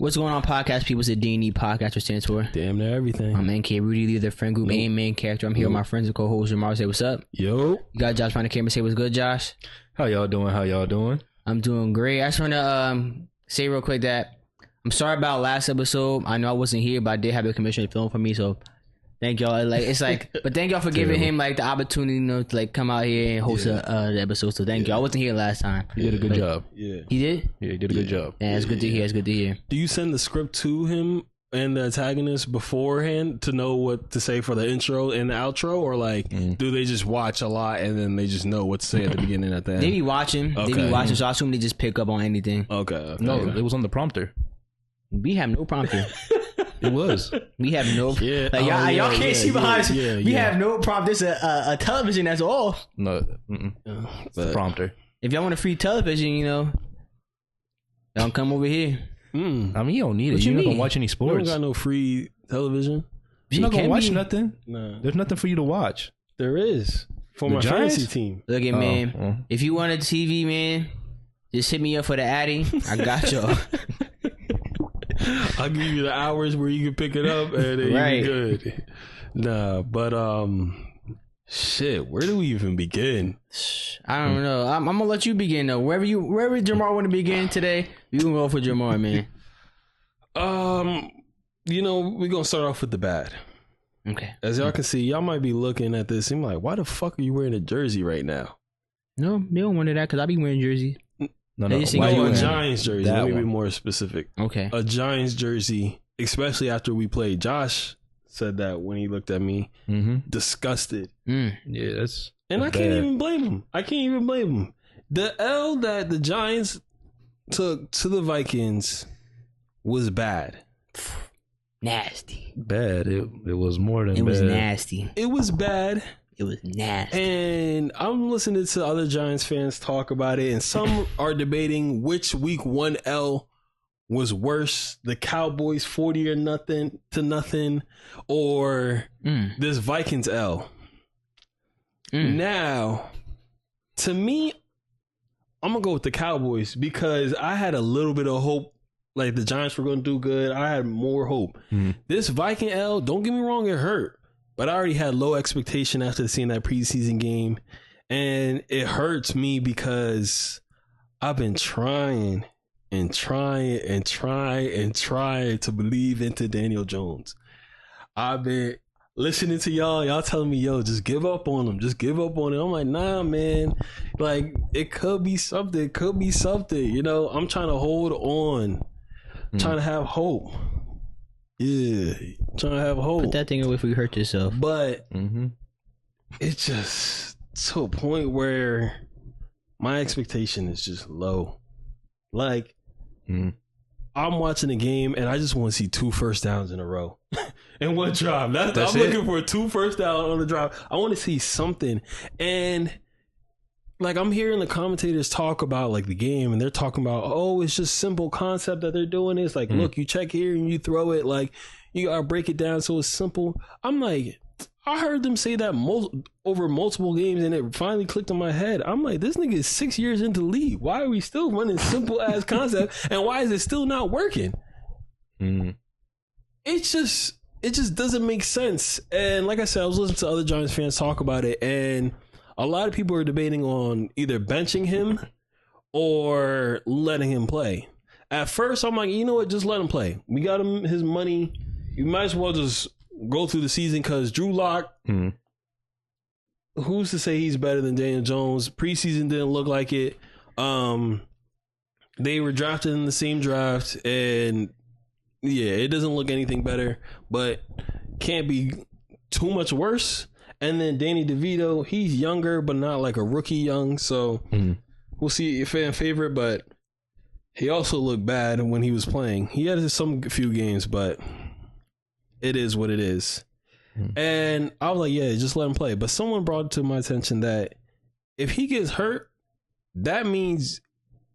What's going on, podcast people? It's the D&D podcast, which stands for Damn near everything. I'm NK Rudy, leader of the friend group, and main character. I'm here with my friends and co-host Jamar. Say what's up. Yo. You got Josh behind the camera. Say what's good, Josh. How y'all doing? I'm doing great. I just want to say real quick that I'm sorry about last episode. I know I wasn't here, but I did have the commissioner film for me, so thank y'all. But thank y'all for giving him like the opportunity, to like come out here and host the episode. So thank y'all. I wasn't here last time. He did a good job. Yeah. He did? Yeah, he did a good job. Yeah, it's good to hear. It's good to hear. Do you send the script to him and the antagonist beforehand to know what to say for the intro and the outro, or like do they just watch a lot and then they just know what to say at the beginning and at the end? They be watching. Okay. They be watching, so I assume they just pick up on anything. Okay. No, it was on the prompter. We have no prompter. It was. We have no. Yeah. Like, y'all can't see behind us. Yeah, we have no prompt. This is a television. That's all. No, it's the prompter. If y'all want a free television, y'all come over here. I mean, you don't need What it. you You're not mean? gonna watch any We sports. don't got no free television. You're not It gonna can watch be. nothing. No. There's nothing for you to watch. There is. For The my Giants? fantasy team. Look at man. If you want a TV, man, just hit me up for the Addy. I got y'all. I'll give you the hours where you can pick it up and then Right. you're good. Nah, but shit, where do we even begin? I don't know. I'm gonna let you begin though. Wherever Jamar want to begin today, you can go for Jamar, man. We're gonna start off with the bad. Okay. As y'all can see, y'all might be looking at this and be like, why the fuck are you wearing a jersey right now? No, they don't want that because I be wearing jersey. No, They no. just Why think you A wearing Giants jersey. that Let me be one? more specific. Okay. A Giants jersey, especially after we played. Josh said that when he looked at me, disgusted. Mm. Yeah, that's. And I bad. can't even blame him. The L that the Giants took to the Vikings was bad. Nasty. Bad. It was more than It was bad. nasty. It was bad. It was nasty. And I'm listening to other Giants fans talk about it, and some are debating which week 1 L was worse, the Cowboys 40 or nothing to nothing, or this Vikings L. Now, to me, I'm going to go with the Cowboys because I had a little bit of hope, like the Giants were going to do good. I had more hope. This Viking L, don't get me wrong, it hurt. But I already had low expectation after seeing that preseason game. And it hurts me because I've been trying to believe into Daniel Jones. I've been listening to y'all telling me, yo, just give up on him. I'm like, nah, man. Like, it could be something. I'm trying to hold on. Trying to have hope. Yeah, trying to have hope. Put that thing away before you hurt yourself. But it's just to a point where my expectation is just low. Like, I'm watching a game and I just want to see 2 first downs in a row in one drive. I'm looking for 2 first down on the drive. I want to see something. And like, I'm hearing the commentators talk about like the game, and they're talking about, oh, it's just simple concept that they're doing. It's like, look, you check here and you throw it. Like, you gotta break it down so it's simple. I'm like, I heard them say that over multiple games, and it finally clicked in my head. I'm like, this nigga is 6 years into the league. Why are we still running simple ass concept, and why is it still not working? It just doesn't make sense. And like I said, I was listening to other Giants fans talk about it, and a lot of people are debating on either benching him or letting him play. At first, I'm like, you know what? Just let him play. We got him his money. You might as well just go through the season because Drew Lock, who's to say he's better than Daniel Jones? Preseason didn't look like it. They were drafted in the same draft, and yeah, it doesn't look anything better, but can't be too much worse. And then Danny DeVito, he's younger, but not like a rookie young. So we'll see if fan favorite, but he also looked bad when he was playing. He had some few games, but it is what it is. And I was like, yeah, just let him play. But someone brought to my attention that if he gets hurt, that means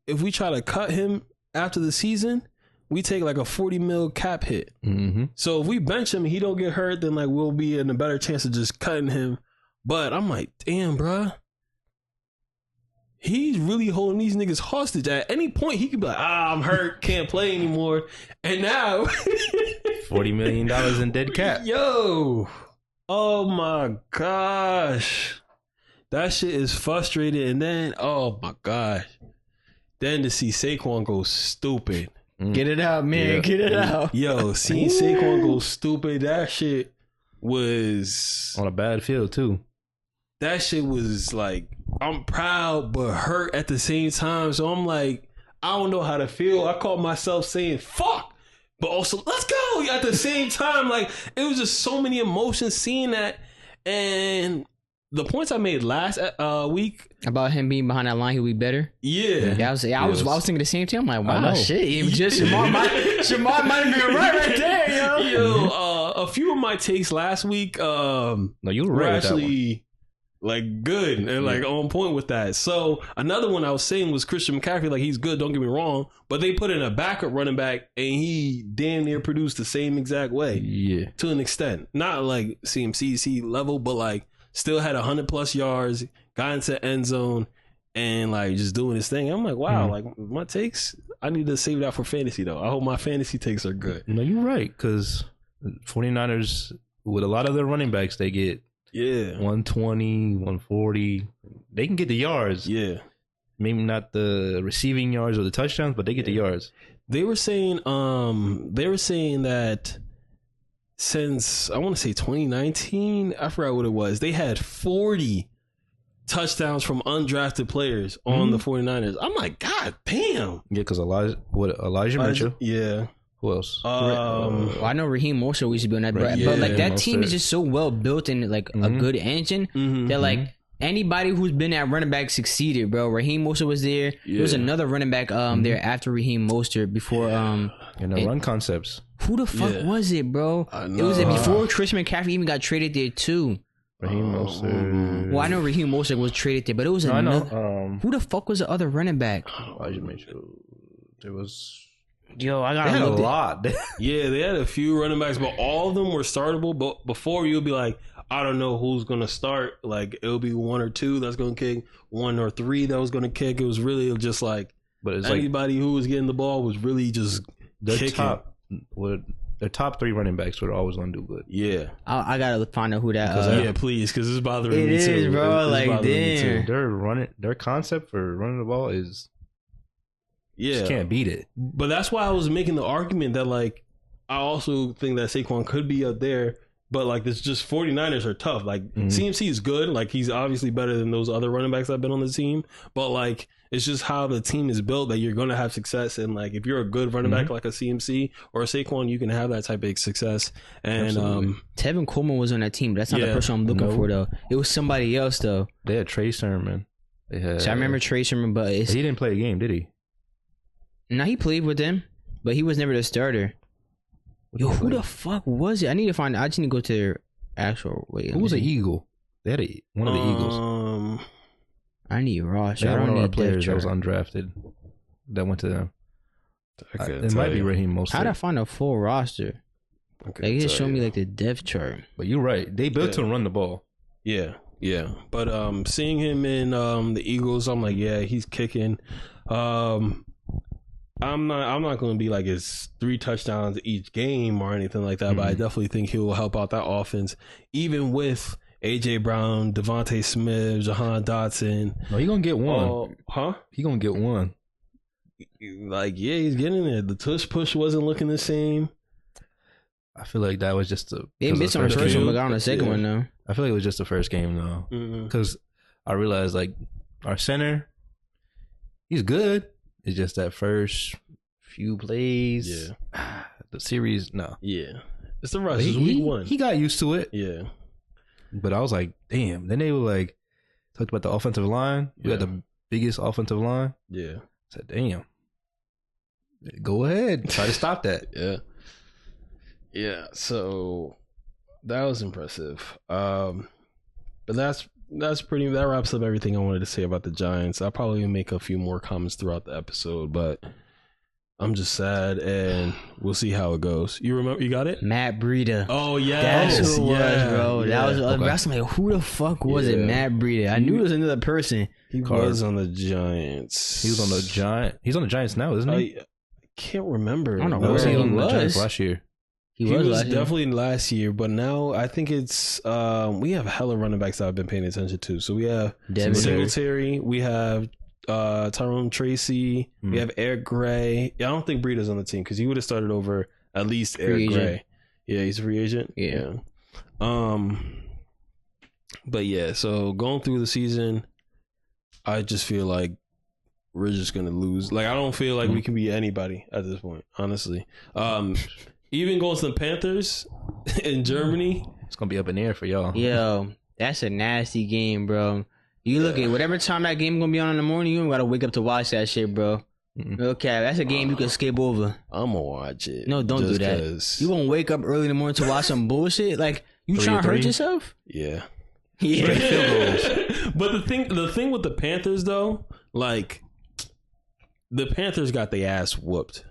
if we try to cut him after the season, we take like a 40 mil cap hit. So if we bench him and he don't get hurt, then like we'll be in a better chance of just cutting him. But I'm like, damn, bruh. he's really holding these niggas hostage. At any point, he could be like, I'm hurt, can't play anymore. And now, $40 million in dead cap. Yo, oh my gosh. That shit is frustrating. And then, oh my gosh. Then to see Saquon go stupid. Get it out, man. Yeah. Get it out. Yo, seeing Saquon go stupid, that shit was... on a bad field, too. That shit was like, I'm proud but hurt at the same time. So I'm like, I don't know how to feel. I caught myself saying, fuck. But also, let's go at the same time. Like, it was just so many emotions seeing that. And the points I made last week about him being behind that line, he'll be better. Yeah, I was thinking the same thing. I'm like, wow, shit. Shamar might have been right there, yo. A few of my takes last week, no, you were right actually like good and like on point with that. So another one I was saying was Christian McCaffrey. Like, he's good, don't get me wrong, but they put in a backup running back and he damn near produced the same exact way. Yeah, to an extent, not like CMC level, but like. Still had 100+ yards, got into end zone, and like just doing his thing. I'm like, wow, like my takes, I need to save that for fantasy though. I hope my fantasy takes are good. No, you're right, because 49ers, with a lot of their running backs, they get 120, 140. They can get the yards. Yeah. Maybe not the receiving yards or the touchdowns, but they get the yards. They were saying that since I want to say 2019, I forgot what it was, they had 40 touchdowns from undrafted players on the 49ers. I'm like, God damn. Yeah, because Elijah Mitchell. Yeah. Who else? I know Raheem Mostert used to be on that, but like that team is just so well built and like a good engine that like anybody who's been at running back succeeded, bro. Raheem Mostert was there. There was another running back there after Raheem Mostert before and the run concepts. Who the fuck was it, bro? It was before Christian McCaffrey even got traded there too. Raheem Mostert. Well, I know Raheem Mostert was traded there, but it was another. Who the fuck was the other running back? Elijah Mitchell. There was. Yo, I got a lot. Yeah, they had a few running backs, but all of them were startable. But before, you'll be like, I don't know who's gonna start. Like, it'll be one or two that's gonna kick, one or three that was gonna kick. It was really just like, but it's anybody who was getting the ball was really just kicking. Their top three running backs were always gonna do good. Yeah, I gotta find out who that. Yeah, please, because it's bothering me too. It is, bro. Like, damn. Their concept for running the ball is. Yeah, just can't beat it. But that's why I was making the argument that like I also think that Saquon could be up there, but like it's just 49ers are tough. Like CMC is good, like he's obviously better than those other running backs that have been on the team, but like it's just how the team is built that you're going to have success. And like if you're a good running back like a CMC or a Saquon, you can have that type of success. And Tevin Coleman was on that team. That's not the person I'm looking for though. It was somebody else though. They had Trey Sermon. So I remember Trey Sermon, but he didn't play a game, did he? No, he played with them, but he was never the starter. Yo, who the fuck was it? I just need to go to their actual. Wait, who was an Eagle? They had one of the Eagles. I need Ross. They had one of our players that was undrafted that went to them. It might be Raheem Mostert. How'd I find a full roster? Like, he just showed me like the depth chart. But you're right. They built to run the ball. Yeah. But seeing him in the Eagles, I'm like, yeah, he's kicking. I'm not going to be like it's 3 touchdowns each game or anything like that, but I definitely think he will help out that offense, even with AJ Brown, Devontae Smith, Jahan Dotson. No, he gonna get one. He gonna get one. Like, yeah, he's getting there. The tush push wasn't looking the same. I feel like that was just they missed on the first one, but got on the second one though. I feel like it was just the first game though, because I realized like our center, he's good. It's just that first few plays. Yeah. The series, no. Yeah. It's the rush. It's week 1. He got used to it. Yeah. But I was like, damn. Then they were like, talked about the offensive line. We got the biggest offensive line. Yeah. I said, damn. Go ahead. Try to stop that. Yeah. Yeah. So that was impressive. But that wraps up everything I wanted to say about the Giants. I'll probably make a few more comments throughout the episode, but I'm just sad, and we'll see how it goes. You remember? You got it? Matt Breida. Oh, yeah. That's who it was, bro. Yeah. That was. Okay. Like, who the fuck was it? Matt Breida. I knew it was another person. He was on the Giants. He was on the Giants. He's on the Giants now, isn't he? I can't remember. I don't know No, where he he on the was. Giants last year. He was definitely last year, but now I think it's we have hella running backs that I've been paying attention to. So we have Devin Singletary, we have Tyrone Tracy, we have Eric Gray. Yeah, I don't think Breida's on the team because he would have started over at least Eric Gray. Yeah, he's a free agent. Yeah. But yeah, so going through the season, I just feel like we're just gonna lose. Like I don't feel like we can beat anybody at this point, honestly. Even going to the Panthers in Germany, it's gonna be up in the air for y'all. Yo, that's a nasty game, bro. You look at whatever time that game gonna be on in the morning, you don't gotta wake up to watch that shit, bro. Okay, that's a game you can skip over. I'm gonna watch it. No, don't do that. You gonna wake up early in the morning to watch some bullshit? Like you trying to hurt yourself? Yeah. Yeah. But the thing with the Panthers though, like the Panthers got their ass whooped.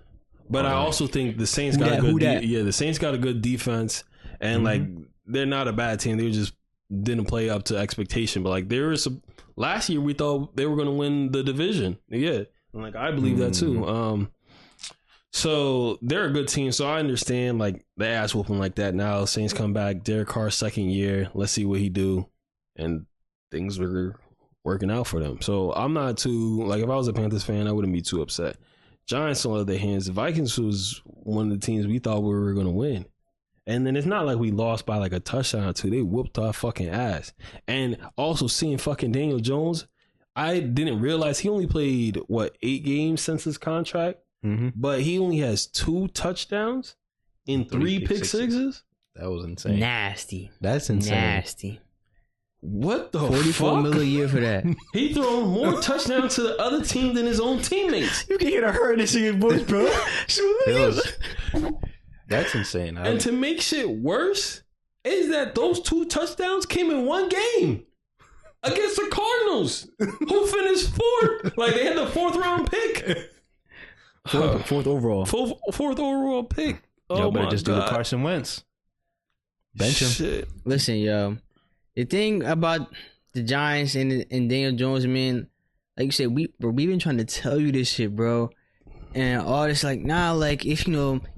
But I also think the Saints got a good the Saints got a good defense, and like they're not a bad team. They just didn't play up to expectation. But like there was some last year, we thought they were going to win the division. Yeah, and like I believe that too. So they're a good team. So I understand like the ass whooping like that. Now Saints come back. Derek Carr's second year. Let's see what he do, and things were working out for them. So I'm not too like if I was a Panthers fan, I wouldn't be too upset. Giants still have their hands. The Vikings was one of the teams we thought we were going to win. And then it's not like we lost by like a touchdown or two. They whooped our fucking ass. And also seeing fucking Daniel Jones, I didn't realize he only played, 8 games since his contract? But he only has 2 touchdowns in 3 pick sixes? That was insane. Nasty. That's insane. Nasty. What the 44 fuck? million a year for that. He thrown more touchdowns to the other team than his own teammates. You can hear the hurt in your voice, bro. That's insane. And to make shit worse is that those 2 touchdowns came in one game against the Cardinals, who finished 4th. Like they had the 4th round pick. Fourth overall. Fourth overall pick. Y'all better just do the God. Carson Wentz. Bench him. Shit. Listen, yo. The thing about the Giants and Daniel Jones, man, like you said, we've been trying to tell you this shit, bro. And all this, like, nah, like, if,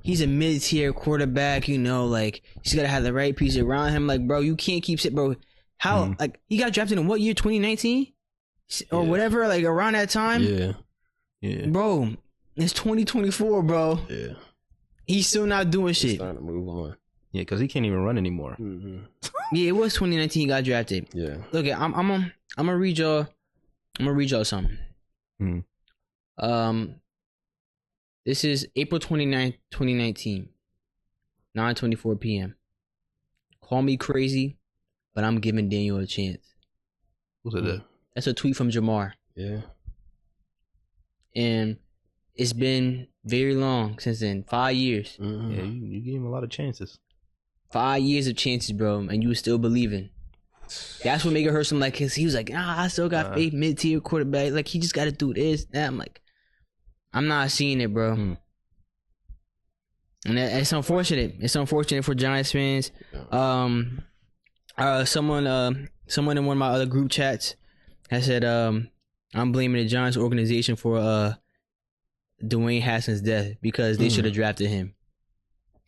he's a mid-tier quarterback, like, he's got to have the right piece around him. Like, bro, you can't keep it, bro. How, like, he got drafted in what year? 2019? Or whatever, like, around that time? Yeah. Bro, it's 2024, bro. Yeah. He's still not doing shit. It's time to move on. Yeah, because he can't even run anymore. Yeah, it was 2019 he got drafted. Yeah. Look, I'm gonna read y'all. I'm gonna read y'all something. This is April 29th, 2019, 9:24 p.m. Call me crazy, but I'm giving Daniel a chance. Who's that? That's a tweet from Jamar. Yeah. And it's been very long since then. 5 years. Yeah, you gave him a lot of chances. 5 years of chances, bro, and you were still believing. That's what made it hurt some. Like, cause he was like, I still got faith, mid-tier quarterback. Like, he just got to do this. That I'm like, I'm not seeing it, bro. And it's unfortunate. It's unfortunate for Giants fans. Someone in one of my other group chats has said, I'm blaming the Giants organization for Dwayne Haskins' death because they should have drafted him.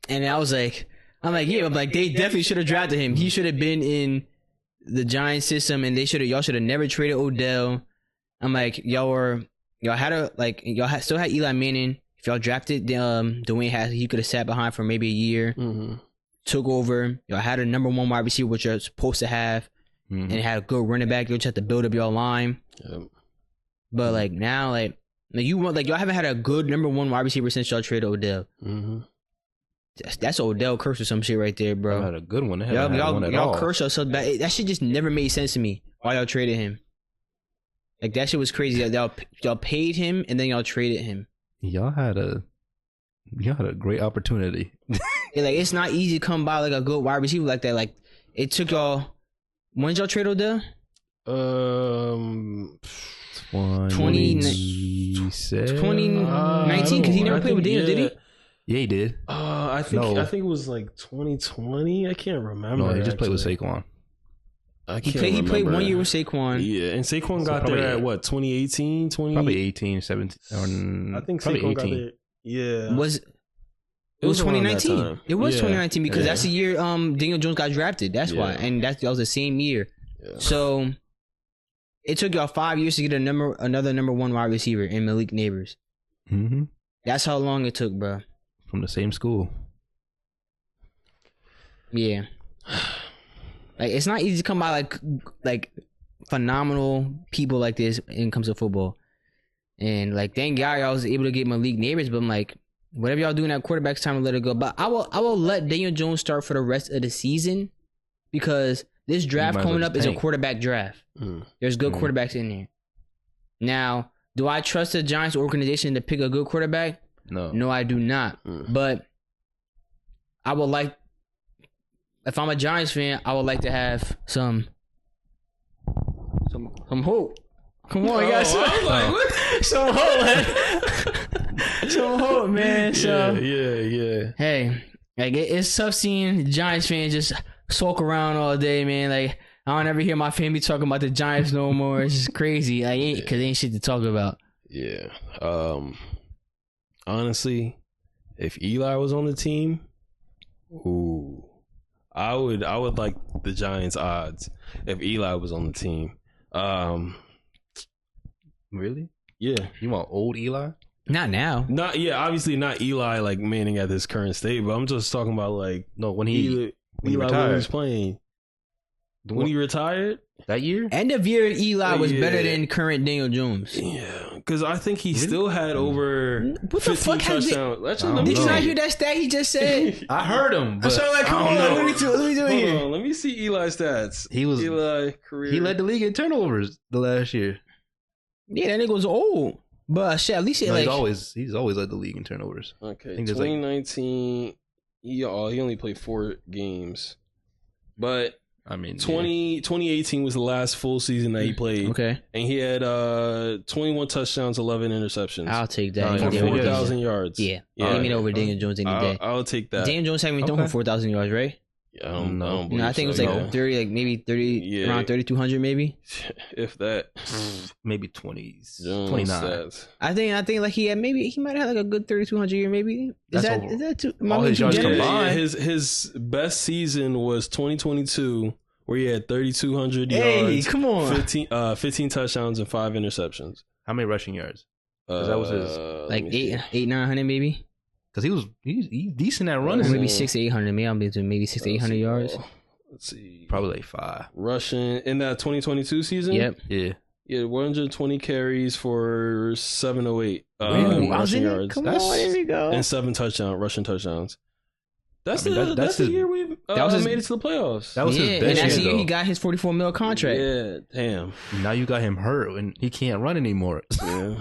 And I was like, they definitely should have drafted him. He should have been in the Giants system, and y'all should have never traded Odell. I'm like, y'all still had Eli Manning. If y'all drafted Dwayne Haskins, he could have sat behind for maybe a year, took over. Y'all had a number 1 wide receiver, which you're supposed to have, and had a good running back. You just have to build up your line. But like now, like y'all haven't had a good number 1 wide receiver since y'all traded Odell. That's Odell curse or some shit right there, bro. I had a good one. Y'all curse yourself back. That shit just never made sense to me. Why y'all traded him? Like that shit was crazy. Y'all paid him and then y'all traded him. Y'all had a great opportunity. Yeah, like it's not easy to come by like a good wide receiver like that. Like it took y'all. When did y'all trade Odell? 2019, because he never played with Daniel, did he? Yeah, he did. I think it was like 2020. I can't remember. No, he just played with Saquon. He played 1 year with Saquon. Yeah, and Saquon got there at what, 2018, 20? Probably 18, 17. I think probably Saquon 18. got there. Yeah, It was around that 2019. time. It was Yeah. 2019 because Yeah. that's the year Daniel Jones got drafted. That's why, and that was the same year. Yeah. So it took y'all 5 years to get another number one wide receiver in Malik Neighbors. Mm-hmm. That's how long it took, bro. From the same school. Yeah. Like, it's not easy to come by like phenomenal people like this when it comes to football. And like, thank God y'all was able to get Malik Neighbors, but I'm like, whatever y'all doing at quarterback's time to let it go. But I will let Daniel Jones start for the rest of the season because this draft coming up is a quarterback draft. There's good quarterbacks in there. Now, do I trust the Giants organization to pick a good quarterback? No, I do not. But I would like, if I'm a Giants fan, I would like to have some hope. Come on, you guys. Some hope, man. Some hope, man. So, yeah. Hey, like it's tough seeing Giants fans just sulk around all day, man. Like, I don't ever hear my family talking about the Giants no more. It's just crazy. Like, because ain't shit to talk about. Yeah. Honestly, if Eli was on the team, I would like the Giants odds if Eli was on the team. Really? Yeah. You want old Eli? Not now. Obviously not Eli like Manning at this current state, but I'm just talking about like when Eli when he retired. was playing. When he retired? That year? End of year Eli was better than current Daniel Jones. Yeah, because I think he still had over what the 15 fuck touchdowns. Did you not hear that stat he just said? I heard him. But so like, come on, let me do it here. Hold on, let me see Eli's stats. Eli career. He led the league in turnovers the last year. Yeah, that nigga was old. But shit, at least he's always led the league in turnovers. Okay, 2019, he only played 4 games. But I mean, 2018 was the last full season that he played. Okay. And he had 21 touchdowns, 11 interceptions. I'll take that. For 4,000 yards. Yeah. Give me over Daniel Jones any day. I'll take that. Daniel Jones had me throwing for 4,000 yards, right? I don't know. I think it was like 30, like maybe 30, around 3,200 maybe. If that. Maybe 29. I think like he might have had like a good 3,200 year maybe. Is that too? All his yards combined. His best season was 2022 where he had 3,200 yards. Hey, come on. 15 touchdowns and 5 interceptions. How many rushing yards? Because that was his like 900 maybe. Because he's decent at running. Maybe 600 to 800. Maybe 600 to 800 yards. Let's see. Probably like 5. Rushing in that 2022 season? Yep. Yeah, 120 carries for 708 rushing yards. Come on, there we go. And 7 rushing touchdowns. That's the year we made it to the playoffs. That was his best and that's the year, year he got his $44 million contract. Yeah, damn. Now you got him hurt and he can't run anymore. Yeah.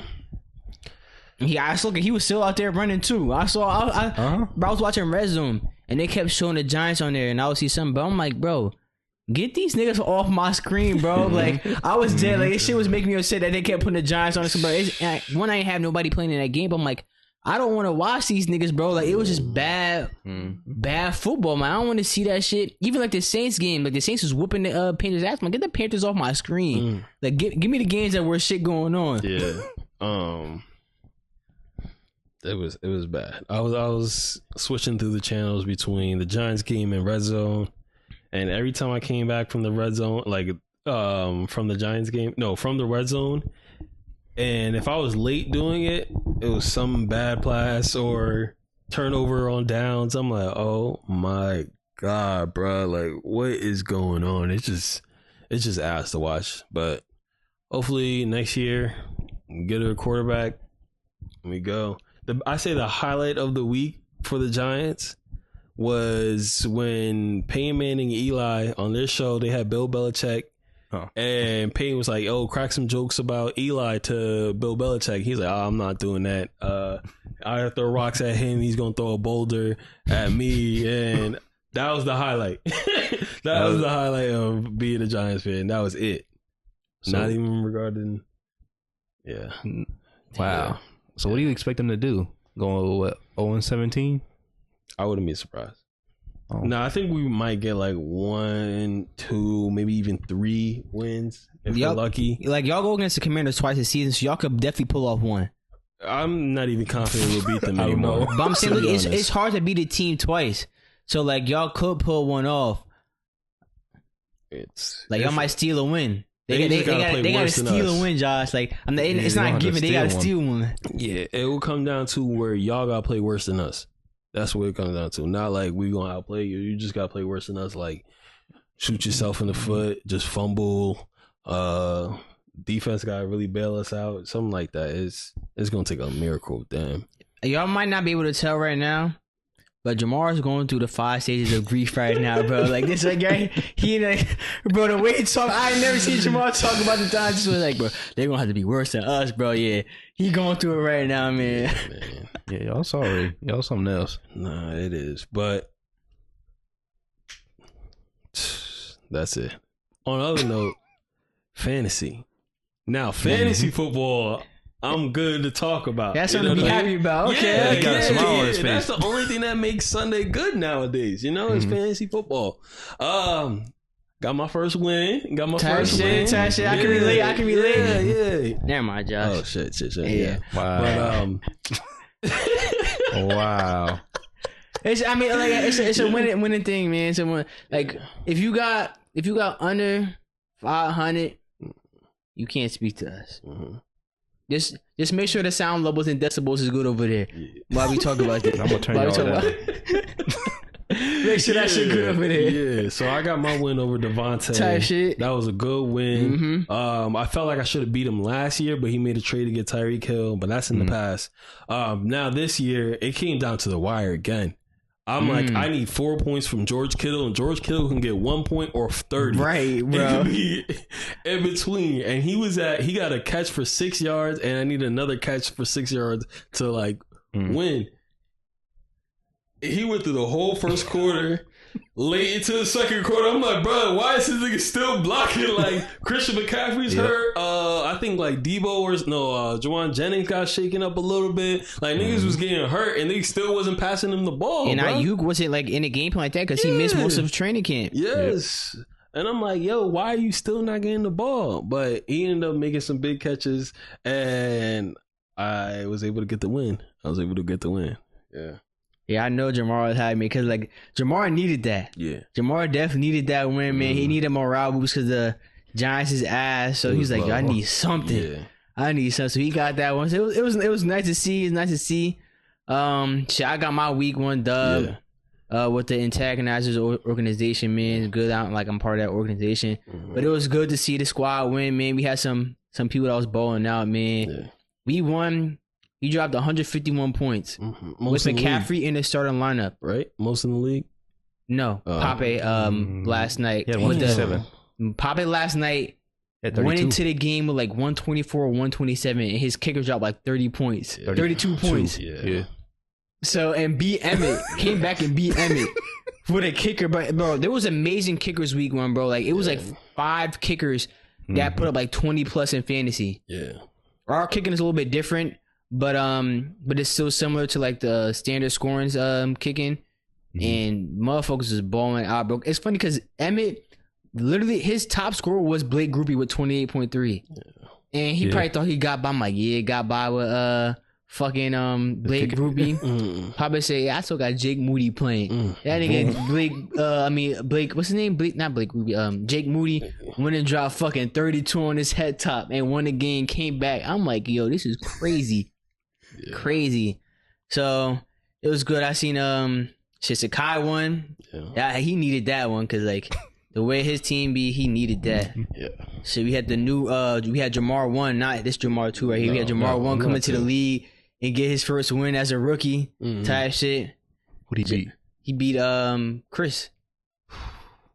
He was still out there running too. I was watching Red Zone and they kept showing the Giants on there and I would see something, but I'm like, bro, get these niggas off my screen, bro. Like, I was dead. Like, this shit was making me upset that they kept putting the Giants on. Bro, I ain't have nobody playing in that game, but I'm like, I don't want to watch these niggas, bro. Like, it was just bad football, man. I don't want to see that shit. Even like the Saints game, like the Saints was whooping the Panthers' ass. Man, get the Panthers off my screen. Like, give me the games that were shit going on. Yeah. It was bad. I was switching through the channels between the Giants game and Red Zone, and every time I came back from the Red Zone, like from the Giants game, from the Red Zone, and if I was late doing it, it was some bad pass or turnover on downs. I'm like, oh my god, bro! Like, what is going on? It's just ass to watch. But hopefully next year, get a quarterback. And we go. I say the highlight of the week for the Giants was when Peyton Manning and Eli on their show, they had Bill Belichick. And Peyton was like, oh, crack some jokes about Eli to Bill Belichick. He's like, oh, I'm not doing that. I throw rocks at him. He's going to throw a boulder at me. And that was the highlight. that was the highlight of being a Giants fan. That was it. So, not even regarding. Yeah. Wow. Yeah. So what do you expect them to do? Going, what, 0-17? I wouldn't be surprised. Oh. No, I think we might get like 1, 2, maybe even 3 wins if we're lucky. Like y'all go against the Commanders twice this season, so y'all could definitely pull off one. I'm not even confident we'll beat them anymore. But I'm saying, look, it's hard to beat a team twice. So like y'all could pull one off. Y'all might steal a win. They gotta steal a win, Josh. Like it's not given. They gotta steal one. Yeah, it will come down to where y'all gotta play worse than us. That's what it comes down to. Not like we gonna outplay you. You just gotta play worse than us. Like shoot yourself in the foot, just fumble. Defense gotta really bail us out. Something like that. It's gonna take a miracle. Damn. Y'all might not be able to tell right now, but Jamar is going through the 5 stages of grief right now, bro. Like this, like bro, the way he talk, I ain't never seen Jamar talk about the Dodgers. So like, bro, they're gonna have to be worse than us, bro. Yeah, he going through it right now, man. Yeah, y'all sorry. Y'all something else. Nah, it is. But that's it. On another note, fantasy. Now, fantasy football, I'm good to talk about. That's something to be happy about. Okay. He got a smile on his face. That's the only thing that makes Sunday good nowadays. You know, it's fantasy football. Got my first win. Type shit. I can relate. Yeah. Never mind, Josh. Oh, shit. Yeah. Wow. But, wow. It's a winning thing, man. So like if you got under 500, you can't speak to us. Mm-hmm. Just make sure the sound levels and decibels is good over there. Yeah. While we talk about this, I'm gonna turn y'all down. Make sure that shit good over there. Yeah, so I got my win over Devontae. Type shit. That was a good win. Mm-hmm. I felt like I should have beat him last year, but he made a trade to get Tyreek Hill, but that's in the past. Now this year, it came down to the wire again. I'm like, I need 4 points from George Kittle, and George Kittle can get 1 point or 30. Right, bro. It could be in between. And he got a catch for 6 yards, and I need another catch for 6 yards to like win. He went through the whole first quarter, late into the second quarter. I'm like, bro, why is this nigga still blocking? Like, Christian McCaffrey's hurt. I think like Juwan Jennings got shaken up a little bit. Like, niggas was getting hurt, and they still wasn't passing him the ball. And Ayuk wasn't like in a game plan like that because he missed most of training camp. Yes. Yep. And I'm like, yo, why are you still not getting the ball? But he ended up making some big catches, and I was able to get the win. Yeah. Yeah, I know Jamar was happy because like Jamar needed that. Yeah, Jamar definitely needed that win, man. He needed morale boost because the Giants' is ass. So he's like, yo, I need something. Yeah. I need something. So he got that one. So it was nice to see. It's nice to see. Shit, I got my week 1 dub. With the Antagonizers organization, man. It's good. I'm part of that organization. But it was good to see the squad win, man. We had some people that was balling out, man. Yeah. We won. He dropped 151 points with McCaffrey in the starting lineup. Right? Most in the league? No. Pape last night. Yeah, 127. Pape last night went into the game with like 124 or 127, and his kicker dropped like 30 points. 32 points. Yeah. So, and beat Emmett. Came back and beat Emmett with a kicker. But, bro, there was amazing kickers week 1, bro. Like, it was like 5 kickers that put up like 20 plus in fantasy. Yeah. Our kicking is a little bit different. But it's still similar to like the standard scoring kicking, and motherfuckers is balling out, bro. It's funny because Emmett, literally his top scorer was Blake Groupie with 28.3, and he probably thought he got by. I'm like, got by with fucking Blake Groupie. Probably say I still got Jake Moody playing. That nigga Blake. What's his name? Not Blake Groupie. Jake Moody went and dropped fucking 32 on his head top and won the game. Came back. I'm like, yo, this is crazy. Crazy. So it was good. I seen Sakai won. Yeah, he needed that one because like the way his team be, he needed that. Yeah. So we had the new we had Jamar 1, not this Jamar 2 right here. We had Jamar 1 come into the league and get his first win as a rookie type shit. What did he beat? He beat Chris.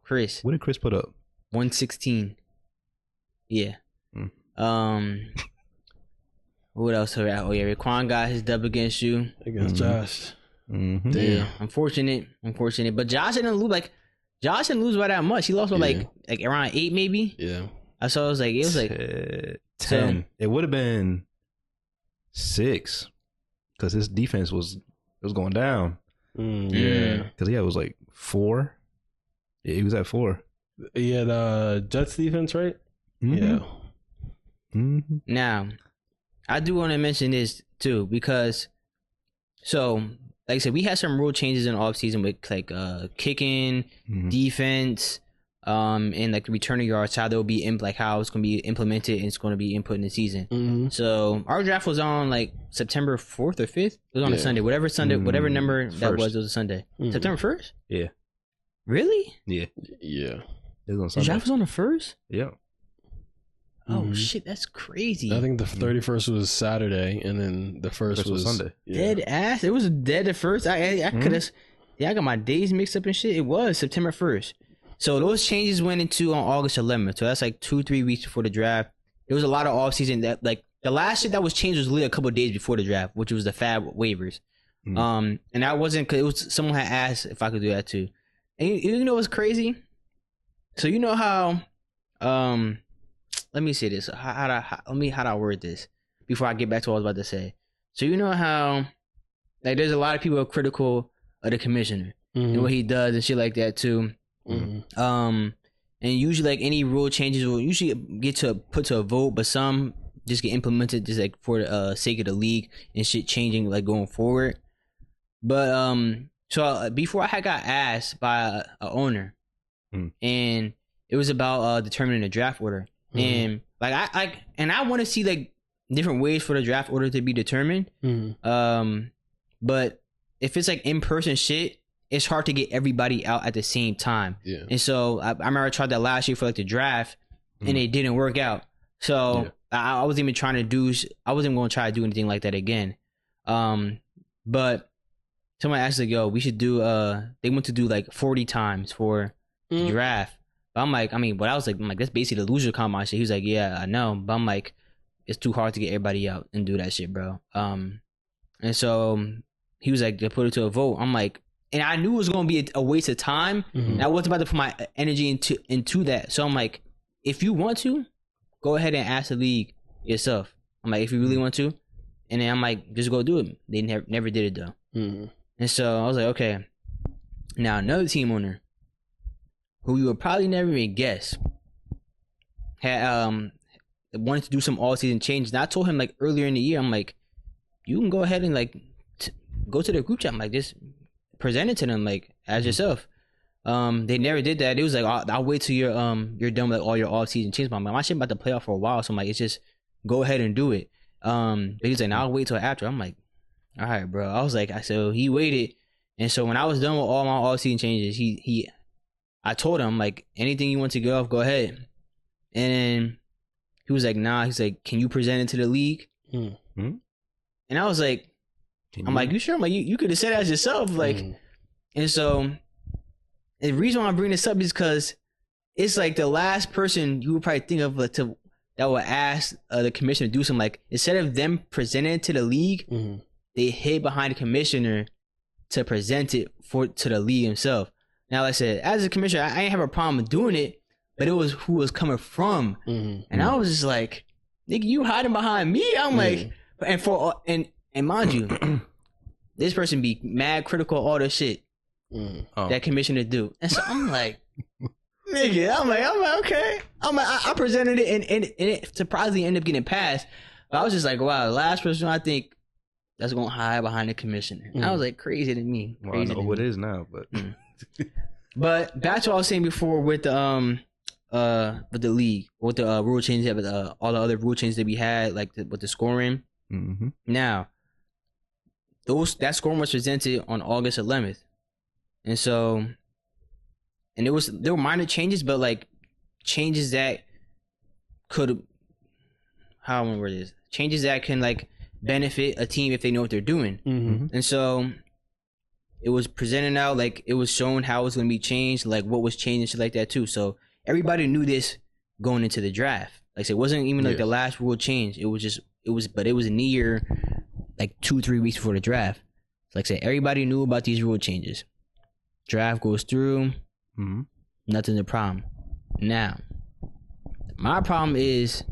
What did Chris put up? 116. Yeah. What else? Oh yeah, Raekwon got his dub against you. Against Josh. Mm-hmm. Yeah, unfortunate. But Josh didn't lose by that much. He lost by like around 8 maybe. Yeah. I saw it was like 10. So, it would have been 6 because his defense was going down. Yeah. Because it was like 4. Yeah, he was at 4. He had Jets defense, right? Mm-hmm. Yeah. Mm-hmm. Now, I do want to mention this too because, so like I said, we had some rule changes in the offseason with like kicking, defense, and like returning yards, how they'll be like how it's going to be implemented and it's going to be input in the season. Mm-hmm. So our draft was on like September 4th or 5th. It was on a Sunday, whatever number that was a Sunday. September 1st? Yeah. Really? Yeah. Yeah. It was on The Sunday. draft was on the 1st? Yeah. Oh shit, that's crazy. I think the 31st was Saturday, and then the first was Sunday. Yeah. Dead ass. It was dead at first. I could have. Yeah, I got my days mixed up and shit. It was September 1st. So those changes went into on August 11th. So that's like 2-3 weeks before the draft. There was a lot of offseason that like the last shit that was changed was literally a couple of days before the draft, which was the fab waivers. And that wasn't because it was someone had asked if I could do that too. And you know what's crazy? So you know how let me say this. How do I word this before I get back to what I was about to say? So you know how like there's a lot of people critical of the commissioner and what he does and shit like that too. And usually like any rule changes will usually get put to a vote, but some just get implemented just like for the sake of the league and shit changing like going forward. But so before I had got asked by a owner, and it was about determining the draft order. And like I want to see like different ways for the draft order to be determined. But if it's like in-person shit, it's hard to get everybody out at the same time. Yeah. And so I remember I tried that last year for like the draft, and it didn't work out. So I wasn't even trying to do. I wasn't going to try to do anything like that again. But someone asked like, "Yo, we should do." They want to do like 40 times for the draft. But I'm like, but I was like, that's basically the loser combine shit. He was like, yeah, I know. But I'm like, it's too hard to get everybody out and do that shit, bro. And so he was like, they put it to a vote. I'm like, and I knew it was going to be a waste of time. And I wasn't about to put my energy into that. So I'm like, if you want to, go ahead and ask the league yourself. I'm like, if you really want to. And then I'm like, just go do it. They never did it though. And so I was like, okay. Now another team owner, who you would probably never even guess, had wanted to do some all season changes. And I told him like earlier in the year, I'm like, you can go ahead and like go to the group chat. I'm like, just present it to them like as yourself. They never did that. It was like, I'll wait till you're done with like, all your all season changes. But I'm like, my shit about to play out for a while, so I'm like, it's just go ahead and do it. But he's like, I'll wait till after. I'm like, all right, bro. I was like, so he waited, and so when I was done with all my all season changes, I told him like, anything you want to get off, go ahead. And then he was like, nah. He's like, can you present it to the league? And I was like, I'm like, you sure? I'm like, you could have said that yourself, like. And so the reason why I bring this up is because it's like the last person you would probably think of like, that would ask the commissioner to do something. Like, instead of them presenting it to the league, they hid behind the commissioner to present it to the league himself. Now, like I said, as a commissioner, I ain't have a problem doing it, but it was who was coming from. And I was just like, nigga, you hiding behind me? I'm like, and mind you, this person be mad critical of all the shit that commissioner do. And so I'm like, nigga, I'm like, okay. I presented it and it surprisingly ended up getting passed. But I was just like, wow, the last person I think that's gonna hide behind the commissioner. I was like, crazy to me. Well, I know who it is now, but but back to what I was saying before with the league, with the rule changes, with all the other rule changes that we had, like with the scoring. Now, that scoring was presented on August 11th, and so, and there were minor changes, but like changes that could, how I want to word this, changes that can like benefit a team if they know what they're doing. And so it was presented out, like it was shown how it was going to be changed, like what was changed and shit like that too. So everybody knew this going into the draft. Like I said, it wasn't even like the last rule change. It was near like 2-3 weeks before the draft. Like I said, everybody knew about these rule changes. Draft goes through, nothing's a problem. Now, my problem is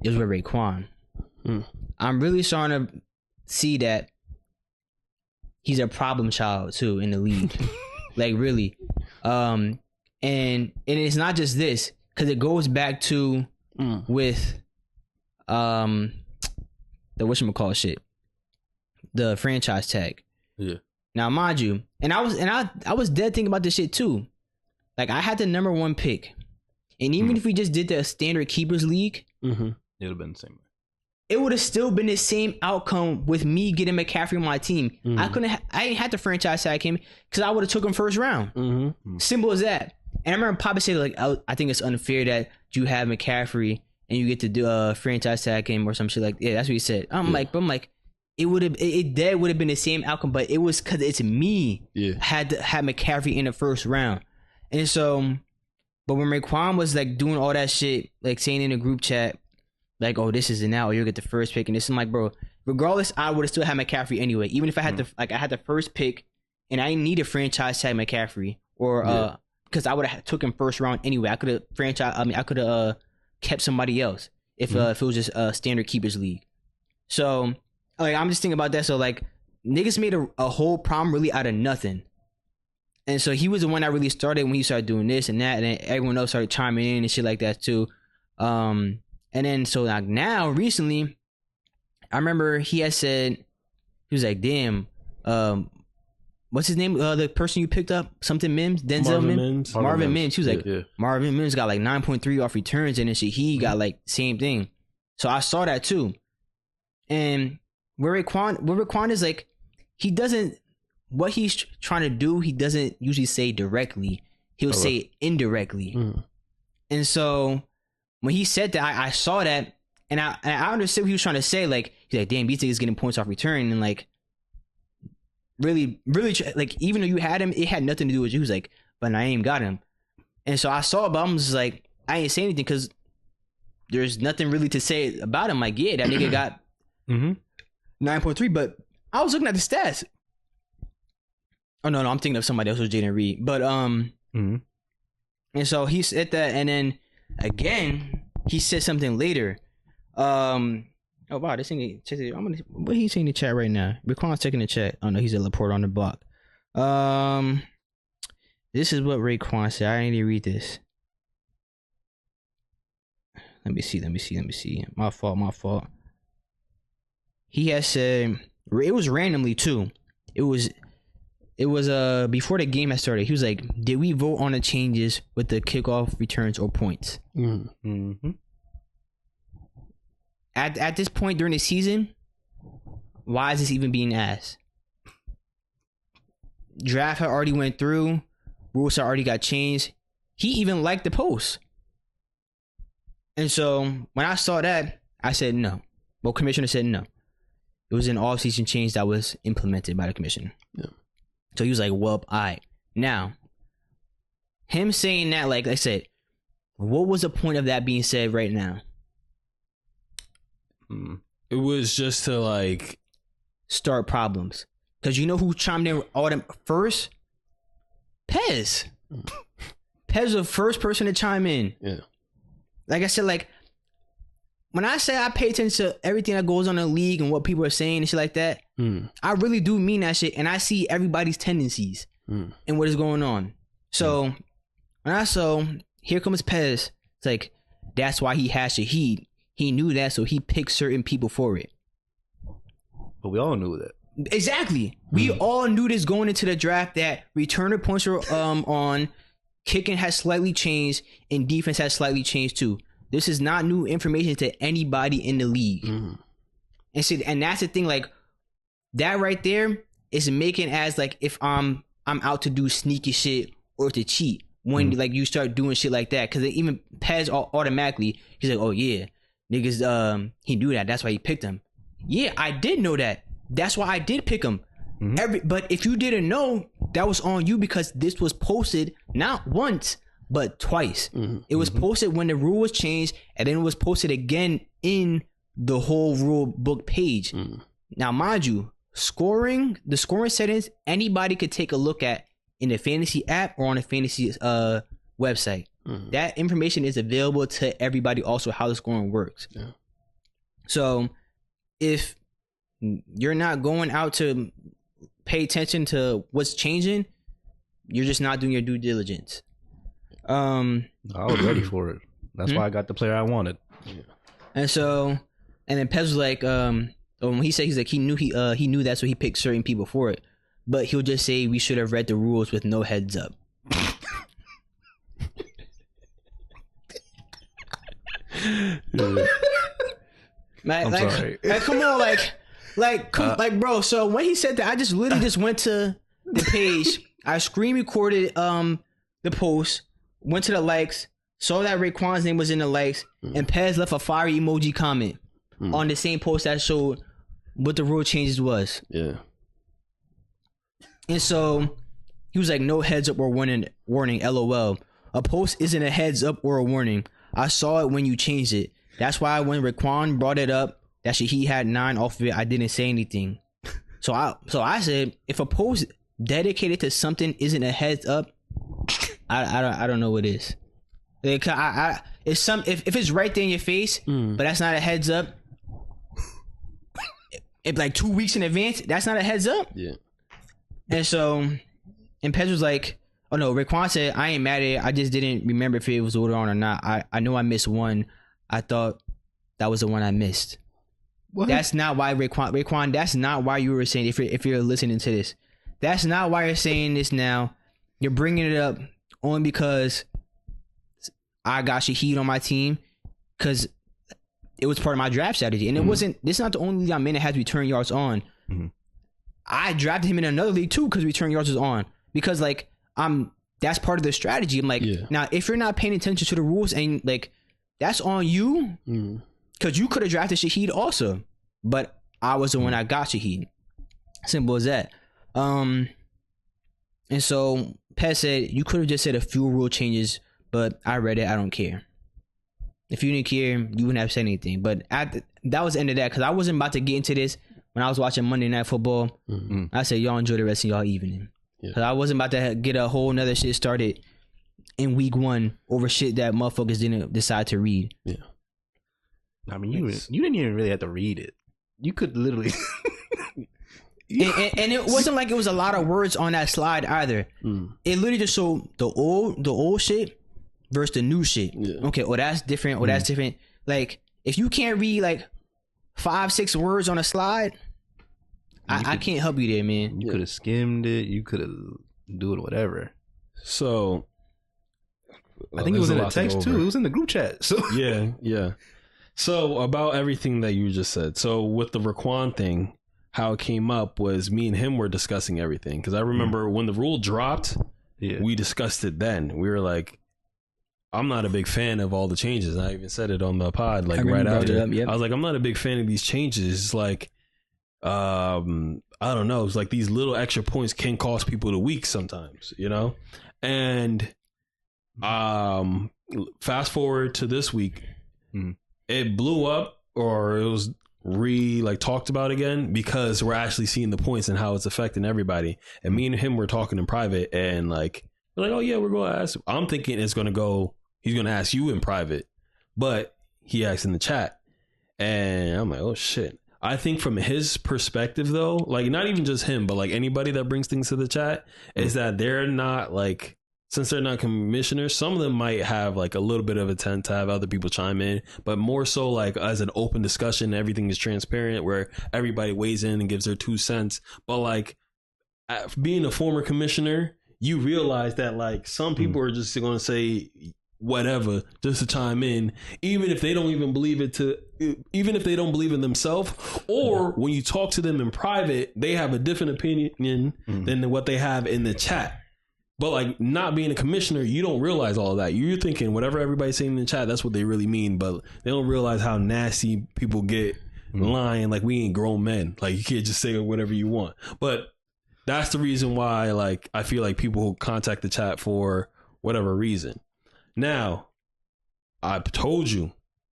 with Raekwon. I'm really starting to see that he's a problem child too in the league. Like really. And it's not just this, because it goes back to with the whatchamacallit shit, the franchise tag. Yeah. Now mind you, and I was dead thinking about this shit too. Like I had the number 1 pick, and even if we just did the standard keepers league, it would have been the same way. It would have still been the same outcome with me getting McCaffrey on my team. I ain't had the franchise tag him because I would have took him first round. Simple as that. And I remember Papa said, like, I think it's unfair that you have McCaffrey and you get to do a franchise tag him or some shit like that. Yeah, that's what he said. I'm like, it would have been the same outcome, but it was because it's me had McCaffrey in the first round. And so, but when Raekwon was like doing all that shit, like saying in the group chat, like, oh, this is it now, or you'll get the first pick, and this, I'm like, bro, regardless, I would have still had McCaffrey anyway. Even if I had I had the first pick, and I didn't need a franchise tag McCaffrey, or because I would have took him first round anyway. I could have I could have kept somebody else if it was just a standard keepers league. So, like, I'm just thinking about that. So, like, niggas made a whole problem really out of nothing. And so he was the one that really started when he started doing this and that, and then everyone else started chiming in and shit like that too. And then, so like now, recently, I remember he had said, he was like, damn, what's his name? The person you picked up? Something Mims? Denzel Mims? Marvin Mims. He was like, Marvin Mims got like 9.3 off returns and shit. He got like same thing. So I saw that too. And where Raekwon is like, he doesn't, what he's trying to do, he doesn't usually say directly. He'll say it indirectly. And so when he said that, I saw that, and I understood what he was trying to say. Like, he's like, damn, these niggas getting points off return, and like, really, like, even though you had him, it had nothing to do with you. He was like, but Naeem got him. And so I saw it, but I'm just like, I ain't saying anything because there's nothing really to say about him. Like, yeah, that nigga got 9.3, but I was looking at the stats. Oh, no, I'm thinking of somebody else, was Jaden Reed. But, and so he said that, and then again, he said something later. Oh wow, this thing. What he's saying in the chat right now? Raekwon's checking the chat. Oh no, he's a Laporte on the block. This is what Raekwon said. I need to read this. Let me see. My fault. He has said, it was randomly too. It was before the game had started. He was like, did we vote on the changes with the kickoff returns or points? At this point during the season, why is this even being asked? Draft had already went through. Rules had already got changed. He even liked the post. And so when I saw that, I said no. Well, commissioner said no. It was an off-season change that was implemented by the commissioner. Yeah. So he was like, well, all right. Now, him saying that, like I said, what was the point of that being said right now? It was just to, like, start problems. Because you know who chimed in all them first? Pez. Pez was the first person to chime in. Yeah. Like I said, like, when I say I pay attention to everything that goes on in the league and what people are saying and shit like that, I really do mean that shit. And I see everybody's tendencies and what is going on. So when I saw, here comes Pez, it's like, that's why he has the heat. He knew that, so he picked certain people for it. But we all knew that. Exactly. We all knew this going into the draft, that returner points were on, kicking has slightly changed, and defense has slightly changed too. This is not new information to anybody in the league. And that's the thing, like, that right there is making as like if I'm out to do sneaky shit or to cheat when like you start doing shit like that. Cause even Pez automatically, he's like, oh yeah, niggas, he knew that. That's why he picked him. Yeah, I did know that. That's why I did pick him. But if you didn't know, that was on you because this was posted not once, but twice. It was posted when the rule was changed, and then it was posted again in the whole rule book page. Now, mind you, the scoring settings, anybody could take a look at in the fantasy app or on the fantasy website. That information is available to everybody also, how the scoring works. Yeah. So if you're not going out to pay attention to what's changing, you're just not doing your due diligence. I was ready for it. That's why I got the player I wanted. Yeah. And then Pez was like, when he said he knew that, so he picked certain people for it. But he'll just say we should have read the rules with no heads up. I'm sorry. Come on, like, bro. So when he said that, I just literally just went to the page. I screen recorded the post, went to the likes, saw that Raekwon's name was in the likes, and Pez left a fire emoji comment on the same post that showed what the rule changes was. Yeah. And so he was like, no heads up or warning, LOL. A post isn't a heads up or a warning. I saw it when you changed it. That's why when Raekwon brought it up, that he had 9 off of it, I didn't say anything. So I said, if a post dedicated to something isn't a heads up, I don't know what is. Like, if it's right there in your face, but that's not a heads up. If like 2 weeks in advance, that's not a heads up. Yeah. And Pez was like, oh no, Raekwon said, I ain't mad at it. I just didn't remember if it was ordered on or not. I know I missed one. I thought that was the one I missed. What? That's not why Raekwon, that's not why you were saying, if you're listening to this, that's not why you're saying this now. You're bringing it up only because I got Shaheed on my team, because it was part of my draft strategy. And this is not the only league I'm in that has return yards on. Mm-hmm. I drafted him in another league too because return yards was on. Because like that's part of the strategy. I'm like, now if you're not paying attention to the rules, and like that's on you, because you could have drafted Shaheed also, but I was the one that got Shaheed. Simple as that. And so Pez said, you could have just said a few rule changes, but I read it. I don't care. If you didn't care, you wouldn't have said anything. But that was the end of that, because I wasn't about to get into this when I was watching Monday Night Football. Mm-hmm. I said, y'all enjoy the rest of y'all evening. Because I wasn't about to get a whole nother shit started in week 1 over shit that motherfuckers didn't decide to read. Yeah. I mean, you didn't even really have to read it. You could literally... and it wasn't like it was a lot of words on that slide either. It literally just showed the old shit versus the new shit. Yeah. Okay, that's different. That's different. Like, if you can't read like 5-6 words on a slide, I can't help you there, man. You could have skimmed it. You could have do it whatever. So I think it was in the text too. It was in the group chat. So yeah. So about everything that you just said. So with the Raekwon thing, how it came up was me and him were discussing everything, because I remember when the rule dropped, we discussed it then. We were like, I'm not a big fan of all the changes. I even said it on the pod like right after. I was like, I'm not a big fan of these changes. It's like, I don't know. It's like these little extra points can cost people the week sometimes, you know? And fast forward to this week, it blew up, or it was talked about again, because we're actually seeing the points and how it's affecting everybody. And me and him were talking in private, and we're like, oh yeah, we're going to ask. I'm thinking he's going to ask you in private, but he asked in the chat, and I'm like, oh shit. I think from his perspective though, like not even just him, but like anybody that brings things to the chat, is that they're not like, since they're not commissioners, some of them might have like a little bit of intent to have other people chime in, but more so like as an open discussion, everything is transparent where everybody weighs in and gives their 2 cents. But like being a former commissioner, you realize that like some people are just going to say whatever just to chime in, even if they don't even believe even if they don't believe in themselves, or when you talk to them in private, they have a different opinion than what they have in the chat. But like not being a commissioner, you don't realize all of that. You're thinking whatever everybody's saying in the chat, that's what they really mean, but they don't realize how nasty people get lying. Like, we ain't grown men. Like, you can't just say whatever you want. But that's the reason why, like, I feel like people contact the chat for whatever reason. Now, I told you,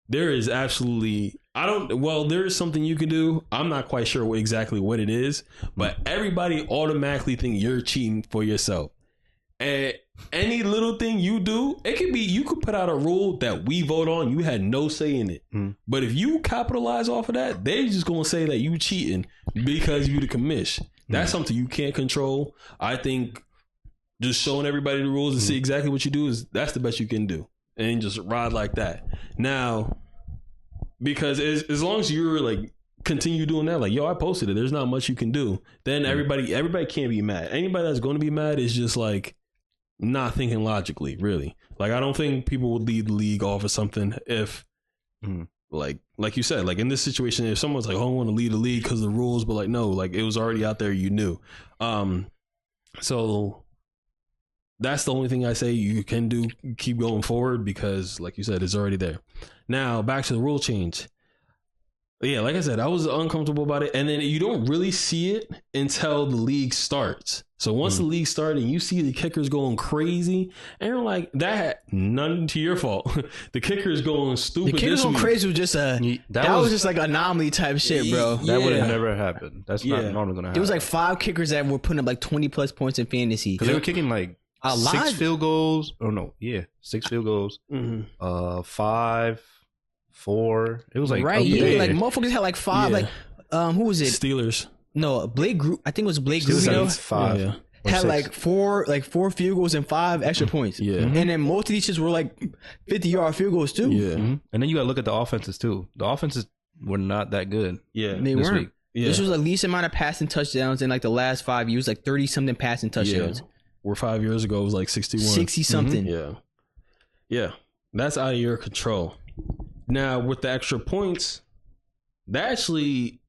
there is absolutely, there is something you can do. I'm not quite sure exactly what it is, but everybody automatically think you're cheating for yourself. And any little thing you do, it could be, you could put out a rule that we vote on, you had no say in it. But if you capitalize off of that, they just gonna say that you cheating because you the commish. That's something you can't control. I think just showing everybody the rules and see exactly what you do that's the best you can do, and just ride like that. Now, because as long as you're like continue doing that, like, yo, I posted it, there's not much you can do, then everybody can't be mad. Anybody that's going to be mad is just like not thinking logically, really. Like, I don't think people would leave the league off of something if like you said, like in this situation, if someone's like, oh, I want to leave the league because of the rules, but like, no, like it was already out there, you knew. So that's the only thing I say you can do, keep going forward, because like you said, it's already there. Now back to the rule change. Yeah, like I said, I was uncomfortable about it, and then you don't really see it until the league starts. So once the league started and you see the kickers going crazy, and you're like, that had nothing to your fault. The kickers going stupid. The kickers going crazy was just that was just like anomaly type shit, bro. That would have never happened. That's not normally going to happen. It was like 5 kickers that were putting up like 20 plus points in fantasy. Because they were kicking like a 6 field goals. Oh no, 6 field goals. 5, 4. It was like like motherfuckers had like 5. Like who was it? Steelers. No, Blake Group. I think it was Blake Group. 5. Had 6. like 4 field goals and 5 extra points. Yeah, and then most of these just were like 50-yard field goals too. Yeah, and then you got to look at the offenses too. The offenses were not that good. Yeah, they weren't. Week. Yeah. This was the least amount of passing touchdowns in like the last 5 years, like 30 something passing touchdowns. Where 5 years ago it was like 60 something. Yeah, that's out of your control. Now, with the extra points, that actually,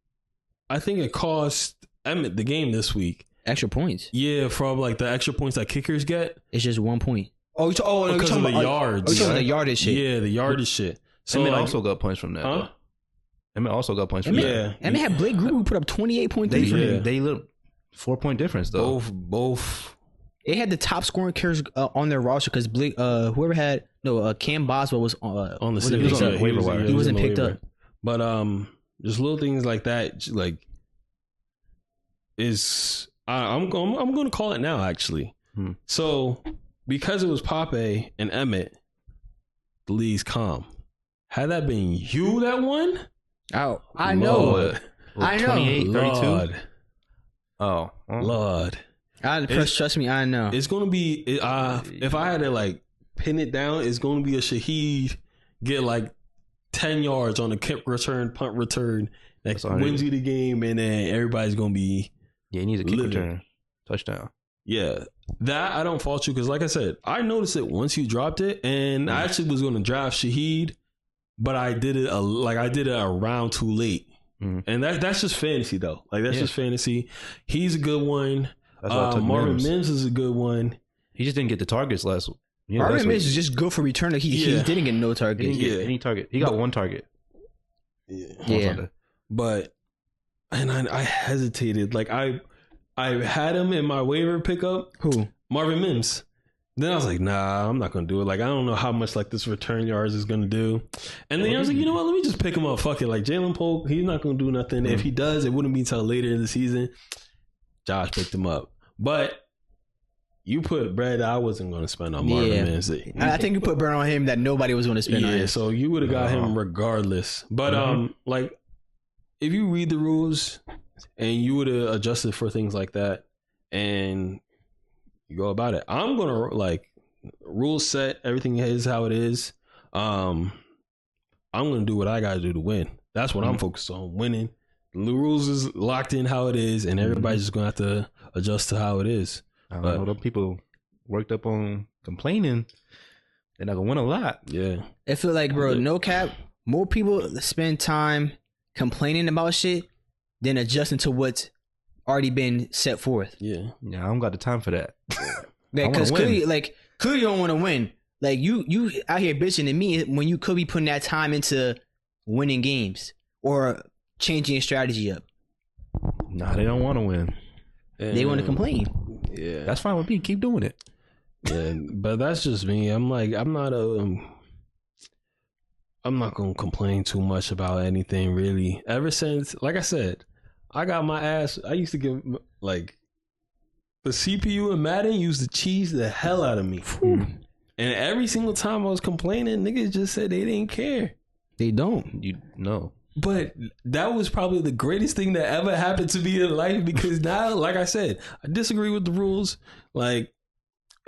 I think it cost Emmett the game this week. Extra points? Yeah, from like the extra points that kickers get. It's just 1 point. Oh, because of the yards. Oh, you're talking the yardage shit. Yeah, the yardage shit. So Emmett also got points from that. Huh? Emmett also got points from that. Emmett had Blake Group who put up 28.3. They look 4-point difference though. Both. They had the top scoring carriers on their roster because Blake, whoever had Cam Boswell was on the season. He was on the waiver wire. He wasn't picked up. But just little things like that, like I'm going to call it now actually. So because it was Pape and Emmett, the league's calm. Had that been you that won? Oh, I know. I know. 28, 32. Oh, Lord. Trust me, I know. It's going to be, if I had to like pin it down, it's going to be a Shaheed get like 10 yards on a kick return, punt return that wins you the game, and then everybody's going to be he needs a kick return. Touchdown. Yeah. That I don't fault you because like I said, I noticed it once you dropped it, and I actually was going to draft Shaheed, but I did it a round too late. And that's just fantasy though. Like that's just fantasy. He's a good one. Marvin Mims is a good one. He just didn't get the targets last week. Marvin Mims is just good for return. He didn't get no target. He didn't get any target. He got 1 target. Yeah. But I hesitated. Like I had him in my waiver pickup. Who? Marvin Mims. Then I was like, nah, I'm not gonna do it. Like I don't know how much like this return yards is gonna do. And then I was like, you know what? Let me just pick him up. Fuck it. Like Jalen Polk, he's not gonna do nothing. If he does, it wouldn't be until later in the season. Josh picked him up. But you put bread I wasn't going to spend on Marvin Mims. I think you put bread on him that nobody was going to spend on him. So you would have got him regardless. But like if you read the rules and you would have adjusted for things like that and you go about it. I'm going to like rules set, everything is how it is. I'm going to do what I got to do to win. That's what I'm focused on, winning. The rules is locked in how it is, and everybody's just gonna have to adjust to how it is. I don't know. The people worked up on complaining, they're not gonna win a lot. Yeah, I feel like, bro, no cap. More people spend time complaining about shit than adjusting to what's already been set forth. Yeah, I don't got the time for that. Because clearly you don't want to win. Like you out here bitching at me when you could be putting that time into winning games or changing your strategy up. Nah, they don't want to win. They want to complain. Yeah, that's fine with me. Keep doing it. Yeah, but that's just me. I'm like, I'm not gonna complain too much about anything really. Ever since, like I said, I got my ass. I used to give like the CPU and Madden used to cheese the hell out of me. And every single time I was complaining, niggas just said they didn't care. They don't. You know. But that was probably the greatest thing that ever happened to me in life because now, like I said, I disagree with the rules. Like,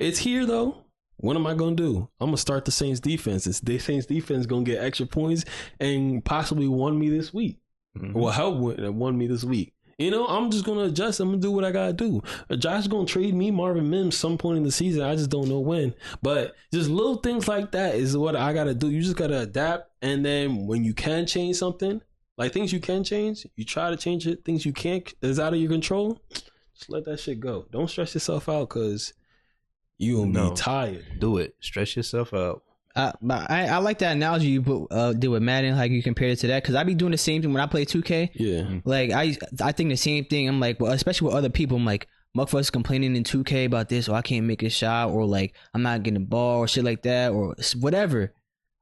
It's here though. What am I gonna do? I'm gonna start the Saints defense. The Saints defense gonna get extra points and possibly won me this week. Well, help won me this week. I'm just gonna adjust. I'm gonna do what I gotta do. Josh is gonna trade me Marvin Mims some point in the season. I just don't know when. But just little things like that is what I gotta do. You just gotta adapt, and then when you can change something, like things you can change, you try to change it. Things you can't is out of your control. Just let that shit go. Don't stress yourself out because you'll be tired. Do it. Stress yourself out. But I like that analogy you did with Madden, like you compared it to that, because I be doing the same thing when I play 2K. Yeah, like I think the same thing. I'm like, well, especially with other people, I'm like, motherfuckers complaining in 2K about this, or I can't make a shot, or like I'm not getting a ball, or shit like that, or whatever.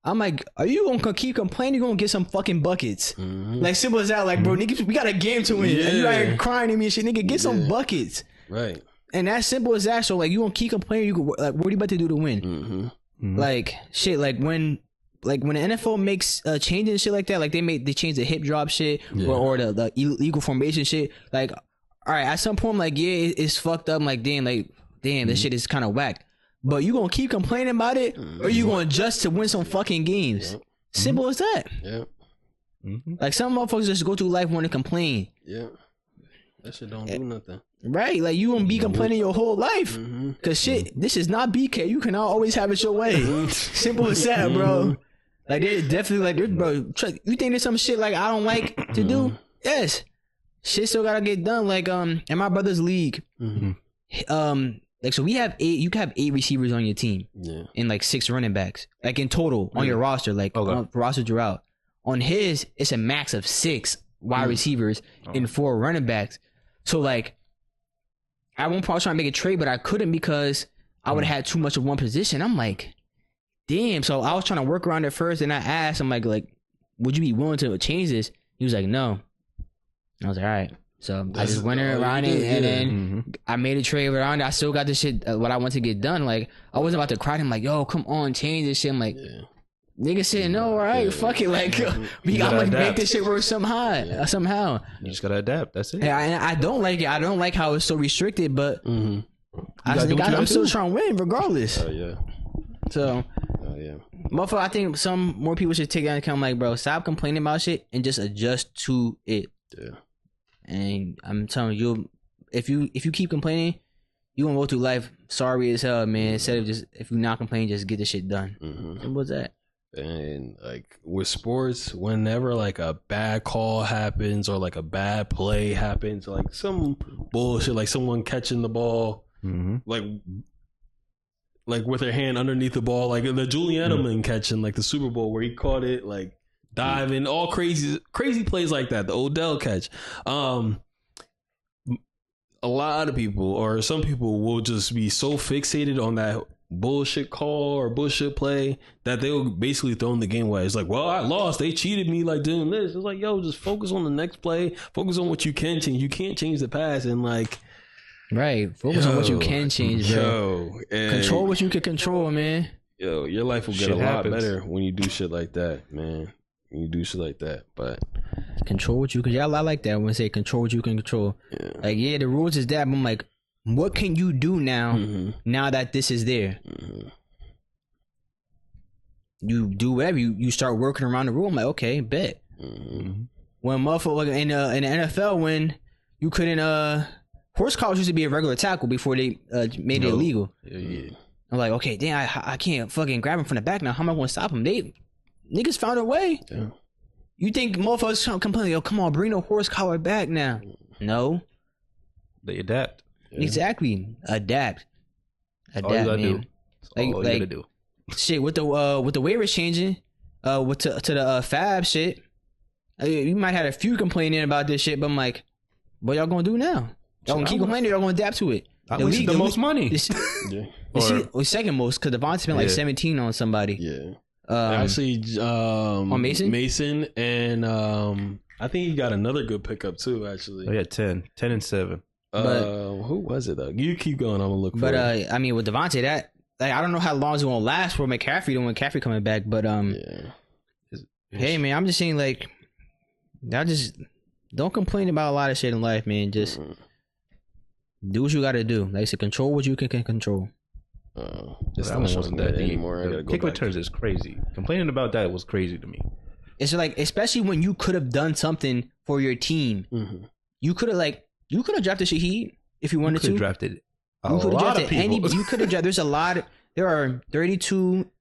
I'm like, are you gonna keep complaining? You're gonna get some fucking buckets. Like simple as that. Like, bro, nigga, we got a game to win. And you out here crying at me and shit, nigga, get some buckets. Right. And that's simple as that. So like, you gonna keep complaining? You like, what are you about to do to win? Like shit, like when the NFL makes changes and shit like that, like they change the hip drop shit or the illegal formation shit. Like, all right, at some point, I'm like, yeah, it's fucked up. I'm like, damn, this shit is kind of whack. But you gonna keep complaining about it, or you gonna adjust to win some fucking games? Simple as that. Yeah. Like some motherfuckers just go through life wanting to complain. Yeah. That shit don't do nothing. Right, like you gonna be complaining your whole life, cause shit, this is not BK. You cannot always have it your way. Simple as that, bro. Like they're definitely like, bro. You think there's some shit like I don't like to do? Yes, shit still gotta get done. Like in my brother's league, like so we have 8. You can have 8 receivers on your team, and like 6 running backs, like in total on your roster. Like roster throughout. On his, it's a max of 6 wide receivers and 4 running backs. So like, I won't probably try to make a trade, but I couldn't because I would have had too much of one position. I'm like, damn. So I was trying to work around it first, and I asked him like, would you be willing to change this? He was like, no. I was like, all right. So I just went around it, and then I made a trade around it. I still got this shit, what I want to get done. Like, I wasn't about to cry to him like, yo, come on, change this shit. I'm like, nigga said no, all right, fuck it. Like, we gotta make this shit work somehow. You just gotta adapt. That's it. Yeah, and I don't like it. I don't like how it's so restricted, but I'm still trying to win regardless. Oh yeah. So, motherfucker, I think some more people should take that into account. Like, bro, stop complaining about shit and just adjust to it. Yeah. And I'm telling you, if you keep complaining, you gonna go through life sorry as hell, man. Instead of just, if you're not complaining, just get the shit done. Simple as that. And like with sports, whenever like a bad call happens or like a bad play happens, like some bullshit, like someone catching the ball, like with their hand underneath the ball, like the Julian Edelman catching like the Super Bowl where he caught it, like diving, all crazy plays like that. The Odell catch. A lot of people or some people will just be so fixated on that bullshit call or bullshit play that they'll basically throw in the game away. It's like, well, I lost. They cheated me like doing this. It's like, yo, just focus on the next play. Focus on what you can change. You can't change the past, and like, right. Focus on what you can change, bro. Control what you can control, man. Yo, your life will get a lot better when you do shit like that, man. When you do shit like that, but control what you can. Yeah, I like that when I say control what you can control. Yeah. Like, yeah, the rules is that, but I'm like, what can you do now? Now that this is there, you do whatever. You start working around the rule. I'm like, okay, bet. When motherfucker in the NFL, when you couldn't horse collars used to be a regular tackle before they made it illegal. Yeah. I'm like, okay, damn, I can't fucking grab him from the back now. How am I going to stop him? Niggas found a way. Yeah. You think motherfuckers trying to complain? Yo, come on, bring the horse collar back now. No, they adapt. Yeah. Exactly, adapt, all you gotta man. Do. All you gotta do. Shit, with the waivers changing, with to the Fab shit, you might have a few complaining about this shit, but I'm like, what y'all gonna do now? Y'all gonna keep complaining? Or y'all gonna adapt to it? The most money. Second most, because Devontae spent like 17 on somebody. Yeah. Actually, on Mason, and I think he got another good pickup too. Actually, oh, yeah, 10 and 7. Who was it though? You keep going. I'm gonna look. But I mean, with Devontae, that like, I don't know how long it's gonna last for McCaffrey. When McCaffrey coming back, but hey man, I'm just saying like, y'all just don't complain about a lot of shit in life, man. Just do what you gotta do. Like I said, control what you can control. Just That one wasn't that deep. anymore. The kick returns is crazy. Complaining about that was crazy to me. It's like, especially when you could have done something for your team. Mm-hmm. You could have drafted Shaheed if you wanted to. Drafted a You could have lot drafted of people. You could have drafted. There are 32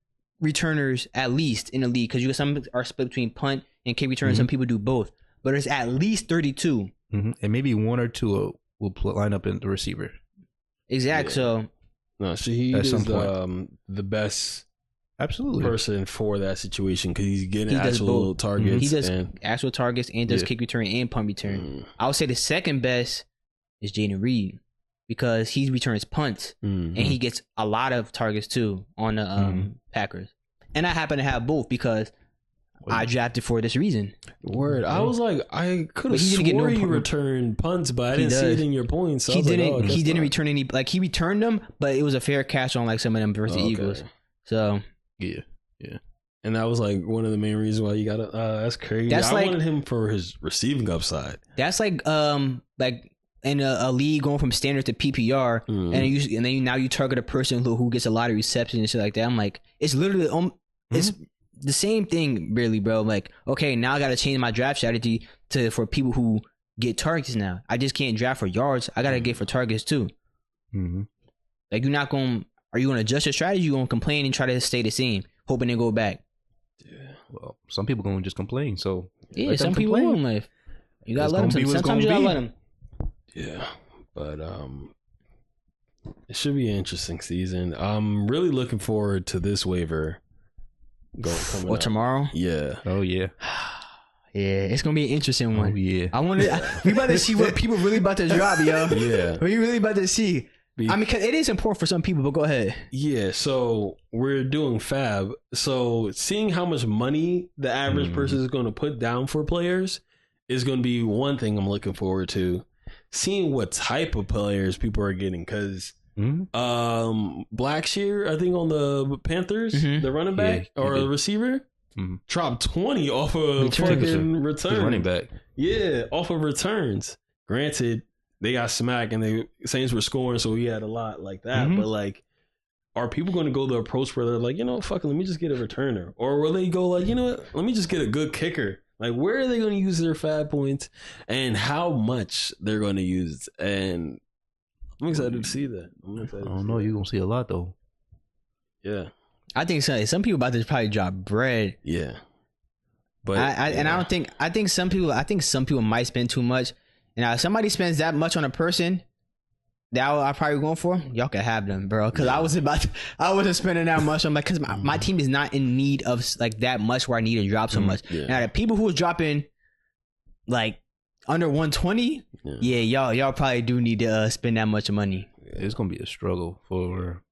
returners at least in the league because some are split between punt and kick return. Some people do both, but it's at least 32. And maybe one or two will line up in the receiver. Exactly. Yeah. So no, Shaheed is the best. Absolutely. Person for that situation because he's getting actual targets. He does actual targets and does kick return and punt return. I would say the second best is Jaden Reed because he returns punts and he gets a lot of targets too on the Packers. And I happen to have both because I drafted for this reason. Word. I was like, I could have swore you returned punts, but I didn't see it in your points. So he didn't return any. Like he returned them, but it was a fair catch on like some of them versus the Eagles. So. Yeah. And that was like one of the main reasons why you got to, that's crazy. I wanted him for his receiving upside. That's like in a league going from standard to PPR, and then now you target a person who gets a lot of receptions and shit like that. I'm like, it's literally, it's the same thing really, bro. Like, okay, now I got to change my draft strategy for people who get targets now. I just can't draft for yards. I got to get for targets too. Like you're not going to, are you going to adjust your strategy? You going to complain and try to stay the same, hoping they go back? Yeah. Well, some people going to just complain. So yeah, some people will in life. You got to let them. Sometimes you got to let them. Yeah, but it should be an interesting season. I'm really looking forward to this waiver coming up tomorrow. Yeah. Oh yeah. Yeah, it's gonna be an interesting one. Oh yeah. We about to see what people really about to drop, yo. Yeah. We really about to see. I mean, cause it is important for some people, but go ahead. Yeah, so we're doing fab. So seeing how much money the average person is going to put down for players is going to be one thing I'm looking forward to. Seeing what type of players people are getting, because Blackshear, I think on the Panthers, the running back or the receiver, dropped 20 off of fucking return. Running back. Yeah, off of returns. Granted, they got smacked and the Saints were scoring, so he had a lot like that. But like, are people going to go the approach where they're like, you know, fuck it, let me just get a returner? Or will they go like, you know what, let me just get a good kicker? Like, where are they going to use their fab points and how much they're going to use? And I'm excited to see that. I don't know. You're going to see a lot, though. Yeah. I think so. Some people about to probably drop bread. Yeah. But I think some people might spend too much. And if somebody spends that much on a person that I'm probably going for, y'all can have them, bro. Because I wasn't spending that much. I'm like, because my team is not in need of like that much where I need to drop so much. Yeah. Now the people who are dropping like under 120, y'all probably do need to spend that much money. It's gonna be a struggle for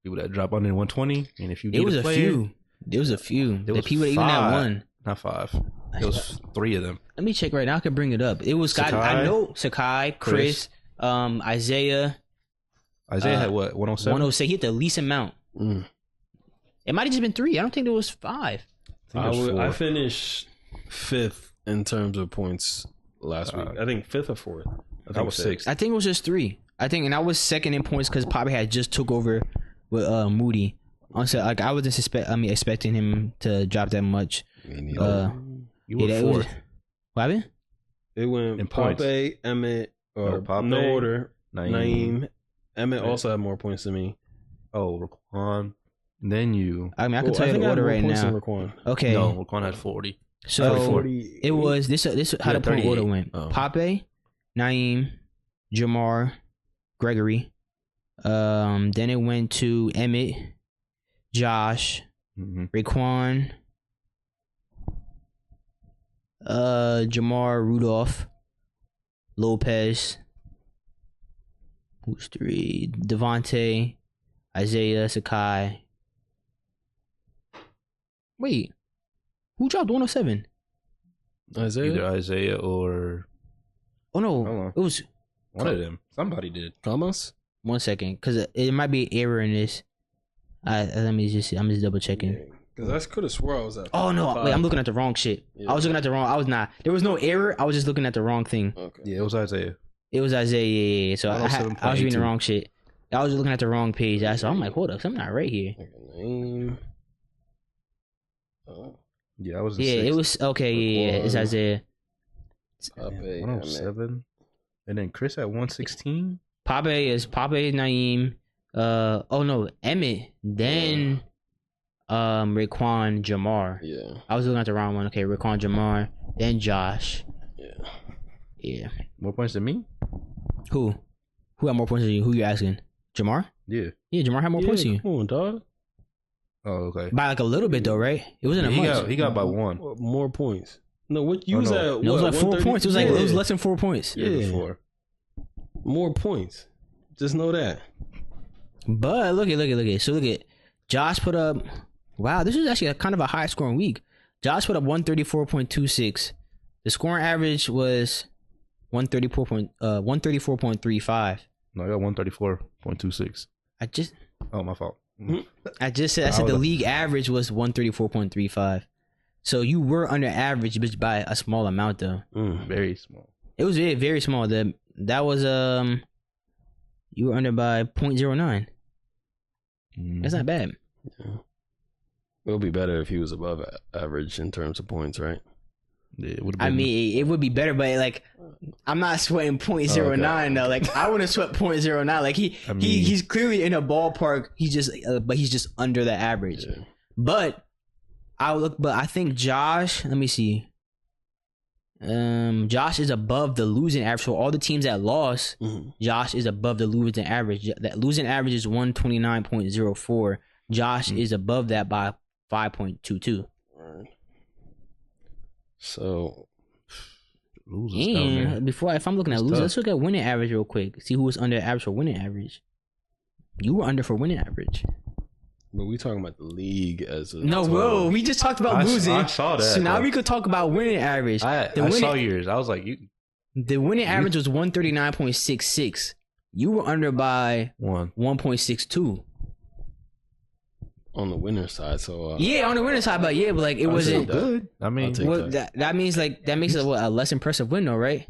people that drop under 120. And if you there was a few. The people that even that one. Not 5. It was 3 of them. Let me check right now. I can bring it up. It was Scott. I know Sakai, Chris. Isaiah had what, 107? 107. He hit the least amount. It might have just been 3. I don't think there was 5. I finished 5th in terms of points last week. I think 5th or 4th. I was 6th. I think it was just 3. And I was second in points because Poppy had just took over with Moody. Honestly, like I wasn't expecting him to drop that much. You were 4th. What happened? It went in Poppy, Emmett. No order. Naeem. Emmett also had more points than me. Oh, Raquan. Then you. I mean, I can tell you the order right now. Okay. No, Raquan had 40. So 40. It was this how the point order went. Pape, Naeem, Jamar, Gregory. Then it went to Emmett, Josh, Raquan, Jamar, Rudolph, Lopez, who's 3? Devontae, Isaiah, Sakai. Wait, who dropped 107? Isaiah? Either Isaiah or... Oh no, it was... One of them. Somebody did. Thomas? 1 second, because it might be an error in this. Let me just see. I'm just double checking. Because I could have swore I was at. Oh no! Wait, I'm looking at the wrong shit. Yeah. I was looking at the wrong. I was not. There was no error. I was just looking at the wrong thing. Okay. Yeah, it was Isaiah. It was Isaiah. Yeah. So I was reading the wrong shit. I was looking at the wrong page. I'm like, hold up, something not right here. Name. Oh. Yeah, I was. It was okay. Yeah, it's Isaiah. Pape, 107, and then Chris at 116. Pape is Naeem. Oh no, Emmett. Then, Raekwon Jamar. Yeah. I was looking at the wrong one. Okay, Raekwon Jamar. Then Josh. Yeah. More points than me? Who had more points than you? Who you asking? Jamar? Yeah. Yeah, Jamar had more points than you. Come on, dog. Oh, okay. By like a little bit though, right? It wasn't Yeah, a much. he got by one. More points. No, what you was at? No, it was like 4 points. It was like it was less than 4 points. Yeah. 4. More points. Just know that. But look at. So look at Josh put up. Wow, this is actually kind of a high scoring week. Josh put up 134.26. The scoring average was 134.35. No, I got 134.26. Oh, my fault. I said the league average was 134.35. So you were under average but by a small amount though. Very small. It was very, very small. That was you were under by 0.09. That's not bad. Yeah. It would be better if he was above average in terms of points, right? Yeah, it would. I mean, it would be better, but like, I'm not sweating 0.09 though. Like, I wouldn't sweat 0.09. Like he's clearly in a ballpark. He's just under the average. Yeah. But I think Josh. Let me see. Josh is above the losing average. So all the teams that lost, Josh is above the losing average. That losing average is 129.04. Josh is above that by 5.22. Right. So, and if I'm looking at losers, let's look at winning average real quick. See who was under average for winning average. You were under for winning average. But we talking about the league as a no, bro. We just talked about losing. I saw that. So now we could talk about winning average. I saw yours. I was like, the winning average was 139.66. You were under by 1.62. On the winner side, so on the winner side, but like it wasn't good. I mean, that means like that makes it a less impressive win, though, right?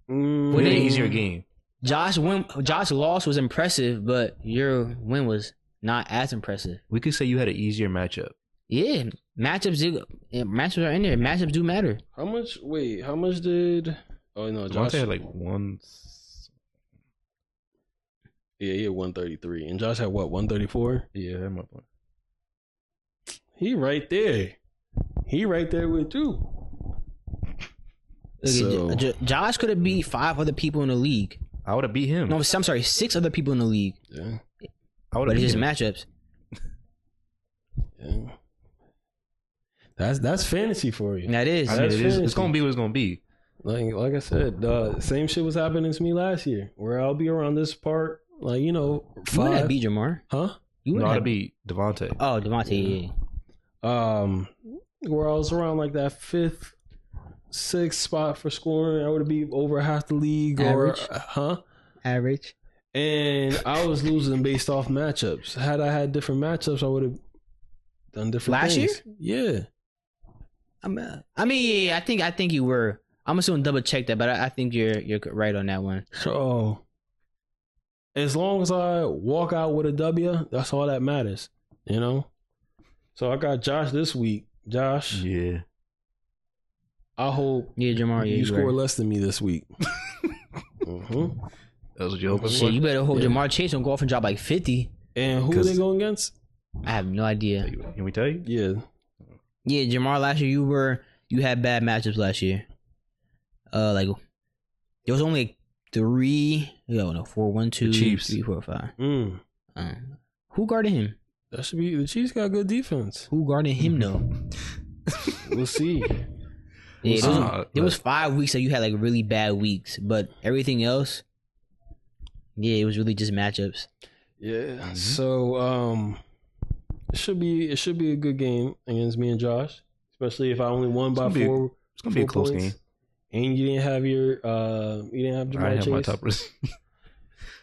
With an easier game. Josh loss was impressive, but your win was not as impressive. We could say you had an easier matchup. Yeah, matchups are in there. Matchups do matter. How much did? Oh no, Josh had like one. Yeah, he had 133. And Josh had what, 134? Yeah, that might point. He right there. He right there with you. Josh could have beat 5 other people in the league. I would have beat him. No, I'm sorry, 6 other people in the league. Yeah. But it's just matchups. Yeah. That's fantasy for you. That is. I mean, it's gonna be what it's gonna be. Like I said, same shit was happening to me last year, where I'll be around this part. Like, 5. You wouldn't have beat Jamar. Huh? You would have beat Devontae. Oh, Devontae, yeah. Where I was around like that 5th, 6th spot for scoring, I would have beat over half the league. Average. Average. And I was losing based off matchups. Had I had different matchups, I would have done different things. Last year? Yeah. I think you were. I'm assuming double check that, but I think you're right on that one. So, as long as I walk out with a W, that's all that matters, So I got Josh this week. Josh, yeah. I hope Jamar, you score less than me this week. That was what you hoping for? You better hope Jamar Chase don't go off and drop like 50. And who are they going against? I have no idea. Can we tell you? Yeah. Yeah, Jamar, last year you had bad matchups last year. Like there was only 3, 4, 1, 2, Chiefs. 3, 4, 5. Who guarded him? That should be the Chiefs got good defense. Who guarded him though? We'll see. Yeah, there was 5 weeks that you had like really bad weeks, but everything else, it was really just matchups. Yeah. So it should be a good game against me and Josh, especially if I only won by 4. It's gonna be a close game. And you didn't have Jamar Chase. My top receiver.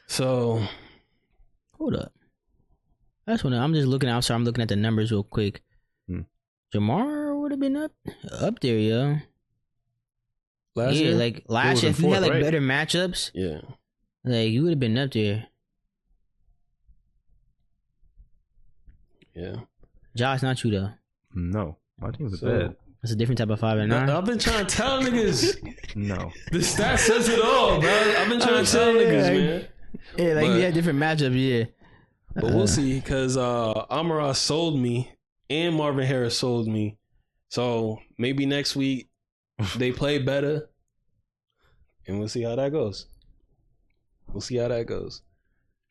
So hold up. That's when I'm just looking outside. I'm looking at the numbers real quick. Jamar would have been up there, yo. Last year, like last year, if you had like better matchups, like you would have been up there. Yeah. Josh, not you though. No, my team's bad. That's a different type of 5 and 9. I've been trying to tell niggas. No, The stat says it all, bro. I've been trying to tell niggas, man. Yeah, like But- we had different matchups. Yeah, But we'll see, because Amara sold me and Marvin Harris sold me. So maybe next week they play better, and we'll see how that goes.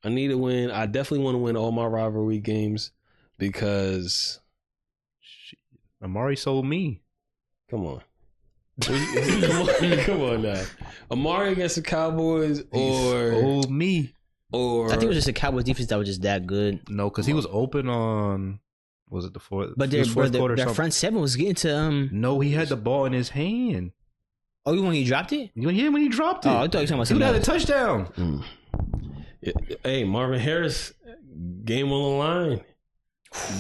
I need to win. I definitely want to win all my rivalry games because, Amari sold me. come on. Come on now. Amari against the Cowboys or Sold me. I think it was just a Cowboys defense that was just that good. No, because he was open on. Was it the fourth? But it was fourth quarter or their something. front seven was getting to No, he had the ball in his hand. Oh, you when he dropped it? Yeah, when he dropped it. Oh, I thought you were talking about He would something have a else. touchdown. Hey, Marvin Harris, game on the line.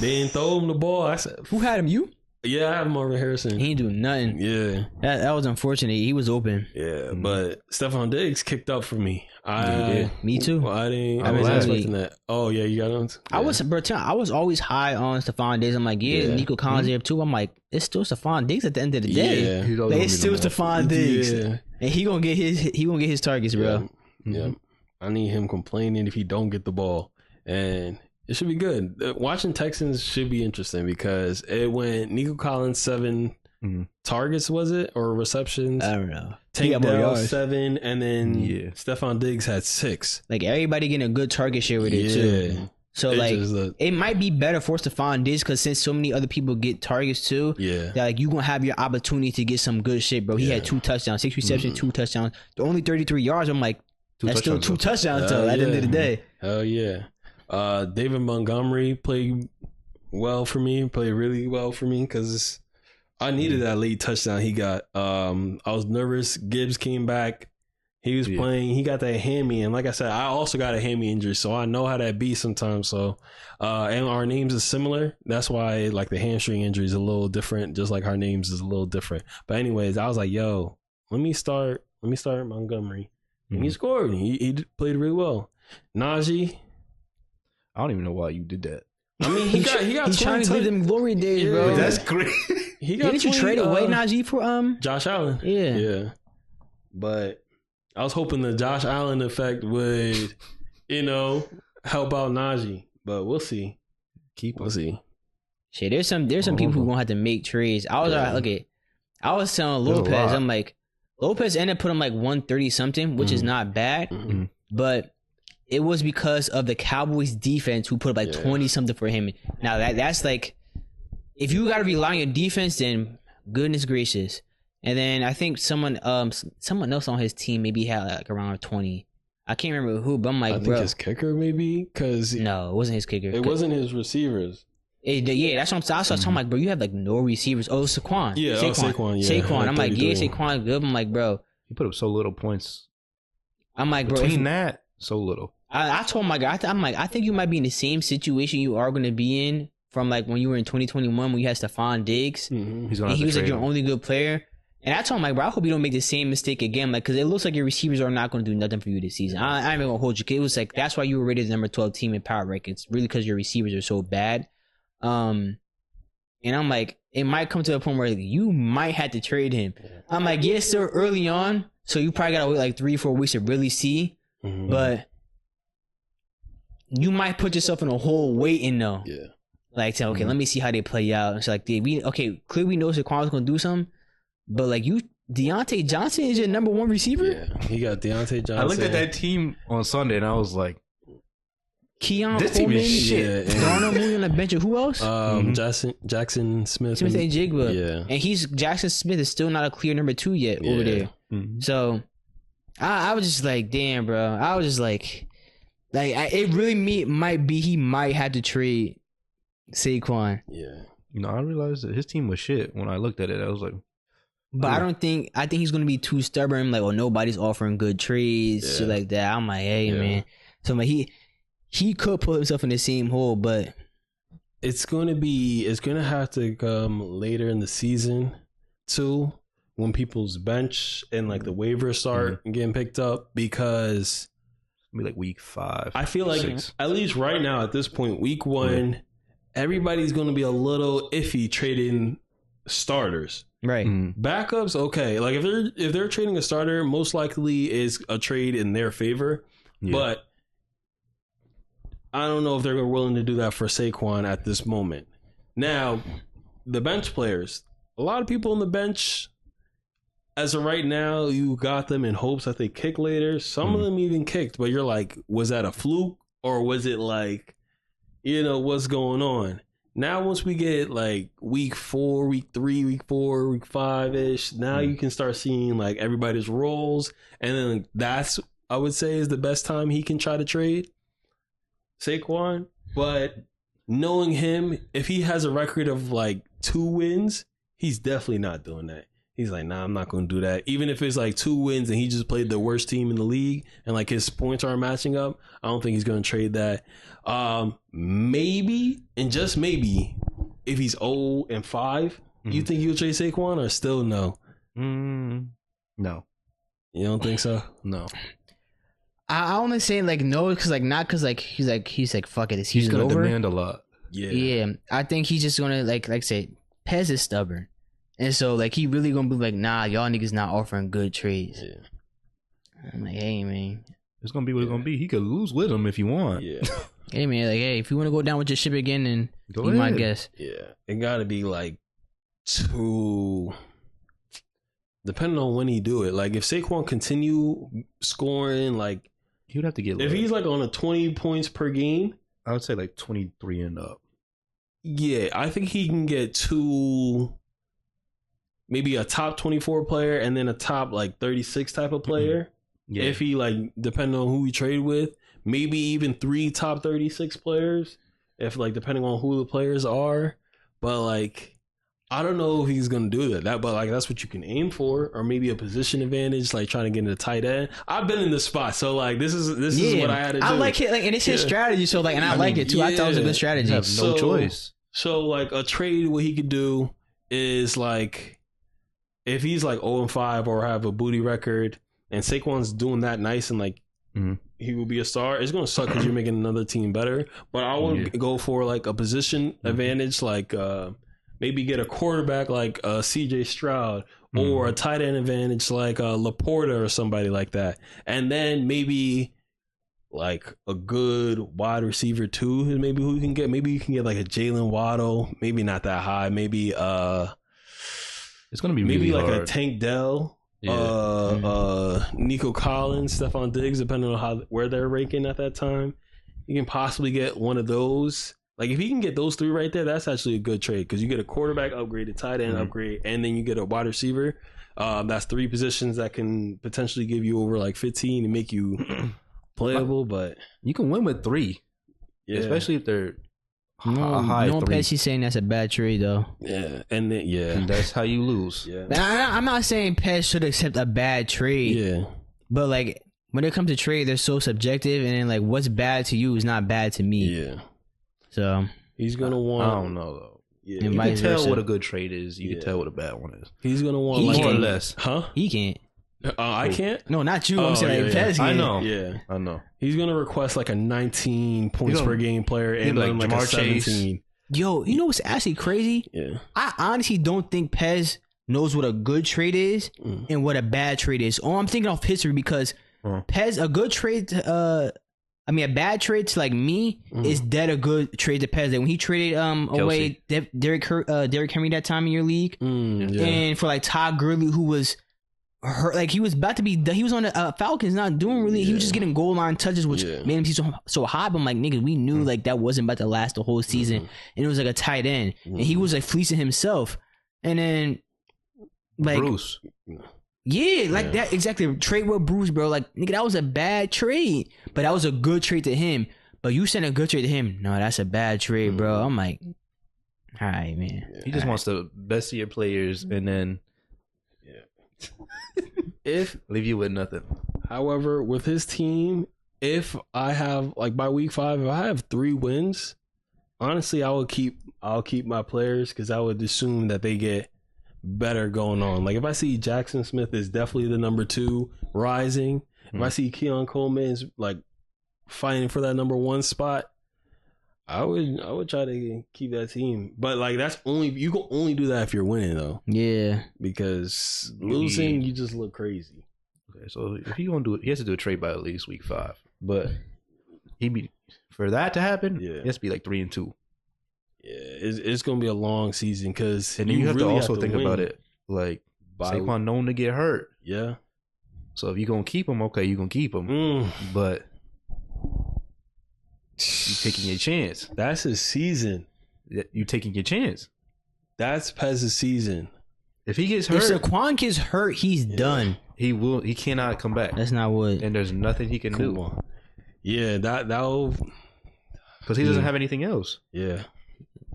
They didn't throw him the ball. I said, Who had him? You? yeah, I have Marvin Harrison. He ain't do nothing. Yeah, That was unfortunate. He was open. yeah, but Stephon Diggs kicked up for me. Me too. Well, I I was wasn't last expecting that. Oh yeah, you got him. I was always high on Stephon Diggs. I'm like, Yeah. Nico Collins there too. I'm like, it's still Stephon Diggs at the end of the day. Yeah. He's always Like, gonna it's be still number one. Stephon Diggs, Yeah, and he gonna get his targets, bro. yeah. I need him complaining if he don't get the ball, and it should be good. Watching Texans should be interesting because it went Nico Collins 7 targets, was it, or receptions? I don't know. Tank got more Dell yards. 7, and then Yeah. Stephon Diggs had 6. Like everybody getting a good target share with it too. Yeah, So It like just look- it might be better for Stephon Diggs because since so many other people get targets too, yeah. that like you gonna have your opportunity to get some good shit, bro. He had 2 touchdowns, 6 receptions, 2 touchdowns. The only 33 yards. I'm like, that's still 2 touchdowns though. At the end of the day, Hell yeah. David Montgomery played well for me. Played really well for me because I needed that late touchdown he got. I was nervous. Gibbs came back. He was playing. He got that hammy, and like I said, I also got a hammy injury, so I know how that be sometimes. So, and our names is similar. That's why like the hamstring injury is a little different, just like our names is a little different. But anyways, I was like, yo, let me start Montgomery, and he scored. He played really well. Najee, I don't even know why you did that. I mean, he got he's trying to live them glory days, Yeah. bro. But That's great. he got Didn't you 20, trade away Najee for Josh Allen? Yeah. Yeah. But I was hoping the Josh Allen effect would, help out Najee. But we'll see. We'll see. Shit, there's some people who gonna have to make trades. I was I was telling There's a Lopez, lot. I'm like, Lopez ended up putting like 130 something, which is not bad, but it was because of the Cowboys defense who put up like 20 something for him. Now that's like, if you got to rely on your defense, then goodness gracious. And then I think someone else on his team maybe had like around 20. I can't remember who, but I'm like, I think bro, his kicker maybe because no, it wasn't his kicker. it wasn't his receivers. Yeah, that's what I'm talking. I'm like, bro, you have like no receivers. Oh, Saquon. Yeah, Saquon. Yeah, Saquon. I'm like, yeah, 33. Saquon good. I'm like, bro. He put up so little points. I'm like, bro. Between that, so little. I told my guy, I'm like, I think you might be in the same situation you are going to be in from like when you were in 2021 when you had Stephon Diggs. Mm-hmm. He's gonna And have he to was like trade your him. only good player. And I told him, like, bro, I hope you don't make the same mistake again, like, because it looks like your receivers are not going to do nothing for you this season. I ain't even going to hold you. It was like, that's why you were rated the number 12 team in power rankings, really, because your receivers are so bad. And I'm like, it might come to a point where you might have to trade him. I'm like, yeah, it's still early on, so you probably got to wait like 3-4 weeks to really see, but you might put yourself in a hole waiting, though. Yeah. Like, say, okay, let me see how they play out. It's like, clearly we know Saquon's going to do something. But like Deontay Johnson is your number 1 receiver. Yeah, he got Deontay Johnson. I looked at that team on Sunday and I was like, Keon This team Coleman, is shit. Yeah, Darnell Mooney on the bench. Who else? Jackson Smith. Smith and Jigba. Yeah. And Jackson Smith is still not a clear number 2 yet over there. So I was just like, damn, bro. I was just like it really might be he might have to trade Saquon. Yeah. I realized that his team was shit. When I looked at it, I was like, But I think he's gonna be too stubborn. Like, nobody's offering good trades, shit like that. I'm like, hey man. So I'm like, he could put himself in the same hole, but It's gonna have to come later in the season too, when people's bench and like the waivers start getting picked up, because be like week 5. I feel like 6. at least right now at this point, week 1, everybody's going to be a little iffy trading starters. Right. Backups, okay. Like if they're trading a starter, most likely is a trade in their favor. Yeah. But I don't know if they're willing to do that for Saquon at this moment. Now, the bench players, a lot of people on the bench, as of right now, you got them in hopes that they kick later. Some of them even kicked, but you're like, was that a fluke or was it like, what's going on? Now, once we get like week 4, week 3, week 4, week 5-ish, now you can start seeing like everybody's roles. And then that's, I would say, is the best time he can try to trade Saquon. But knowing him, if he has a record of like 2 wins, he's definitely not doing that. He's like, nah, I'm not going to do that. Even if it's like 2 wins and he just played the worst team in the league and like his points aren't matching up, I don't think he's going to trade that. Maybe, and just maybe, if he's 0-5, you think he'll trade Saquon or still no? No. You don't think so? No. I only say like no because like not because like he's like fuck it, this he's gonna over. Demand a lot. Yeah. I think he's just gonna like say Pez is stubborn. And so, like, he really gonna be like, nah, y'all niggas not offering good trades. Yeah. I'm like, hey, man. It's gonna be what it's gonna be. He could lose with him if you want. Yeah. Hey, man, like, hey, if you want to go down with your ship again, then go be ahead. my guess. Yeah. It gotta be, like, 2... Depending on when he do it. Like, if Saquon continue scoring, like... He would have to get... If he's, like, on a 20 points per game... I would say, like, 23 and up. Yeah, I think he can get 2... Maybe a top 24 player and then a top like 36 type of player. Yeah. If he like, depending on who he trade with, maybe even 3 top 36 players. If like, depending on who the players are. But like, I don't know if he's going to do that. But like, that's what you can aim for. Or maybe a position advantage, like trying to get into tight end. I've been in this spot. So like, this is what I had to do. I like it. Like, and it's his strategy. So like, and I like it too. I thought it was a good strategy. You have no choice. So like a trade, what he could do is like, if he's like 0-5 or have a booty record and Saquon's doing that nice and like he will be a star, it's going to suck because you're making another team better. But I would go for like a position advantage, like maybe get a quarterback like CJ Stroud or a tight end advantage like Laporta or somebody like that. And then maybe like a good wide receiver too is maybe who you can get. Maybe you can get like a Jalen Waddle, maybe not that high. Maybe it's gonna be maybe really like hard. a Tank Dell, Nico Collins, Stephon Diggs, depending on where they're ranking at that time. You can possibly get one of those. Like if you can get those 3 right there, that's actually a good trade because you get a quarterback upgrade, a tight end upgrade, and then you get a wide receiver. That's 3 positions that can potentially give you over like 15 and make you playable. But you can win with 3, especially if they're. No, Pesci saying that's a bad trade though. Yeah, and then and that's how you lose. Yeah, but I'm not saying Pez should accept a bad trade. Yeah, but like when it comes to trade, they're so subjective, and then like what's bad to you is not bad to me. Yeah, so he's gonna want. I don't know though. Yeah, you can tell what a good trade is. You can tell what a bad one is. He's gonna want more or less. Huh? He can't. I can't. No, not you. I'm saying like Pez. I know. Yeah, I know. He's gonna request like a 19 points per game player and like a 17. Yo, you know what's actually crazy? Yeah. I honestly don't think Pez knows what a good trade is and what a bad trade is. Oh, I'm thinking off history because Pez, a good trade, a bad trade to like me is dead a good trade to Pez. Like when he traded away Derrick Henry that time in your league, and for like Todd Gurley, who was hurt, like he was about to be, he was on the Falcons, not doing really. He was just getting goal line touches, which made him so high. But I'm like, nigga, we knew like that wasn't about to last the whole season, and it was like a tight end, and he was like fleecing himself, and then like Bruce. That exactly. Trade with Bruce, bro. Like, nigga, that was a bad trade, but that was a good trade to him. But you sent a good trade to him. No, that's a bad trade, bro. I'm like, all right, man. He just wants the best of your players, and then if leave you with nothing. However, with his team, if I have like by week 5, if I have 3 wins, honestly, I'll keep my players because I would assume that they get better going on. Like if I see Jackson Smith is definitely the number 2 rising, if I see Keon Coleman is like fighting for that number 1 spot, I would try to keep that team, but like you can only do that if you're winning though. Yeah, because losing you just look crazy. Okay, so if he gonna do it, he has to do a trade by at least week 5. But for that to happen, it has to be like 3-2. Yeah, it's gonna be a long season because and then you have really to also think about it. Like Saquon known to get hurt. Yeah. So if you're gonna keep him, okay, you're gonna keep him. But you taking your chance. That's his season. You taking your chance. That's Pez's season. If he gets hurt, if Saquon gets hurt, he's done. He cannot come back. That's not what. And there's nothing he can do. Yeah, that'll because he doesn't have anything else. Yeah.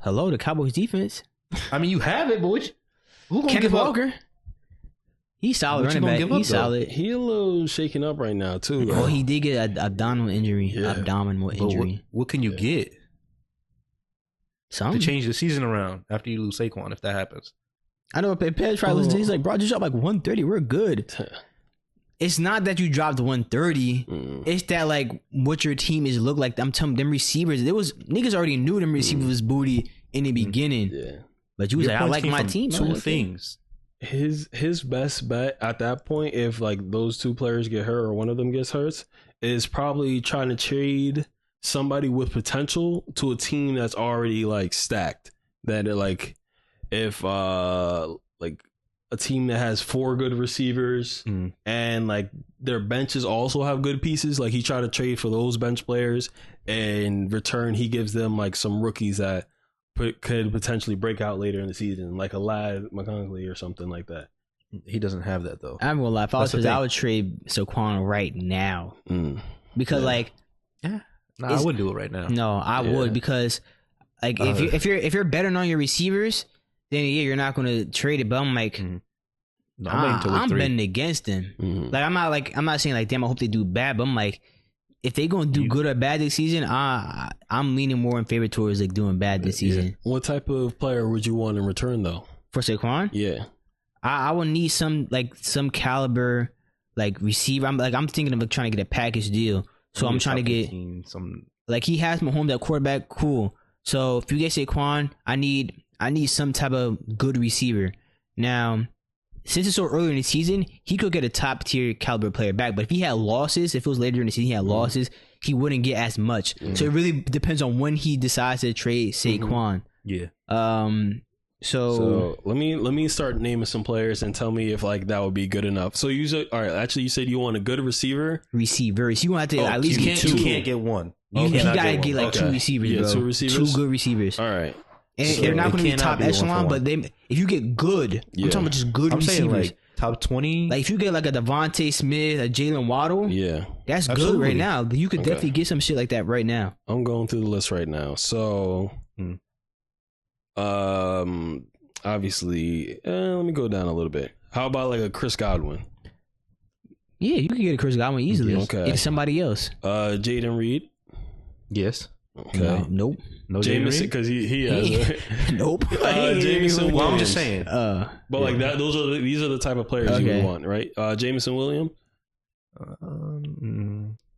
Hello, the Cowboys defense. I mean, you have it, boy. Who gonna Kenneth Walker? He's solid running back. He's solid. He a little shaking up right now too. Though. Oh, he did get an abdominal injury. Yeah. Abdominal injury. What can you get? Something to change the season around after you lose Saquon if that happens. I know Pez probably listens. He's like, bro, just dropped like 130. We're good. It's not that you dropped 130. It's that like what your team is look like. I'm telling them receivers. Niggas already knew them receivers was booty in the beginning. Yeah. But you was like, I like my team. Two things. His best bet at that point, if like those two players get hurt or one of them gets hurt, is probably trying to trade somebody with potential to a team that's already like stacked. That like if like a team that has 4 good receivers and like their benches also have good pieces, like he tried to trade for those bench players, and in return he gives them like some rookies that could potentially break out later in the season, like a Lad McConaughey or something like that. He doesn't have that though. I'm gonna lie. If I was I would trade Saquon right now because like, I wouldn't do it right now. No, I would because like if you're betting on your receivers, then you're not gonna trade it. But I'm like, no, I'm betting against them. Like I'm not saying like damn, I hope they do bad, but I'm like, if they gonna do good or bad this season, I'm leaning more in favor towards like doing bad this season. What type of player would you want in return though? For Saquon? Yeah. I would need some caliber like receiver. I'm thinking of like, trying to get a package deal. So I'm trying to get some like he has Mahomes at quarterback, cool. So if you get Saquon, I need some type of good receiver. Now, since it's so early in the season, he could get a top tier caliber player back. But if he had losses, if it was later in the season, he had losses, he wouldn't get as much. So it really depends on when he decides to trade Saquon. Yeah. So let me start naming some players and tell me if like that would be good enough. So you said, all right, actually you said you want a good receiver. Receivers. You want to at least get 2. You can't get one. You gotta get like 2 receivers, bro. 2 receivers. 2 good receivers. All right. And they're not going to be top echelon, but if you get good, I'm talking about just good receivers. Saying like top 20. Like if you get like a Devontae Smith, a Jalen Waddle, that's good right now. You could definitely get some shit like that right now. I'm going through the list right now. So, obviously, let me go down a little bit. How about like a Chris Godwin? Yeah, you can get a Chris Godwin easily. Okay. It's somebody else. Jaden Reed. Yes. Okay. Nope. No Jameson, because he has nope. Jameson. Well, I'm just saying. But like that, these are the type of players you would want, right? Jameson Williams.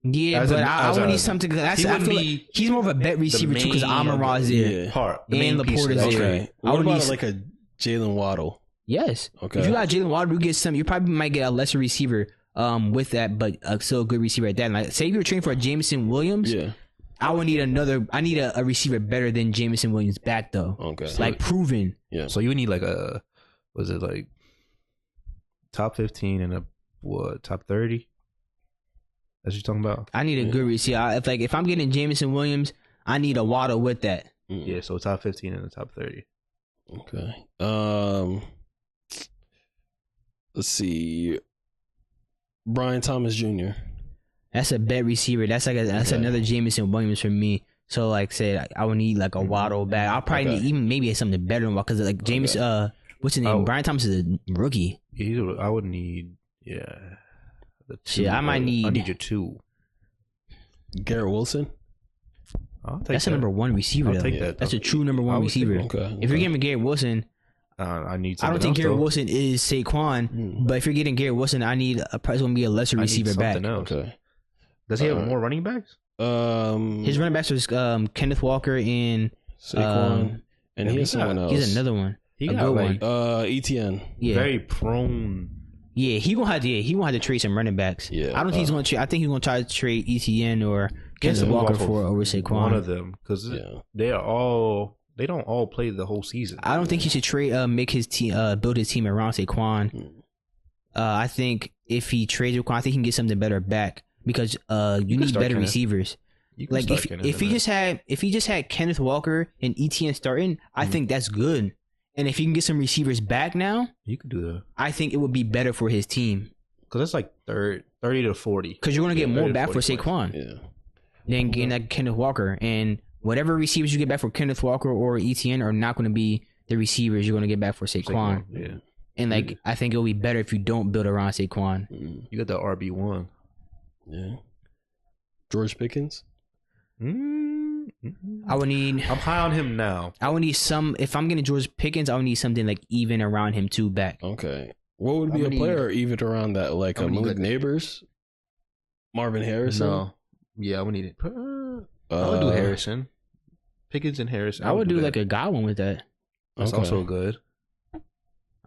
Yeah, but I would need something. He's more of a bet receiver too, because Amon-Ra's there, and Laporte is there. Okay. What about like a Jalen Waddle? Yes. Okay. If you got Jalen Waddle, you get some. You probably might get a lesser receiver with that, but still a good receiver at that. Like, say if you're training for a Jameson Williams, I would need a receiver better than Jameson Williams back though. Okay. Like proven. Yeah. So you would need like was it like top 15 and top 30? That's what you're talking about? I need a good receiver. If I'm getting Jameson Williams, I need a Waddle with that. Yeah, so top 15 and the top 30. Okay. Let's see. Brian Thomas Jr. That's a bet receiver. That's another Jameson Williams for me. So like said, I would need like a Waddle back. I'll probably need even maybe something better than Waddle, because like James what's his name? Brian Thomas is a rookie. I would need the 2. I need your 2. Garrett Wilson. That's a number 1 receiver. I'll take that. That's a true number 1 receiver. If you're getting Garrett Wilson, I need. I don't think Garrett Wilson is Saquon, but if you're getting Garrett Wilson, I need probably going to be a lesser receiver back. Else. Okay. Does he have more running backs? His running backs was Kenneth Walker and Saquon, and he has someone else. He's another one. He a got good like one. ETN. Yeah. very prone. Yeah, he gonna have to trade some running backs. Yeah, I don't think he's gonna trade. I think he's gonna try to trade ETN or Kenneth Walker for over Saquon. One of them, because they don't all play the whole season. I don't think he should trade. Make his team. Build his team around Saquon. I think if he trades Saquon, I think he can get something better back because you need better receivers. Like if he just had Kenneth Walker and ETN starting, I think that's good. And if he can get some receivers back now, you could do that. I think it would be better for his team. Because it's like 30 to 40. Because you're going to get more back for Saquon points. than getting that Kenneth Walker. And whatever receivers you get back for Kenneth Walker or ETN are not going to be the receivers you're going to get back for Saquon. Yeah. And I think it'll be better if you don't build around Saquon. You got the RB1. Yeah. George Pickens. I'm high on him now. I would need some. If I'm getting George Pickens, I would need something like even around him too back. Okay. What would be a player even around that? Like Malik Neighbors? Marvin Harrison? No. Yeah, I would need it. I would do Harrison. Pickens and Harrison. I would do like a Godwin with that. That's also good.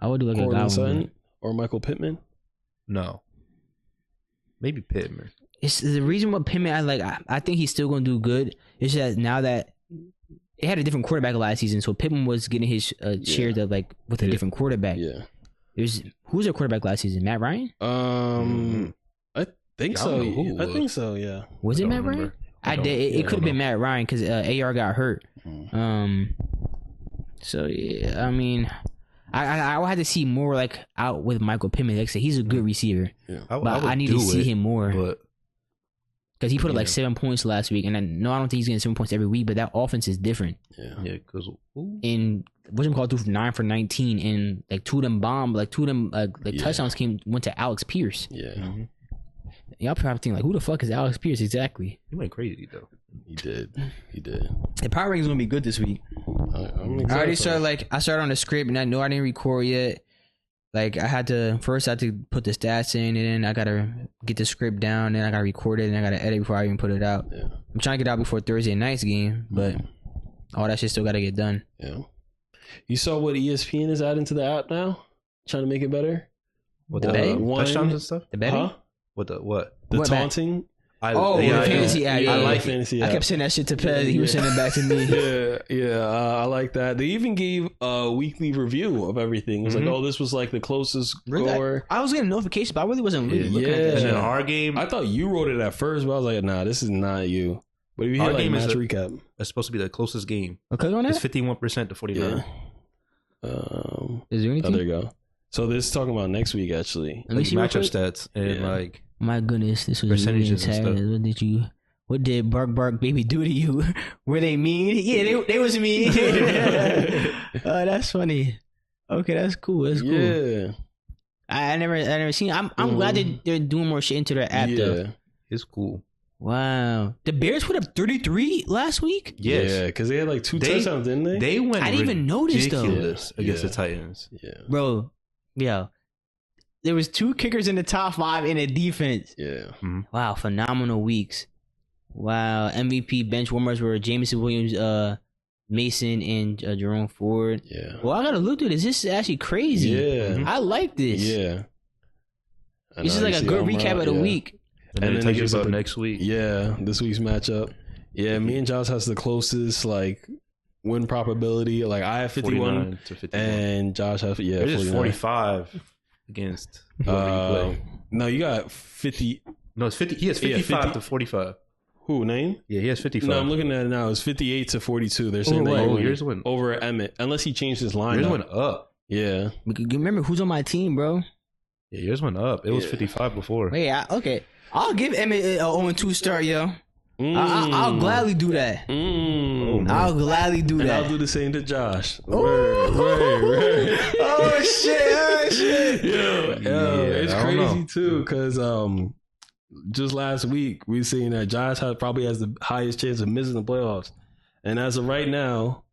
I would do like Cortland a Godwin Sutton or Michael Pittman? No. Maybe Pittman. It's the reason why Pittman. I think he's still going to do good. It's that now that it had a different quarterback last season, so Pittman was getting his shares of like with a different quarterback. Yeah. Who's their quarterback last season? Matt Ryan? I think so. I think so. Yeah. Was it Matt Ryan? It could have been Matt Ryan because AR got hurt. So yeah, I mean, I would have to see more like out with Michael Pittman. Like I said, he's a good receiver, but I need to see him more. Because he put up like 7 points last week, and I don't think he's getting 7 points every week, but that offense is different. Yeah, because and what's him called threw 9 for 19, and like two of them touchdowns went to Alex Pierce. Yeah, y'all probably think like, who the fuck is Alex Pierce exactly? He went crazy though. He did. The power rankings is gonna be good this week. I already started I started on the script, and I know I didn't record yet. Like I had to put the stats in, and then I gotta get the script down, and I gotta record it, and I gotta edit before I even put it out. Yeah. I'm trying to get out before Thursday night's game, but all that shit still gotta get done. Yeah. You saw what ESPN is adding to the app now? Trying to make it better? What the touchdowns and stuff? The betting? Huh? What? The taunting? The fantasy app. I like fantasy app. I kept saying that shit to Pez. He was sending it back to me. I like that. They even gave a weekly review of everything. It was like, oh, this was like the closest score. I was getting notifications, but I really wasn't really looking at that. In our game, I thought you wrote it at first, but I was like, nah, this is not you. But if you hear like match recap, it's supposed to be the closest game. Okay, on that? It's 51% to 49. Is there anything? Oh, there you go. So this is talking about next week, actually. Like matchup stats and like. My goodness, this was percentages really sad. What did Bark Baby do to you? Were they mean? Yeah, they was mean. That's funny. Okay, that's cool. That's cool. Yeah. I never seen. I'm glad they're doing more shit into their app though. It's cool. Wow. The Bears put up 33 last week? Yes. Yeah, because they had like 2 touchdowns, didn't they? They went I didn't even notice though. Against the Titans. Yeah. Bro, yeah. There was 2 kickers in the top 5 in a defense. Yeah. Mm-hmm. Wow, phenomenal weeks. Wow, MVP bench warmers were Jameson Williams, Mason, and Jerome Ford. Yeah. Well, I gotta look through this. This is actually crazy. Yeah. I like this. Yeah. This is like a good recap of the week. And then it takes you about next week. Yeah, this week's matchup. Yeah, me and Josh has the closest like win probability. Like I have 51 to 51. and Josh has There's 45 against whoever you play. No, you got 50. No, it's 50. He has 55 to 45. Who, Name? Yeah, he has 55. No, I'm looking at it now. It's 58 to 42. They're saying yours went over Emmett, unless he changed his line. Yours went up. Yeah. Remember who's on my team, bro? Yeah, yours went up. It was 55 before. Wait, okay. I'll give Emmett an 0-2 start, yo. I'll gladly do that. I'll gladly do that. And I'll do the same to Josh. Word. Oh shit! It's crazy too, because just last week we seen that Josh probably has the highest chance of missing the playoffs, and as of right now,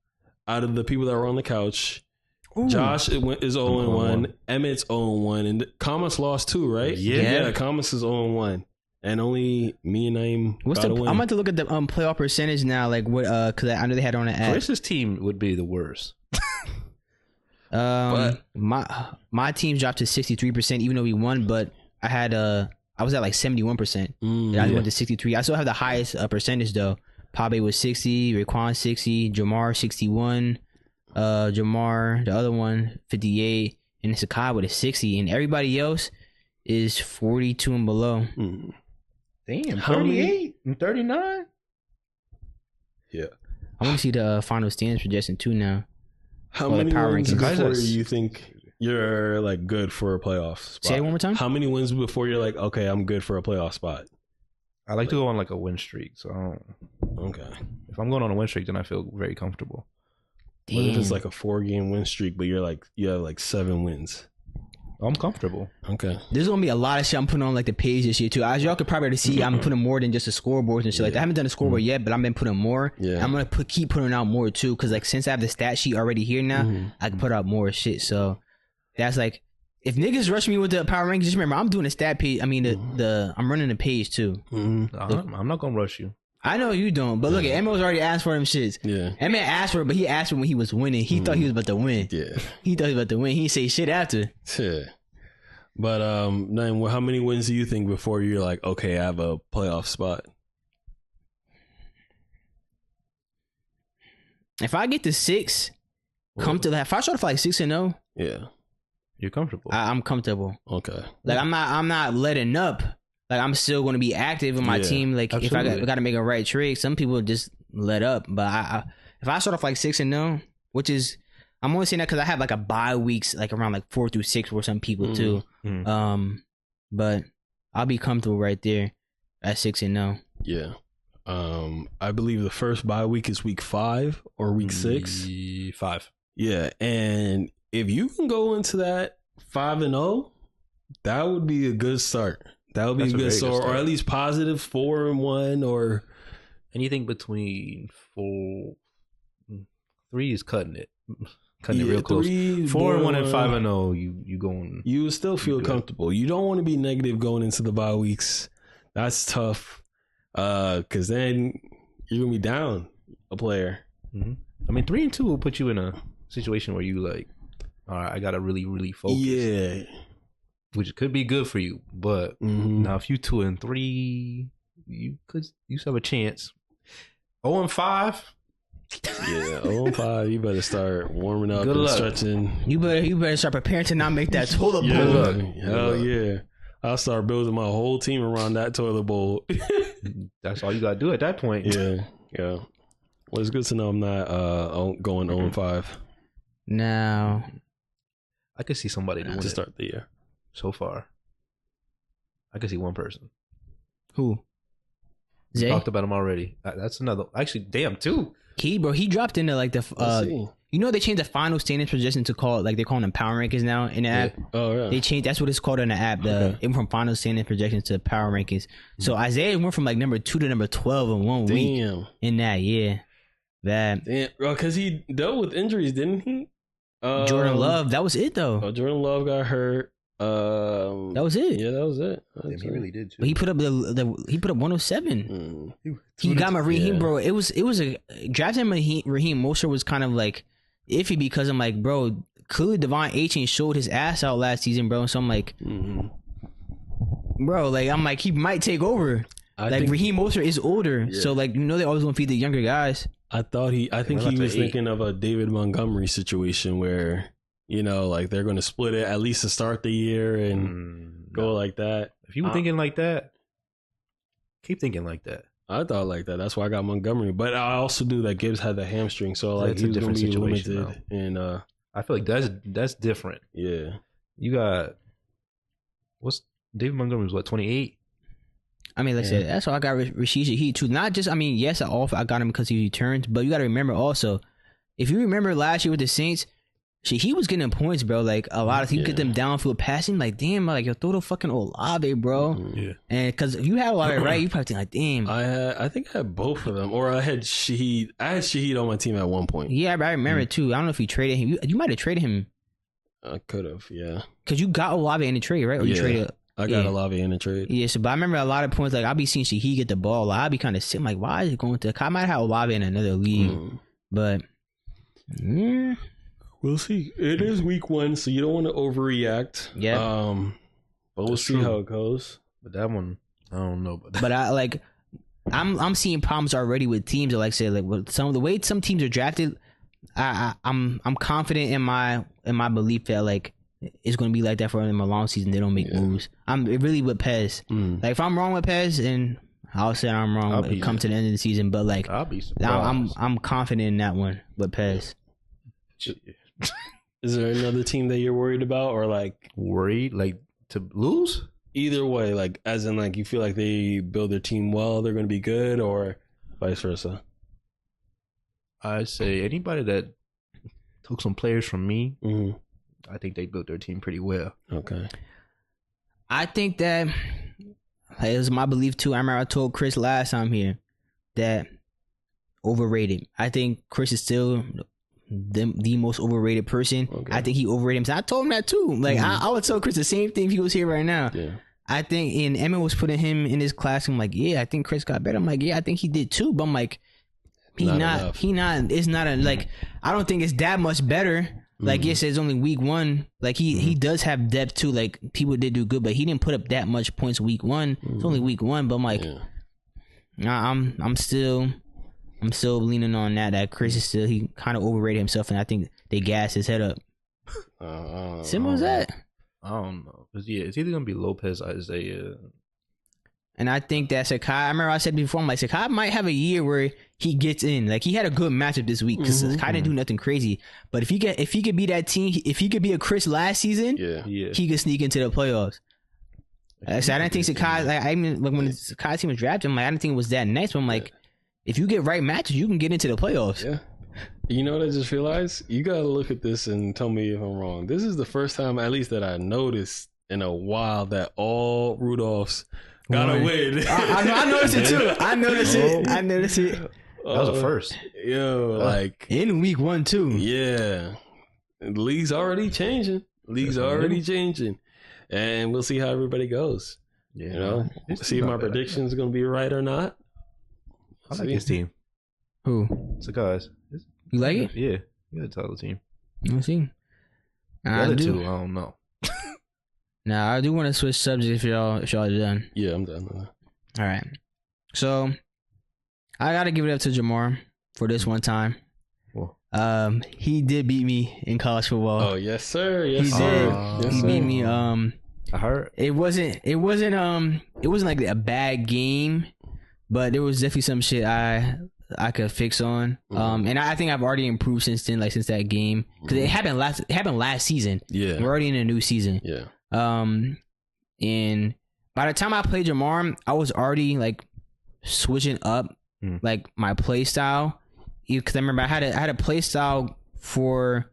out of the people that were on the couch, Josh is 0-1, Emmett's 0-1, and Thomas lost too, right? Yeah, Thomas is 0-1. and only me and Naeem. What's the? I'm about to look at the playoff percentage now. Like what? Because I know they had it on the app. Chris's team would be the worst. But my team dropped to 63%, even though we won. But I was at like 71%. I went to 63. I still have the highest percentage though. Pabe was 60, Raekwon 60, Jamar 61, Jamar the other one 58, and Sakai with a 60, and everybody else is 42 and below. Damn, 38 and 39. Yeah, I want to see the final standings projection too now. How many wins before you think you're like good for a playoff spot? Say it one more time. How many wins before you're like, okay, I'm good for a playoff spot? I like to go on like a win streak. So okay, if I'm going on a win streak, then I feel very comfortable. What if it's like a 4-game win streak, but you have like 7 wins? I'm comfortable. Okay. There's gonna be a lot of shit I'm putting on like the page this year too. As y'all could probably see, I'm putting more than just the scoreboards and shit like that. I haven't done the scoreboard yet, but I've been putting more. Yeah. I'm gonna keep putting out more too, because like since I have the stat sheet already here now, I can put out more shit. So that's like, if niggas rush me with the power rankings, just remember I'm doing a stat page. I mean I'm running the page too. I'm not gonna rush you. I know you don't, but look, Emma's already asked for them shits. Yeah. Emma asked for it, but he asked for it when he was winning. He thought he was about to win. Yeah. He thought he was about to win. He didn't say shit after. Yeah. But Naeem, how many wins do you think before you're like, okay, I have a playoff spot? If I get to 6, comfortable. If I start off like 6-0, yeah, you're comfortable. I'm comfortable. Okay. Like I'm not letting up. Like I'm still going to be active in my team. Like absolutely. If I got to make a right trade, some people just let up. But if I start off like 6-0, which is, I'm only saying that because I have like a bye weeks like around like 4 through 6 for some people too. But I'll be comfortable right there at 6-0. Yeah. I believe the first bye week is week 5 or week 6. 5. Yeah, and if you can go into that 5-0, that would be a good start. That would be a good start, or at least positive 4-1, or anything between 3 is cutting it. Cutting it real close. 4-1 and 5-0. You going? You would still feel comfortable. You don't want to be negative going into the bye weeks. That's tough. Because then you're gonna be down a player. I mean, 3-2 will put you in a situation where you like, all right, I gotta really, really focus. Yeah, which could be good for you. But now, if you 2-3, you still have a chance. 0-5. Yeah, 0-5. You better start warming up and stretching. You better start preparing to not make that toilet bowl. Hell yeah. I'll start building my whole team around that toilet bowl. That's all you gotta do at that point. Yeah. Well, it's good to know I'm not going 0-5. Now, I could see somebody doing it to start the year. So far, I could see one person. Who? Zay? We talked about him already. That's another. Actually, damn, 2. He dropped into like the you know they changed the final standings position to call it, like they're calling them power rankings now in the app. Oh yeah. They changed, that's what it's called in the app. It went from final standings projections to power rankings. So Isaiah went from like number 2 to number 12 in 1 week. In that, yeah. That. Damn, bro, because he dealt with injuries, didn't he? Jordan Love, that was it though. Jordan Love got hurt. That was it. Yeah, that was it. He really did too. But he put up he put up 107. He got my Raheem, bro. It was a drafting Raheem Mostert was kind of like iffy because I'm like, bro, clearly Devon Achane showed his ass out last season, bro. So I'm like, bro, like I'm like he might take over. I think Raheem Mostert is older, so like they always want to feed the younger guys. I think he was thinking of a David Montgomery situation where, like they're going to split it at least to start the year and go like that. If you were thinking like that, keep thinking like that. I thought like that. That's why I got Montgomery. But I also knew that Gibbs had the hamstring, so like he was going to be limited. And I feel like that's different. Yeah, you got David Montgomery was 28. I mean, like I said, that's why I got Rashid Shaheed too. Not just, I mean, yes, I got him because he returned, but you got to remember also, if you remember last year with the Saints, he was getting points, bro. Like a lot of people get them downfield passing. Like, damn, like yo, throw the fucking Olave, bro. Yeah. And because if you had Olave right, you probably think like, damn. I think I had both of them, or I had Shaheed. I had Shaheed on my team at one point. Yeah, I remember it too. I don't know if you traded him. You might have traded him. I could have, yeah. Because you got Olave in the trade, right? Or you traded? I got Olave in the trade. Yeah, so but I remember a lot of points, like, I'll be seeing Shaheed get the ball. Like, I'll be kind of sick. I'm like, why is it going to... I might have Olave in another league, but... We'll see. It is week 1, so you don't want to overreact. Yeah. But we'll see how it goes. But that one, I don't know. But I'm seeing problems already with teams that, like, say, like, with some of the way some teams are drafted. I'm confident in my belief that, like, it's going to be like that for them a long season. They don't make moves. I'm really with Pez. Like, if I'm wrong with Pez, and I'll say I'm wrong when it comes to the end of the season. But, like, I'll be surprised. I'm confident in that one with Pez. Is there another team that you're worried about, or like worried, like to lose? Either way, like as in like you feel like they build their team well, they're going to be good, or vice versa. I say anybody that took some players from me, I think they built their team pretty well. Okay. I think that it was my belief too. I remember I told Chris last time here that overrated. I think Chris is still the most overrated person. Okay. I think he overrated himself. I told him that too. Like I would tell Chris the same thing if he was here right now. Yeah. I think, and Emmett was putting him in his class. I'm like, yeah, I think Chris got better. I'm like, yeah, I think he did too. But I'm like, it's not like, I don't think it's that much better. Like, yes, it's only week 1. Like he does have depth too. Like people did do good, but he didn't put up that much points week 1. It's only week 1. But I'm like, I'm still leaning on that Chris is still, he kind of overrated himself, and I think they gassed his head up. Simple as that. I don't know. It's either gonna be Lopez, Isaiah, and I think that Sakai. I remember I said before, I'm like, Sakai might have a year where he gets in. Like he had a good matchup this week because Sakai didn't do nothing crazy. But if he could be that team, if he could be a Chris last season, he could sneak into the playoffs. So I didn't think Sakai. Like I mean, like when Sakai team was drafted, I'm like, I didn't think it was that nice. But I'm like, if you get right matches, you can get into the playoffs. Yeah. You know what I just realized? You got to look at this and tell me if I'm wrong. This is the first time, at least, that I noticed in a while that all Rudolphs got a win. I noticed it too. I noticed it. That was a first. Yo, like in week 1 too. Yeah. The league's already changing. And we'll see how everybody goes. Yeah. You know? See if my prediction's going to be right or not. I like his team. Who? Cigars. You like it? Yeah. You got a title team. Let's see. The other two, I don't know. Now, I do want to switch subjects if y'all are done. Yeah, I'm done. All right. So, I got to give it up to Jamar for this one time. Cool. He did beat me in college football. Oh, yes, sir. He did. He beat me. I heard. It wasn't like a bad game, but there was definitely some shit I could fix on. And I think I've already improved since then, like since that game, because it happened last season. Yeah, we're already in a new season. Yeah. And by the time I played Jamar, I was already like switching up like my play style, because I remember I had a play style for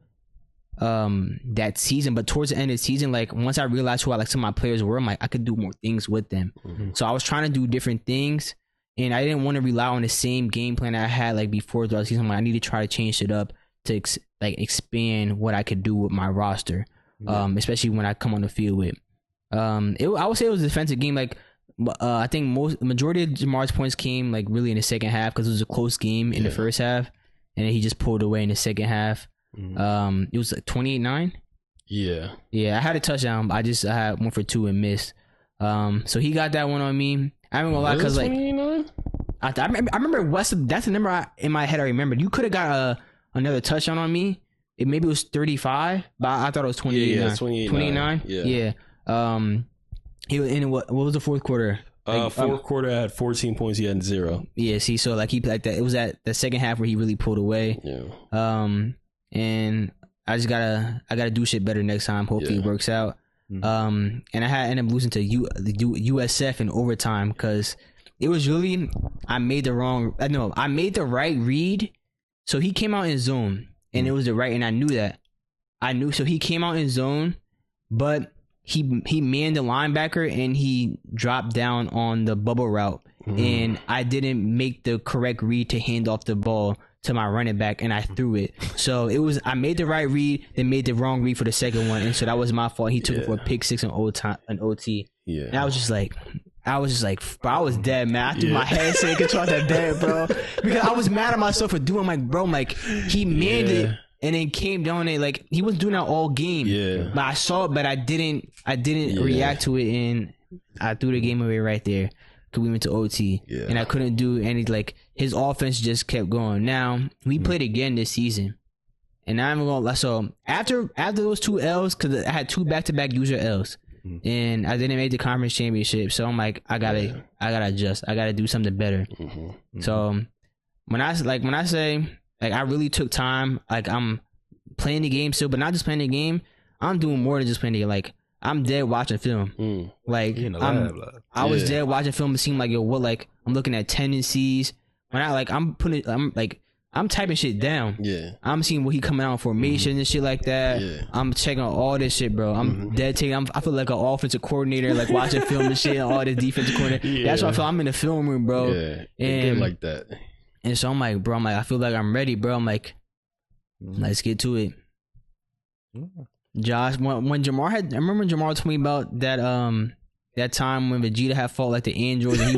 that season, but towards the end of the season, like once I realized who some of my players were, I'm like, I could do more things with them. So I was trying to do different things. And I didn't want to rely on the same game plan I had like before throughout the season. I need to try to change it up to expand what I could do with my roster, especially when I come on the field with. I would say it was a defensive game. Like I think majority of Jamar's points came like really in the second half because it was a close game in the first half, and then he just pulled away in the second half. It was like 28-9. Yeah. I had a touchdown. I had 1 for 2 and missed. So he got that one on me. I ain't gonna lie, because like I remember West. That's the number in my head. I remembered. You could have got another touchdown on me. Maybe it was 35, but I thought it was 28. Yeah, 29. Yeah. He in what was the fourth quarter? Fourth quarter, I had 14 points. He had 0. Yeah. See, so like he like that. It was at the second half where he really pulled away. Yeah. And I just gotta do shit better next time. Hopefully it works out. And I ended up losing to USF in overtime because it was really I made the right read. So he came out in zone and it was the right, and I knew that. So he came out in zone, but he manned the linebacker and he dropped down on the bubble route, and I didn't make the correct read to hand off the ball to my running back, and I threw it. So I made the right read, then made the wrong read for the second one, and so that was my fault. He took it for a pick 6 in OT. Yeah. And I was just like, bro, I was dead, man. I threw my head so control that bed, bro. Because I was mad at myself for doing like, bro, like he manned it and then came down and like he was doing that all game. Yeah. But I saw it, but I didn't react to it, and I threw the game away right there. Cause we went to OT. Yeah. And I couldn't do any, like his offense just kept going. Now we played again this season. And I'm gonna lie. So after those 2 L's, cause I had 2 back-to-back user L's. And I didn't make the conference championship, so I'm like, I gotta adjust. I gotta do something better. So when I say like I really took time, like I'm playing the game still, but not just playing the game. I'm doing more than just playing the game. Like I'm dead watching film. Like I was dead watching film. It seemed like like I'm looking at tendencies. When I'm typing shit down. Yeah. I'm seeing what he coming out formation and shit like that. Yeah. I'm checking all this shit, bro. I'm dead taking. I feel like an offensive coordinator, like watching film and shit, and all this defensive coordinator. Yeah. That's why I feel I'm in the film room, bro. Yeah. And like that. And so I'm like, bro, I feel like I'm ready, bro. I'm like, let's get to it. Josh, when Jamar I remember when Jamar told me about that time when Vegeta had fought like the androids, and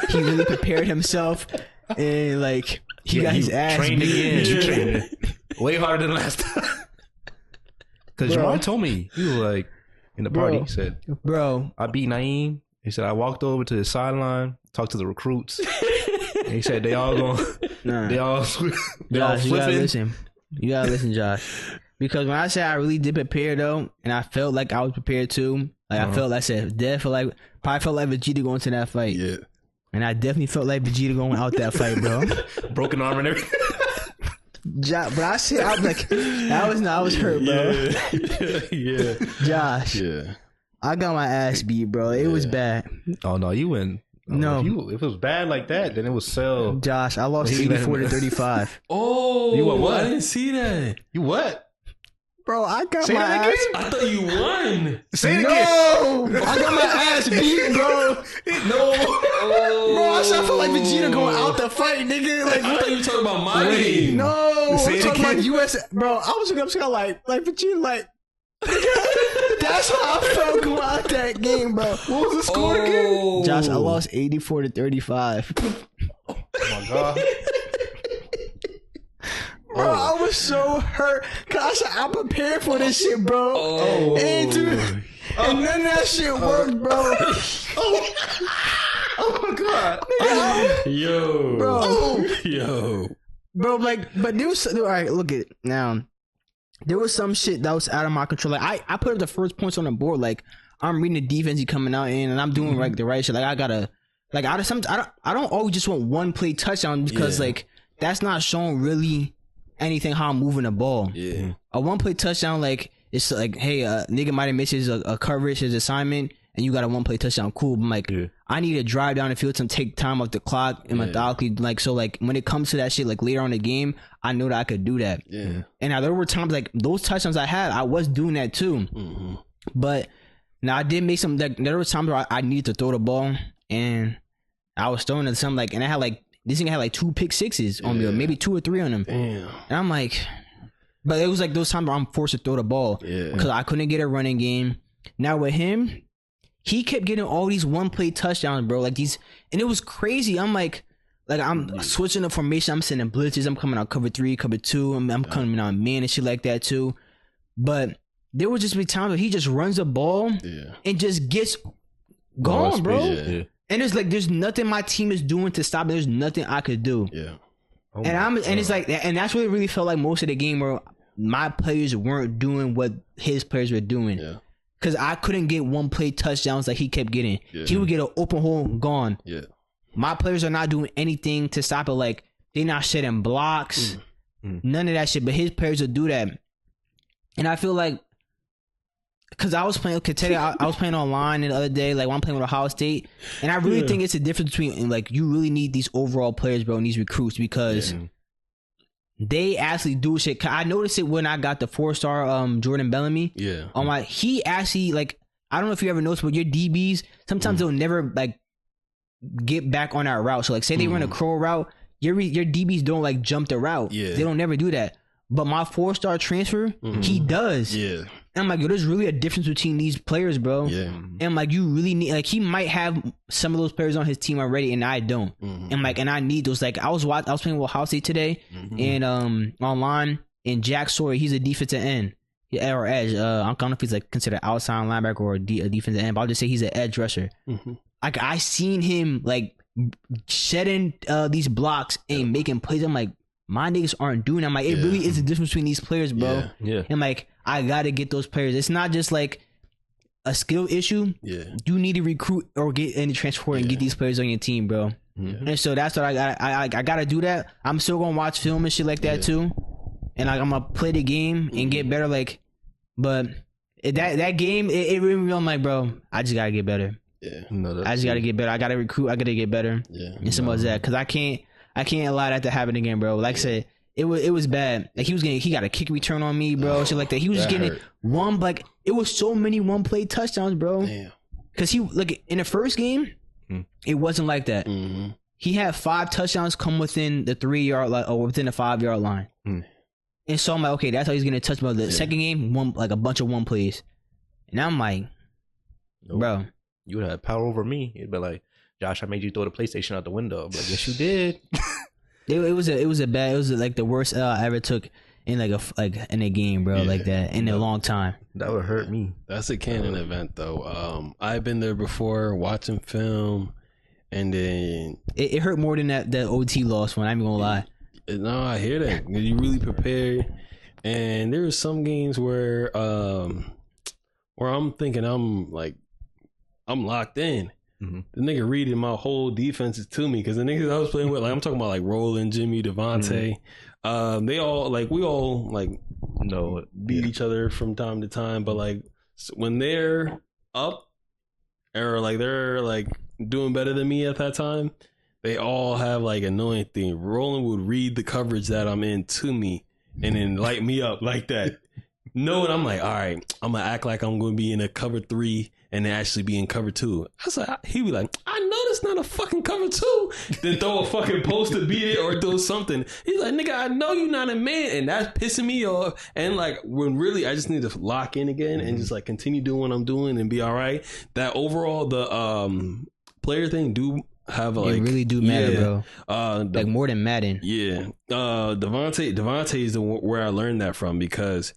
he really prepared himself, and like he got his ass trained beat. again. Trained way harder than last time. Because Jamar told me, he was like in the party, he said, "Bro, I beat Naeem." He said I walked over to the sideline, talked to the recruits. And he said they all going, they all flipping. You gotta listen, Josh. Because when I say I really did prepare though, and I felt like I was prepared too, like I felt like probably felt like Vegeta going to that fight. Yeah. And I definitely felt like Vegeta going out that fight, bro. Broken arm and everything. But I said, I was like, I was hurt, bro. Yeah. Josh. Yeah. I got my ass beat, bro. It was bad. Oh no, you win. No. If it was bad like that, then it was sell. Josh, I lost 84 to 35. Oh, you what? I didn't see that. You what? Bro, I got my ass. I thought you won. Say it again. No, I got my ass beat, bro. No, bro. I felt like Vegeta going out the fight, nigga. Like, I thought you were talking about my game. No, I'm talking about US, bro. I was looking up like Vegeta, like. That's how I felt going out that game, bro. What was the score again? Josh, I lost 84 to 35. Oh my god. Bro, I was so hurt. Cause I prepared for this shit, bro. And none of that shit worked, bro. Oh my god. Yo. Bro. Bro, like, but there was, all right, look at it now. There was some shit that was out of my control. Like, I put up the first points on the board. Like, I'm reading the defense he coming out in, and I'm doing like the right shit. Like, I don't always just want one play touchdown because like that's not showing really anything how I'm moving the ball. Yeah. A one play touchdown, like it's like, hey, nigga might have missed a coverage, his assignment, and you got a one play touchdown. Cool. But I'm like, I need to drive down the field and take time off the clock and methodically, like, so like when it comes to that shit, like later on in the game, I know that I could do that. Yeah. And now there were times like those touchdowns I had, I was doing that too. But now I did make some, like, there were times where I needed to throw the ball and I was throwing it some, like, and I had like, this thing had like 2 pick sixes on me, or maybe 2 or 3 on them. Damn. And I'm like, but it was like those times where I'm forced to throw the ball because I couldn't get a running game. Now with him, he kept getting all these one play touchdowns, bro. Like these, and it was crazy. I'm like I'm switching the formation. I'm sending blitzes. I'm coming out cover 3, cover 2. I'm coming out man and shit like that too. But there would just be times where he just runs the ball and just gets gone, bro. And it's like there's nothing my team is doing to stop it. There's nothing I could do. Yeah. Oh, and it's like, and that's what it really felt like most of the game, where my players weren't doing what his players were doing. Yeah. Cause I couldn't get one play touchdowns like he kept getting. Yeah. He would get an open hole, gone. Yeah. My players are not doing anything to stop it. Like they're not shedding blocks, none of that shit. But his players will do that. And I feel like, cause I was playing, I was playing online the other day, like when I'm playing with Ohio State, and I really think it's a difference between, like, you really need these overall players, bro, and these recruits, because they actually do shit. I noticed it when I got the 4-star Jordan Bellamy. Yeah. He actually, like, I don't know if you ever noticed, but your DBs, sometimes they'll never like get back on that route. So like, say they run a crow route, your DBs don't like jump the route. Yeah. They don't never do that. But my 4-star transfer, he does. Yeah. And I'm like, yo, there's really a difference between these players, bro. Yeah. And I'm like, you really need, like, he might have some of those players on his team already, and I don't. And like, and I need those. Like, I was playing with Housey today, and online, and Jack Sawyer, he's a defensive end. Or edge. I don't know if he's like considered outside linebacker or a defensive end, but I'll just say he's an edge rusher. Like, I seen him like shedding these blocks and making plays. I'm like, my niggas aren't doing that. I'm like, it really is the difference between these players, bro. Yeah. And like, I gotta get those players. It's not just like a skill issue. Yeah. You need to recruit or get any transport and get these players on your team, bro. And so that's what I got. I gotta do that. I'm still gonna watch film and shit like that too. And like, I'm gonna play the game and get better. Like, but that game, it really, I'm like, bro, I just gotta get better. Yeah. No, I just gotta get better. I gotta recruit. I gotta get better. Yeah. And some of that, because I can't allow that to happen again, bro. Like I said, it was bad. Like, he got a kick return on me, bro. Shit like that. He was just getting one, like, it was so many 1-play touchdowns, bro. Damn. Because he, like, in the first game, it wasn't like that. He had 5 touchdowns come within the 3-yard line or within the 5-yard line. And so I'm like, okay, that's how he's getting a touchdown. The second game, like a bunch of 1 plays. And I'm like, bro, you would have power over me. It'd be like, Josh, I made you throw the PlayStation out the window. But yes, you did. It was like the worst L I ever took in in a game, bro, like that in a long time. That would hurt me. That's a canon event, though. I've been there before watching film, and then it hurt more than that OT loss one. I'm gonna lie. No, I hear that. You really prepared, and there were some games where I'm thinking I'm locked in. The nigga reading my whole defenses to me, because the niggas I was playing with, like, I'm talking about like Roland, Jimmy, Devontae. They all we all beat each other from time to time, but like when they're up or like they're like doing better than me at that time, they all have like annoying thing. Roland would read the coverage that I'm in to me and then light me up like that. Knowing I'm like, all right, I'm gonna act like I'm gonna be in a cover 3 and then actually be in cover 2. I was like, he'd be like, I know that's not a fucking cover 2. Then throw a fucking post to beat it or do something. He's like, nigga, I know you're not a man, and that's pissing me off. And like, when really I just need to lock in again and just like continue doing what I'm doing and be all right. That overall the player thing do have like, it really do matter, bro. Like more than Madden. Yeah. Devontae is where I learned that from, because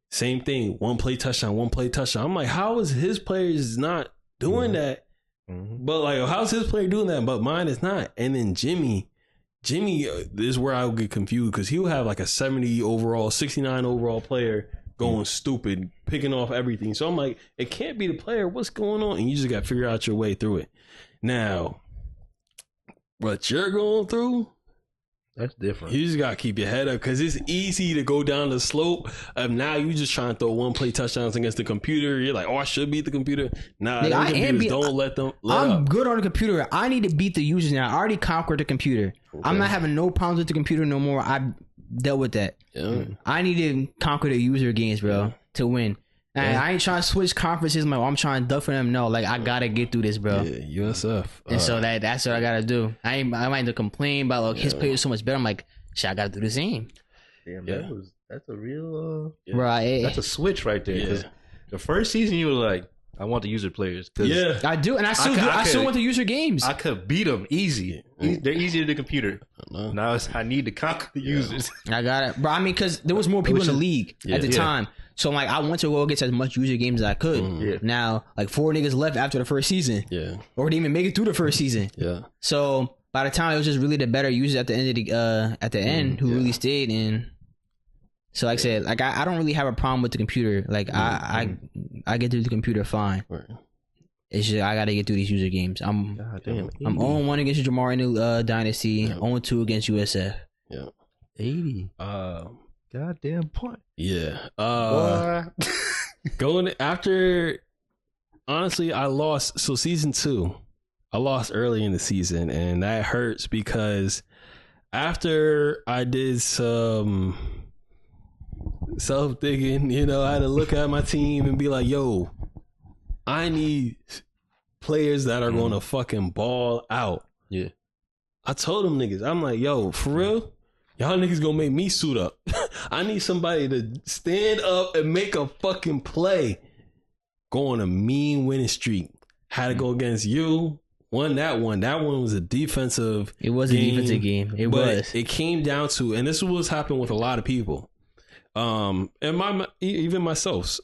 same thing, 1-play touchdown. I'm like, how is his players not doing that? But like, how's his player doing that? But mine is not. And then Jimmy this is where I'll get confused, because he'll have like a 70 overall, 69 overall player going stupid, picking off everything. So I'm like, it can't be the player. What's going on? And you just got to figure out your way through it. Now, what you're going through, that's different. You just gotta keep your head up, because it's easy to go down the slope of now you just trying to throw 1-play touchdowns against the computer. You're like, oh, I should beat the computer. Nah, nigga, don't let them. I'm good on the computer. I need to beat the users now. I already conquered the computer. Okay. I'm not having no problems with the computer no more. I dealt with that. Yeah. I need to conquer the user games, bro, to win. And I ain't trying to switch conferences. I'm trying to duck for them. No, like, I gotta get through this, bro. Yeah, USF. And so that's what I gotta do. I might to complain about his player is so much better. I'm like, shit, I gotta do the same. Damn, that's a real right. That's a switch right there. Because the first season you were like, I want the user players. Yeah, I do, and I still want the user games. I could beat them easy. They're easier to the computer. Now I need to conquer the users. I got it, bro. I mean, because there was more people in the league at the time. So I'm like, I want to go against as much user games as I could. Now, like 4 niggas left after the first season. Or didn't even make it through the first season. So by the time it was just really the better users at the end of the end who really stayed. And so like I said, like I don't really have a problem with the computer. Like I get through the computer fine. It's just I gotta get through these user games. I'm 0-1 against Jamar in the Dynasty, 0-2 against USF. 80. Goddamn point. Yeah. Going after, honestly, I lost. So season 2, I lost early in the season, and that hurts because after I did some self-digging, I had to look at my team and be like, yo, I need players that are going to fucking ball out. I told them niggas, I'm like, yo, for real, y'all niggas gonna make me suit up. I need somebody to stand up and make a fucking play. Go on a mean winning streak. Had to go against you. Won that one. That one was a defensive. It was a defensive game. It was. It came down to, and this was happening with a lot of people. And even myself,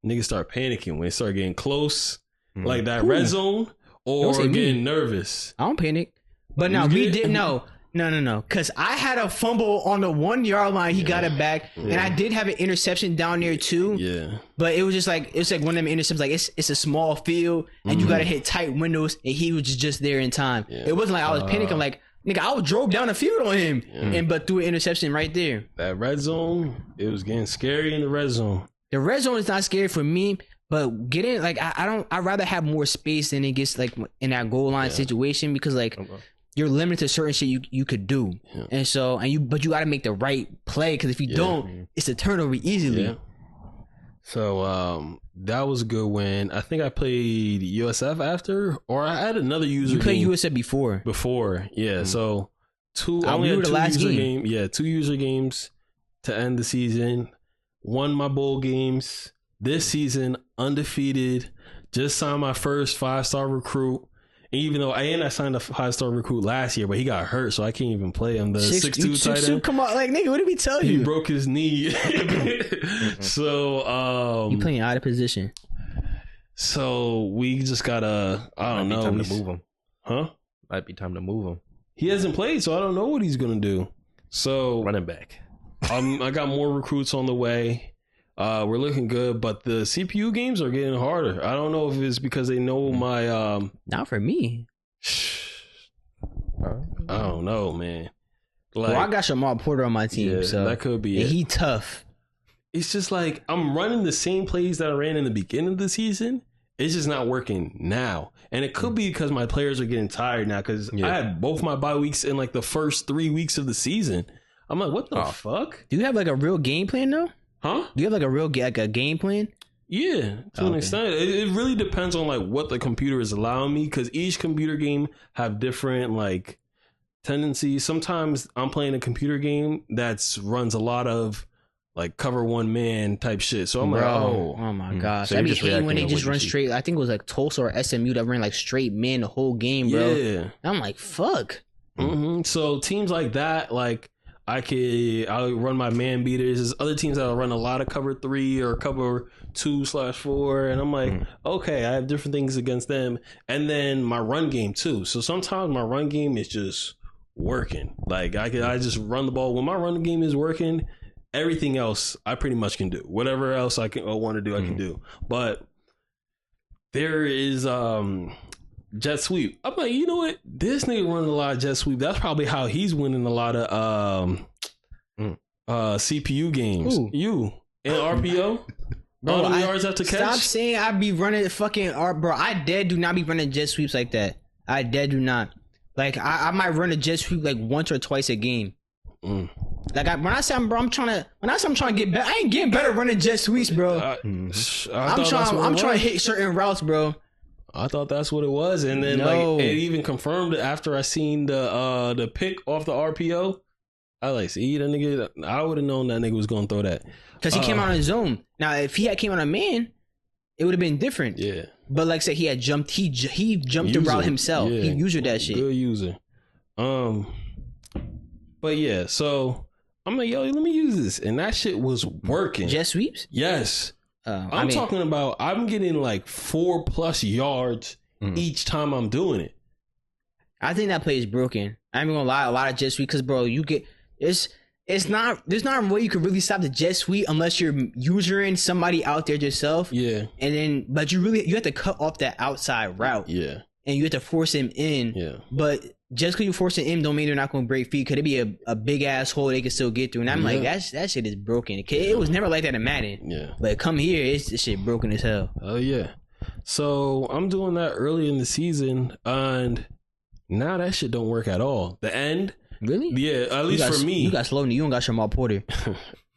niggas start panicking when they start getting close, like that red zone, or getting nervous. I don't panic. But now we didn't know. No. Because I had a fumble on the 1 yard line. He got it back. Yeah. And I did have an interception down there too. Yeah. But it was just like, it's like one of them interceptions. Like, it's a small field and you got to hit tight windows. And he was just there in time. Yeah. It wasn't like I was panicking. Like, nigga, I drove down the field on him. But threw an interception right there. That red zone, it was getting scary in the red zone. The red zone is not scary for me. But getting, like, I'd rather have more space than it gets, like, in that goal line situation. Because, like, you're limited to certain shit you could do, and so but you got to make the right play, because if you don't, it's a turnover easily. Yeah. So that was a good win. I think I played USF after, or I had another user. You played USF before. Yeah. So I only had two user games. Yeah, 2 user games to end the season. Won my bowl games this season, undefeated. Just signed my first 5-star recruit. Even though I signed a 5-star recruit last year, but he got hurt, so I can't even play him. The 6'2" tight end. Come on, like, nigga, what did we tell you? He broke his knee. So you playing out of position. So we just gotta, I don't know. Time to move him. Huh? Might be time to move him. He hasn't played, so I don't know what he's gonna do. So running back. I got more recruits on the way. We're looking good, but the CPU games are getting harder. I don't know if it's because they know my not for me. I don't know, man. Like, well, I got Jamal Porter on my team, so that could be it. He tough. It's just like I'm running the same plays that I ran in the beginning of the season. It's just not working now, and it could be because my players are getting tired now. Because I had both my bye weeks in like the first 3 weeks of the season. I'm like, what the fuck? Do you have like a real game plan though? Huh? Do you have like a real a game plan? Yeah, to an extent. It really depends on like what the computer is allowing me, because each computer game have different like tendencies. Sometimes I'm playing a computer game that's runs a lot of like cover one man type shit. So I'm like, oh my gosh. So I be hating when they just run straight. I think it was like Tulsa or SMU that ran like straight man the whole game, bro. Yeah. And I'm like, fuck. So teams like that, like I'll run my man beaters. There's other teams that'll run a lot of cover 3 or cover 2/4, and I'm like, okay, I have different things against them. And then my run game too. So sometimes my run game is just working. Like I just run the ball. When my run game is working, everything else I pretty much can do. Whatever else I want to do, I can do. But there is jet sweep. I'm like, you know what? This nigga running a lot of jet sweep. That's probably how he's winning a lot of CPU games. Ooh. You and RPO. Bro, all yards after catch. Stop saying I be running fucking bro. I dead do not be running jet sweeps like that. I dead do not. Like I might run a jet sweep like once or twice a game. Like when I say I'm trying to get better, I ain't getting better running jet sweeps, bro. I'm trying to hit certain routes, bro. I thought that's what it was, and then like it even confirmed it after I seen the pick off the RPO. I like, see that nigga. I would have known that nigga was gonna throw that because he came out on his own. Now, if he had came on a man, it would have been different. Yeah, but like I said, he had jumped. He jumped the route himself. Yeah. He used that shit. Good user. But yeah, so I'm like, yo, let me use this, and that shit was working. Jet sweeps? Yes. I'm talking about I'm getting like 4+ yards each time I'm doing it. I think that play is broken. I ain't gonna lie, a lot of jet sweep because bro, you get there's not a way you can really stop the jet sweep unless you're usering somebody out there yourself. Yeah. And then but you have to cut off that outside route. Yeah. And you have to force him in. Yeah. But just because you force it in don't mean they're not going to break feet. Could it be a big ass hole they can still get through? And I'm like, that shit is broken. It was never like that in Madden. Yeah. But come here, this shit broken as hell. Oh, yeah. So I'm doing that early in the season, and now that shit don't work at all. The end. Really? Yeah, at least for me. You got slow. You don't got Jamal Porter.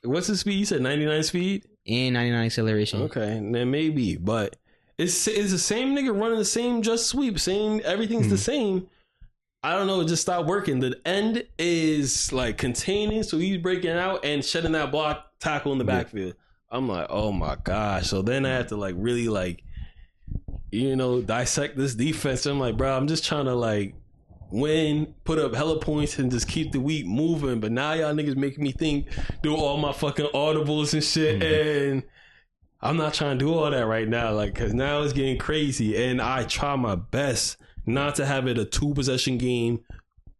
What's the speed? You said 99 speed? And 99 acceleration. Okay, then maybe. But it's the same nigga running the same just sweep. Everything's the same. I don't know, it just stopped working. The end is like containing, so he's breaking out and shedding that block tackle in the backfield. I'm like, oh my gosh. So then I had to like really like, dissect this defense. I'm like, bro, I'm just trying to like win, put up hella points and just keep the week moving. But now y'all niggas making me do all my fucking audibles and shit. And I'm not trying to do all that right now. Like, cause now it's getting crazy. And I try my best not to have it a 2-possession game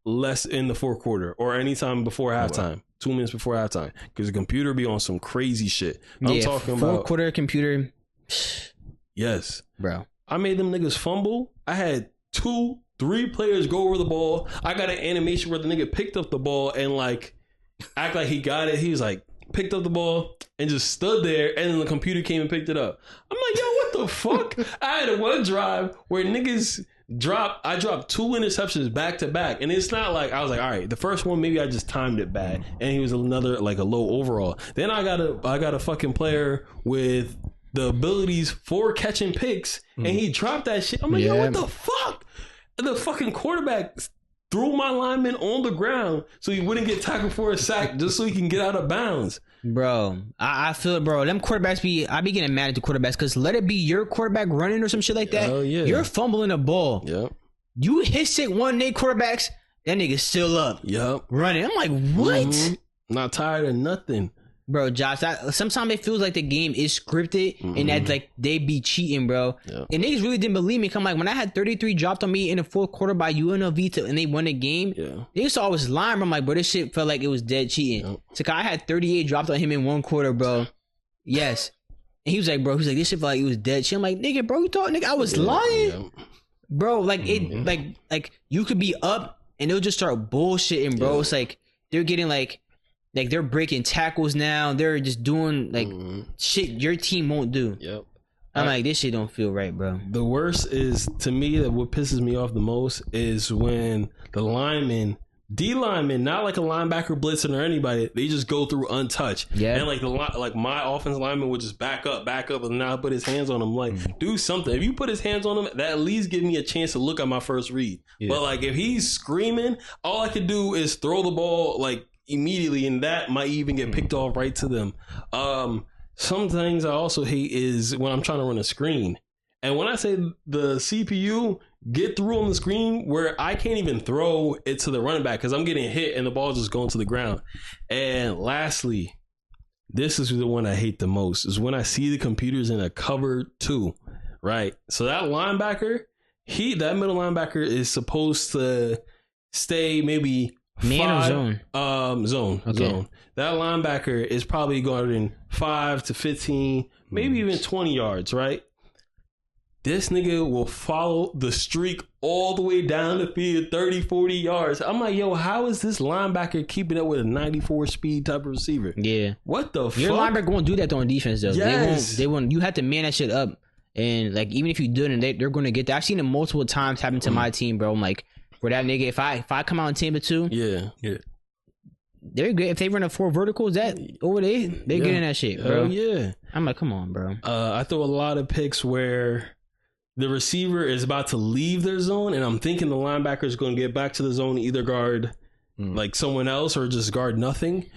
less in the fourth quarter or anytime before halftime. 2 minutes before halftime. Cause the computer be on some crazy shit. I'm talking about fourth quarter computer. Yes. Bro. I made them niggas fumble. I had 2-3 players go over the ball. I got an animation where the nigga picked up the ball and like act like he got it. He was like, picked up the ball and just stood there, and then the computer came and picked it up. I'm like, yo, what the fuck? I had one drive where niggas I dropped 2 interceptions back to back, and it's not like I was like, all right, the first one maybe I just timed it bad, and he was another like a low overall. Then I got a fucking player with the abilities for catching picks, and he dropped that shit. I'm like, yo, what the fuck? The fucking quarterback threw my lineman on the ground so he wouldn't get tackled for a sack just so he can get out of bounds. Bro, I feel it, bro. Them quarterbacks I be getting mad at the quarterbacks because let it be your quarterback running or some shit like that. Oh, yeah. You're fumbling the ball. Yep. You hit sick one day quarterbacks, that nigga's still up. Yep. Running. I'm like, what? Mm-hmm. Not tired of nothing. Bro, Josh, sometimes it feels like the game is scripted and that like they be cheating, bro. Yep. And niggas really didn't believe me. Come like when I had 33 dropped on me in the fourth quarter by UNLV and they won the game. Yeah. They saw I was lying. Bro. I'm like, bro, this shit felt like it was dead cheating. Yep. So I had 38 dropped on him in one quarter, bro. Yes. And he was like, this shit felt like it was dead cheating. I'm like, nigga, bro, you thought nigga I was lying? Yeah. Bro, like it like you could be up and they'll just start bullshitting, bro. It's like they're getting like they're breaking tackles now. They're just doing like shit your team won't do. Yep. I'm like, this shit don't feel right, bro. The worst is, to me, that what pisses me off the most is when the linemen, D-linemen, not like a linebacker blitzing or anybody, they just go through untouched. Yeah. And like my offensive lineman would just back up, and now put his hands on him. Like, do something. If you put his hands on him, that at least give me a chance to look at my first read. Yeah. But like, if he's screaming, all I could do is throw the ball like immediately, and that might even get picked off right to them. Some things I also hate is when I'm trying to run a screen, and when I say the CPU get through on the screen where I can't even throw it to the running back because I'm getting hit and the ball just going to the ground. And lastly, this is the one I hate the most, is when I see the computers in a cover 2, right? So that linebacker, that middle linebacker is supposed to stay maybe man or zone? Zone. Okay. Zone. That linebacker is probably guarding 5 to 15, maybe even 20 yards, right? This nigga will follow the streak all the way down the field, 30, 40 yards. I'm like, yo, how is this linebacker keeping up with a 94 speed type of receiver? Yeah. What the fuck? Your linebacker won't do that on defense, though. Yes. They won't. You have to man that shit up. And, like, even if you do it, they're going to get that. I've seen it multiple times happen to my team, bro. I'm like, for that nigga, if I come out in Tampa 2, yeah. They're good. If they run a 4 verticals, they're getting that shit, bro. Yeah. I'm like, come on, bro. I throw a lot of picks where the receiver is about to leave their zone, and I'm thinking the linebacker is going to get back to the zone, either guard like someone else or just guard nothing.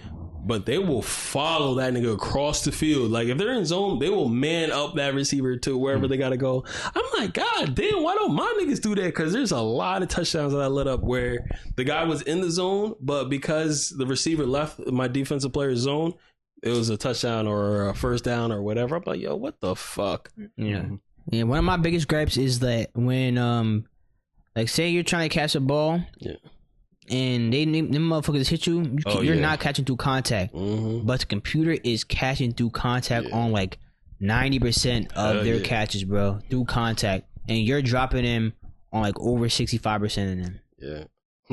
But they will follow that nigga across the field. Like, if they're in zone, they will man up that receiver to wherever they got to go. I'm like, God damn, why don't my niggas do that? Because there's a lot of touchdowns that I let up where the guy was in the zone, but because the receiver left my defensive player's zone, it was a touchdown or a first down or whatever. I'm like, yo, what the fuck? Yeah. Yeah, one of my biggest gripes is that when, like, say you're trying to catch a ball. Yeah. And them motherfuckers hit you, you're not catching through contact. But the computer is catching through contact on like 90% of their catches, bro, through contact. And you're dropping them on like over 65% of them. Yeah.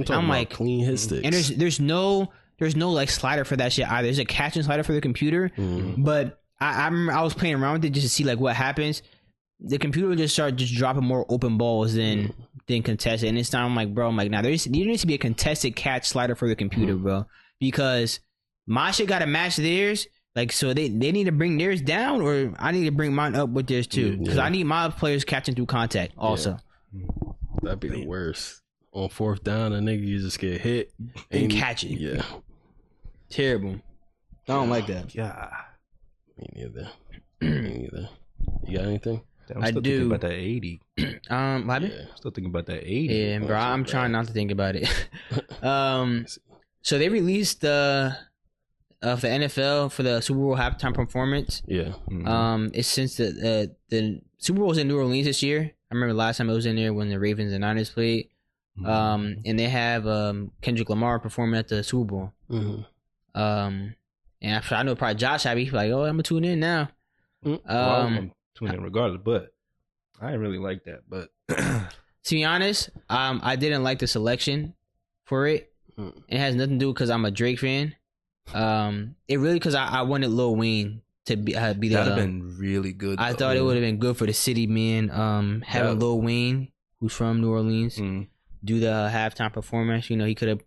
I'm like, clean hit sticks. And there's no like slider for that shit either. There's a catching slider for the computer. But I remember I was playing around with it just to see like what happens. The computer will just start dropping more open balls than contested. And this time I'm like, bro, now there needs to be a contested catch slider for the computer, bro. Because my shit got to match theirs. Like, so they need to bring theirs down, or I need to bring mine up with theirs too. Because I need my players catching through contact also. That'd be the worst. on fourth down, a nigga you just get hit and catch it. Yeah, terrible. I don't like that. Yeah, me neither. Me neither. You got anything? I'm still thinking about that 80. What? Yeah. Still thinking about that 80. Yeah, bro. I'm trying not to think about it. So they released the NFL for the Super Bowl halftime performance. Yeah. It's since the Super Bowl was in New Orleans this year. I remember last time it was in there when the Ravens and Niners played. And they have Kendrick Lamar performing at the Super Bowl. And I know probably Josh had be like, oh, I'm gonna tune in now. I'm tuning in regardless, but I didn't really like that. But to be honest, I didn't like the selection for it. It has nothing to do because I'm a Drake fan. It really because I wanted Lil Wayne to be the. That'd have been really good. I thought it would have been good for the city, man. Having Lil Wayne, who's from New Orleans, do the halftime performance. You know, he could have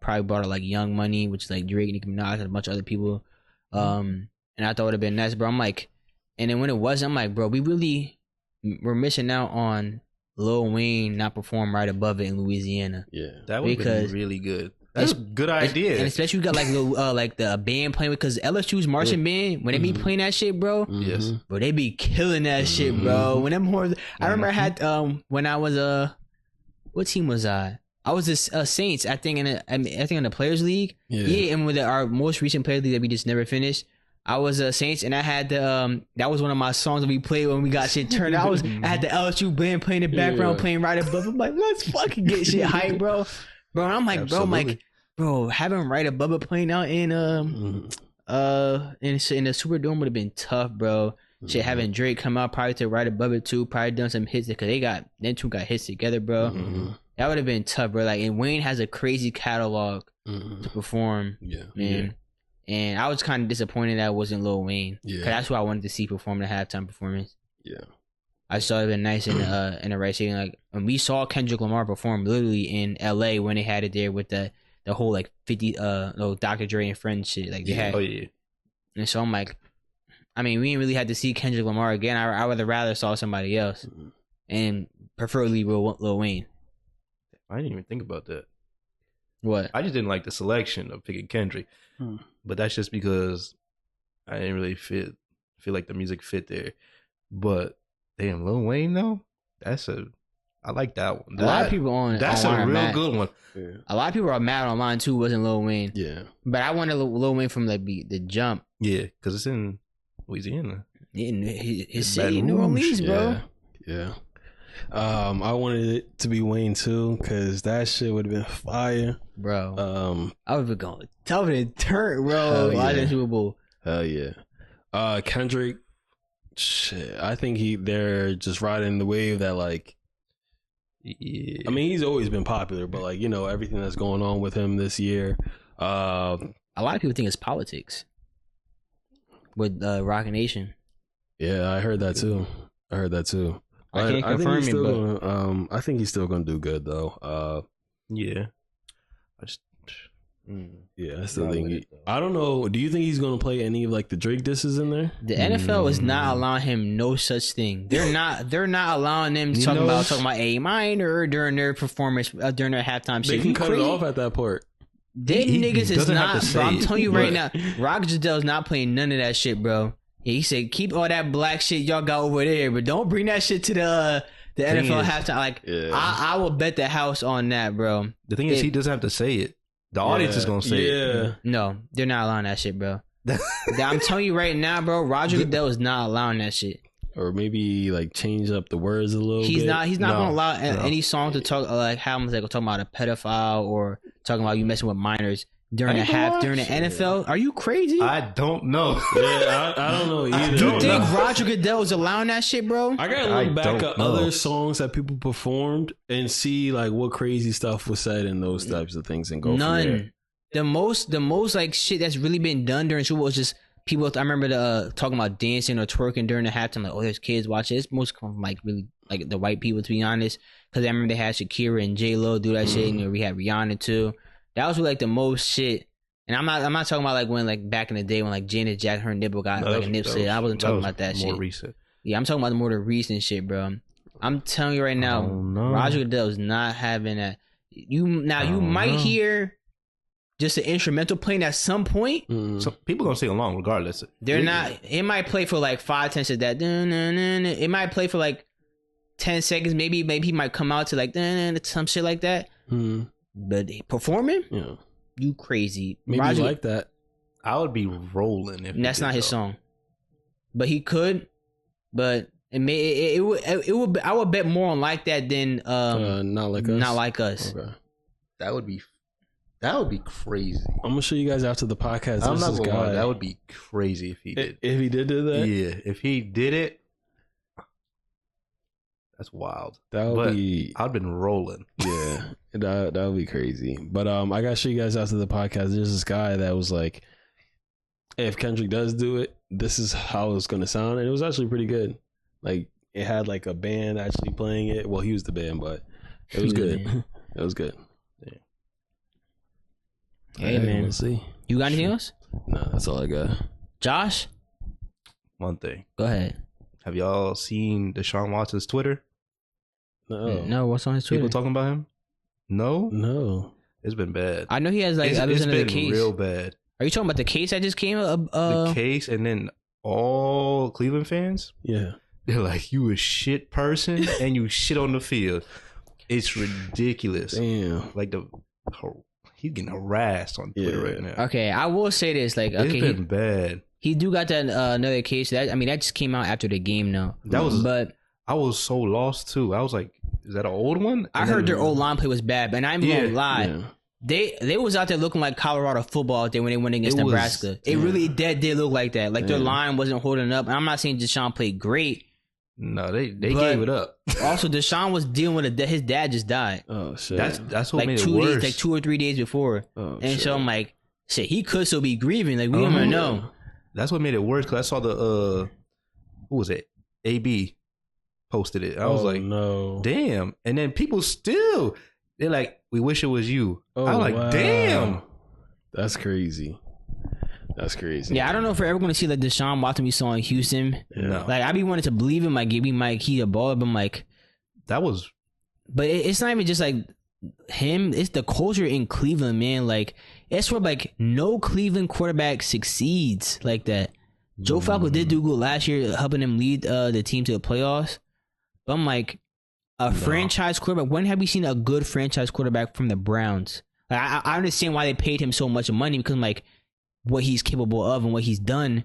probably brought like Young Money, which is like Drake, Nicki Minaj, and a bunch of other people. And I thought it would have been nice, bro. I'm like, and then when it wasn't, I'm like, bro, we're missing out on Lil Wayne not perform right above it in Louisiana. Yeah, that would be really good. That's a good idea. And especially we got like the band playing because LSU's marching band when they be playing that shit, bro. Yes, bro, they be killing that shit, bro. When them horns, I remember I had when I was what team was I? I was a Saints. I think in the Players League. Yeah, and with our most recent Players League that we just never finished. I was a Saints, and I had the that was one of my songs that we played when we got shit turned. I had the LSU band playing in the background, playing right above. I'm like, let's fucking get shit hype, bro. Bro, and I'm like, bro, having Right Above It playing out in the Superdome would have been tough, bro. Shit, having Drake come out probably to Right Above It too, probably done some hits because them two got hits together, bro. That would have been tough, bro. Like, and Wayne has a crazy catalog to perform, man. Yeah. And I was kind of disappointed that it wasn't Lil Wayne, because that's who I wanted to see perform the halftime performance. Yeah, I saw it been nice in the right setting. Like when we saw Kendrick Lamar perform literally in LA when they had it there with the whole like 50 Dr. Dre and Friends shit. Like they had. Oh yeah. And so I'm like, I mean, we didn't really have to see Kendrick Lamar again. I would have rather saw somebody else, and preferably Lil Wayne. I didn't even think about that. What? I just didn't like the selection of picking Kendrick, but that's just because I didn't really feel like the music fit there. But damn, Lil Wayne though, I like that one. A lot of people on that's a real good one. Yeah. A lot of people are mad on mine too. Wasn't Lil Wayne? Yeah, but I wanted Lil Wayne from the jump. Yeah, because it's in Louisiana, in his city, New Orleans, bro. Yeah. I wanted it to be Wayne too, because that shit would have been fire, bro. I would have going tough and turn, bro. Watching Super Bowl. Hell yeah. Kendrick, shit. I think they're just riding the wave that like. Yeah. I mean, he's always been popular, but like everything that's going on with him this year. A lot of people think it's politics with Rock Nation. Yeah, I heard that too. I can't confirm it, but I think he's still gonna do good though. Yeah, I still think I don't know. Do you think he's gonna play any of like the Drake disses in there? The NFL is not allowing him no such thing. They're not allowing them to talking about A minor during their performance during their halftime show. They can cut it off at that part. They niggas is not, bro. I'm telling you right now, Rock Jadell's not playing none of that shit, bro. Yeah, he said, keep all that black shit y'all got over there, but don't bring that shit to the NFL halftime. Like, I will bet the house on that, bro. The thing is, he doesn't have to say it. The audience is going to say it. No, they're not allowing that shit, bro. I'm telling you right now, bro, Roger Goodell is not allowing that shit. Or maybe, like, change up the words a little bit. He's not going to allow any song to talk, like, how I'm like, talking about a pedophile or talking about you messing with minors. During the NFL, are you crazy? I don't know. Yeah, I don't know either. Do you think Roger Goodell is allowing that shit, bro? I gotta look back at other songs that people performed and see like what crazy stuff was said in those types of things and go from there. The most like shit that's really been done during Super Bowl is just people. I remember talking about dancing or twerking during the halftime. Like, oh, there's kids watching. It's most come from like really like the white people, to be honest. Because I remember they had Shakira and J-Lo do that shit, and we had Rihanna too. That was like the most shit, and I'm not talking about like when like back in the day when like Janet Jackson her nipple got like a nip slip. I wasn't talking about that shit. More recent. Yeah, I'm talking about the recent shit, bro. I'm telling you right now, Roger Goodell is not having that. You might hear just an instrumental playing at some point. So people gonna sing along regardless. They're not. It might play for like 5-10 seconds. That it might play for like 10 seconds. Maybe he might come out to like some shit like that. But performing, you crazy. Maybe Roger, you like that. I would be rolling if that's not his song. But he could. But it would. I would bet more on like that than Not Like Us. Not Like Us. Okay. That would be crazy. I'm gonna show you guys after the podcast. I'm not gonna lie, that would be crazy if he did. If he did do that, yeah. If he did it, that's wild. That would be. I've been rolling. Yeah, that would be crazy. But I gotta show you guys after the podcast. There's this guy that was like, if Kendrick does do it, this is how it's gonna sound, and it was actually pretty good. Like it had like a band actually playing it. Well, he was the band, but it was good. It was good. Yeah. Hey man, we'll see. You got anything else? No, that's all I got. Josh, One thing. go ahead. Have y'all seen Deshaun Watson's Twitter? No, what's on his Twitter? People talking about him? No. It's been bad. I know he has like it's others under the been case. real bad. Are you talking about the case that just came up? The case, and then all Cleveland fans, Yeah. they're like, you a shit person and you shit on the field. It's ridiculous. Damn. Like he's getting harassed on Twitter right now. Okay, I will say this. Like, okay, It's been bad. he do got that another case. That just came out after the game now. But I was so lost too. I was like, is that an old one? I heard their old line play was bad, but I'm gonna lie. Yeah. They was out there looking like Colorado football out there when they went against Nebraska. It really did look like that. Like their line wasn't holding up. And I'm not saying Deshaun played great. No, they gave it up. Also, Deshaun was dealing with his dad just died. Oh shit. That's what Like made it worse. like 2 or 3 days before. Oh, and shit. so I'm like, shit, he could still be grieving. Like we don't even know. That's what made it worse because I saw the who was it? AB posted it. I was like, no, damn. And then people still they're like, we wish it was you. Oh, I'm like, wow. damn. That's crazy. That's crazy. Yeah, I don't know if we're ever going to see like Deshaun Watson we saw in Houston. No. Like I be wanting to believe him. Like we might he a baller, but I'm like, That was but it's not even just like him. It's the culture in Cleveland, man. Like it's where like no Cleveland quarterback succeeds like that. Joe Flacco did do good last year, helping him lead the team to the playoffs. But I'm like, franchise quarterback. When have we seen a good franchise quarterback from the Browns? Like, I understand why they paid him so much money because I'm like, what he's capable of and what he's done.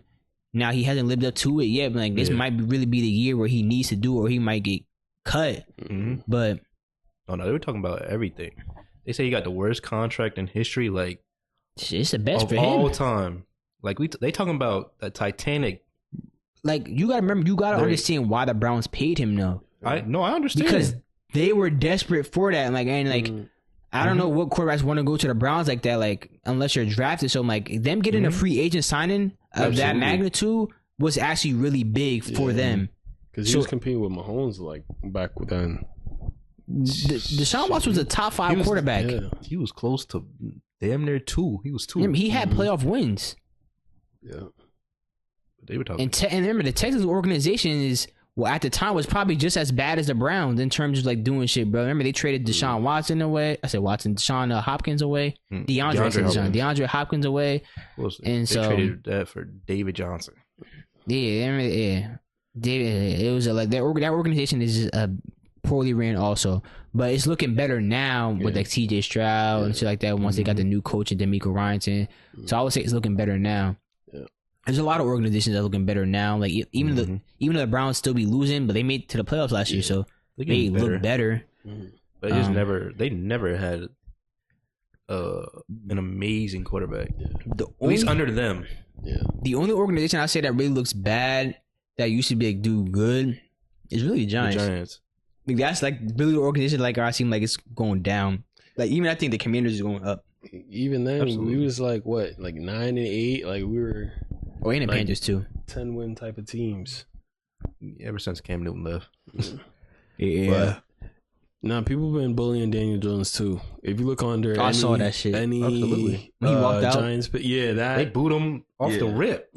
Now he hasn't lived up to it yet. But like this might really be the year where he needs to do, or he might get cut. But oh no, they were talking about everything. They say he got the worst contract in history, like it's the best of for him all time. Like they talking about that Titanic. Like you gotta remember, you gotta understand why the Browns paid him though. I understand because they were desperate for that. I don't know what quarterbacks want to go to the Browns like that. Like unless you're drafted, so like them getting a free agent signing of that magnitude was actually really big for them. Because he was competing with Mahomes like back then. Deshaun Watson was a top 5 quarterback. Yeah. he was close to damn near 2. He was 2. He had playoff wins. Yeah. They were talking. And remember, the Texans organization is, well, at the time was probably just as bad as the Browns in terms of like doing shit, bro. Remember, they traded Deshaun Watson away. I said Watson, Deshaun Hopkins away. DeAndre Hopkins away. They traded that for David Johnson. Yeah. David, it was like that organization is just, poorly ran also, but it's looking better now with like TJ Stroud and shit like that. Once they got the new coach and D'Amico Ryanson, so I would say it's looking better now. Yeah. There's a lot of organizations that are looking better now. Like even though the Browns still be losing, but they made it to the playoffs last year, so they look better. But they never had an amazing quarterback. At least under them. Yeah. The only organization I say that really looks bad that used to be like do good is really the Giants. Like, that's like really the organization like I seem like it's going down. Like even I think the Commanders is going up. Even then, we was like what, like 9-8. Like we were. Oh, and the Panthers too. 10-win type of teams. Ever since Cam Newton left. Yeah. Nah, people been bullying Daniel Jones too. If you look under, I saw that shit. Absolutely. When he walked out, Giants, but yeah, They booed him off the rip.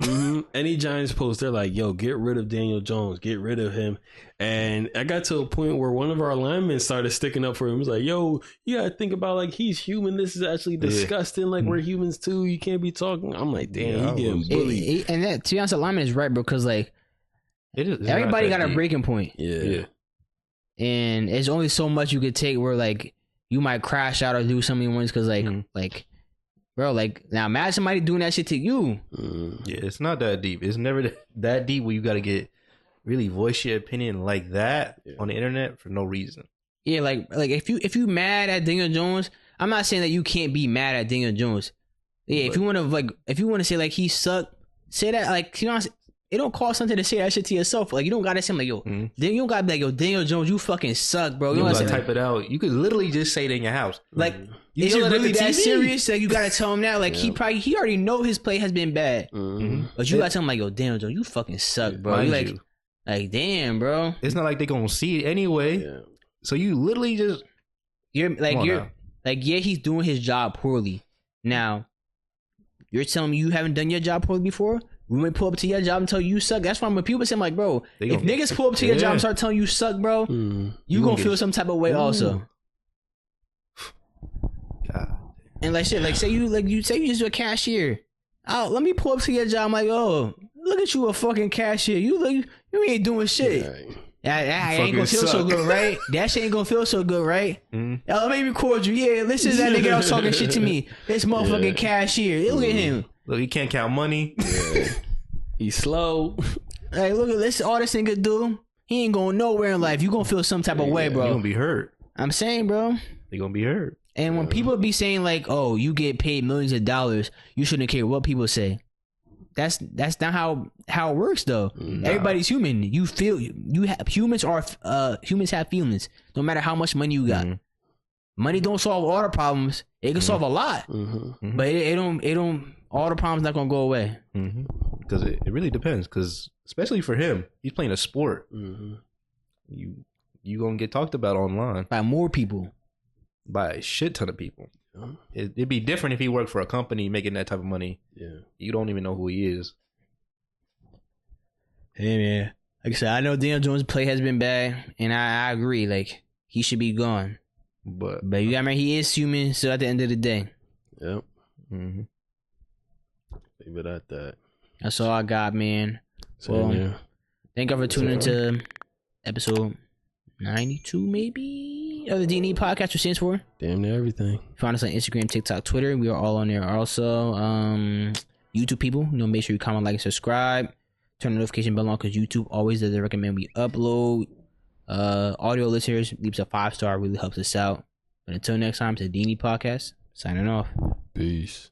Any Giants post, they're like, "Yo, get rid of Daniel Jones, get rid of him." And I got to a point where one of our linemen started sticking up for him. He was like, "Yo, you gotta think about like he's human. This is actually disgusting. Like we're humans too. You can't be talking." I'm like, "Damn, he getting bullied." And that, to be honest, the lineman is right, bro. Because like everybody got a breaking point. Yeah. And there's only so much you could take where like you might crash out or do something once because like bro, like now imagine somebody doing that shit to you. Yeah, it's not that deep. It's never that deep where you got to get really voice your opinion like that on the internet for no reason. Yeah, like if you mad at Daniel Jones, I'm not saying that you can't be mad at Daniel Jones. Yeah, if you want to say like he sucked, say that. Like, to be honest, it don't cost something to say that shit to yourself. Like, you don't gotta say like, yo, you don't gotta be like, yo, Daniel Jones, you fucking suck, bro. You don't gotta type it out. You could literally just say it in your house. Like, is it really that serious? Like, you gotta tell him that. Like, he already know his play has been bad. But you gotta tell him like, yo, Daniel Jones, you fucking suck, bro. You like, damn, bro. It's not like they gonna see it anyway. Yeah. So you literally just he's doing his job poorly. Now, you're telling me you haven't done your job poorly before? We might pull up to your job and tell you suck. That's why when people say, like, bro, if niggas pull up to your job and start telling you suck, bro, you gonna feel some type of way also. God. And like shit, like say you just a cashier. Oh, let me pull up to your job. I'm like, oh, look at you, a fucking cashier. You ain't doing shit. That ain't gonna feel so good, right? That shit ain't gonna feel so good, right? Let me record you. Yeah, listen to that nigga that was talking shit to me. This motherfucking cashier. Look at him. Look, he can't count money. He's slow. Hey, look at this. All this nigga do. He ain't going nowhere in life. You gonna feel some type of way, bro. You gonna be hurt. I'm saying, bro. They gonna be hurt. And when people be saying like, "Oh, you get paid millions of dollars," you shouldn't care what people say. That's not how it works though. Nah. Everybody's human. You feel humans have feelings. No matter how much money you got, money don't solve all the problems. It can solve a lot, but it don't. All the problems not gonna go away. Because it really depends. Because especially for him, he's playing a sport. You gonna get talked about online by more people, by a shit ton of people. It'd be different if he worked for a company making that type of money. Yeah, you don't even know who he is. Hey man, like I said, I know Daniel Jones' play has been bad, and I agree. Like, he should be gone. But you got me. He is human. So at the end of the day, yep. Leave it at that. That's all I got, man. Well, thank you for tuning into episode 92, maybe, of the D&E podcast, which stands for damn near everything. Find us on Instagram, TikTok, Twitter. We are all on there. Also, YouTube people, make sure you comment, like, and subscribe. Turn the notification bell on because YouTube always does recommend we upload. Audio listeners, leave us a 5-star, really helps us out. But until next time, it's the D&E podcast. Signing off. Peace.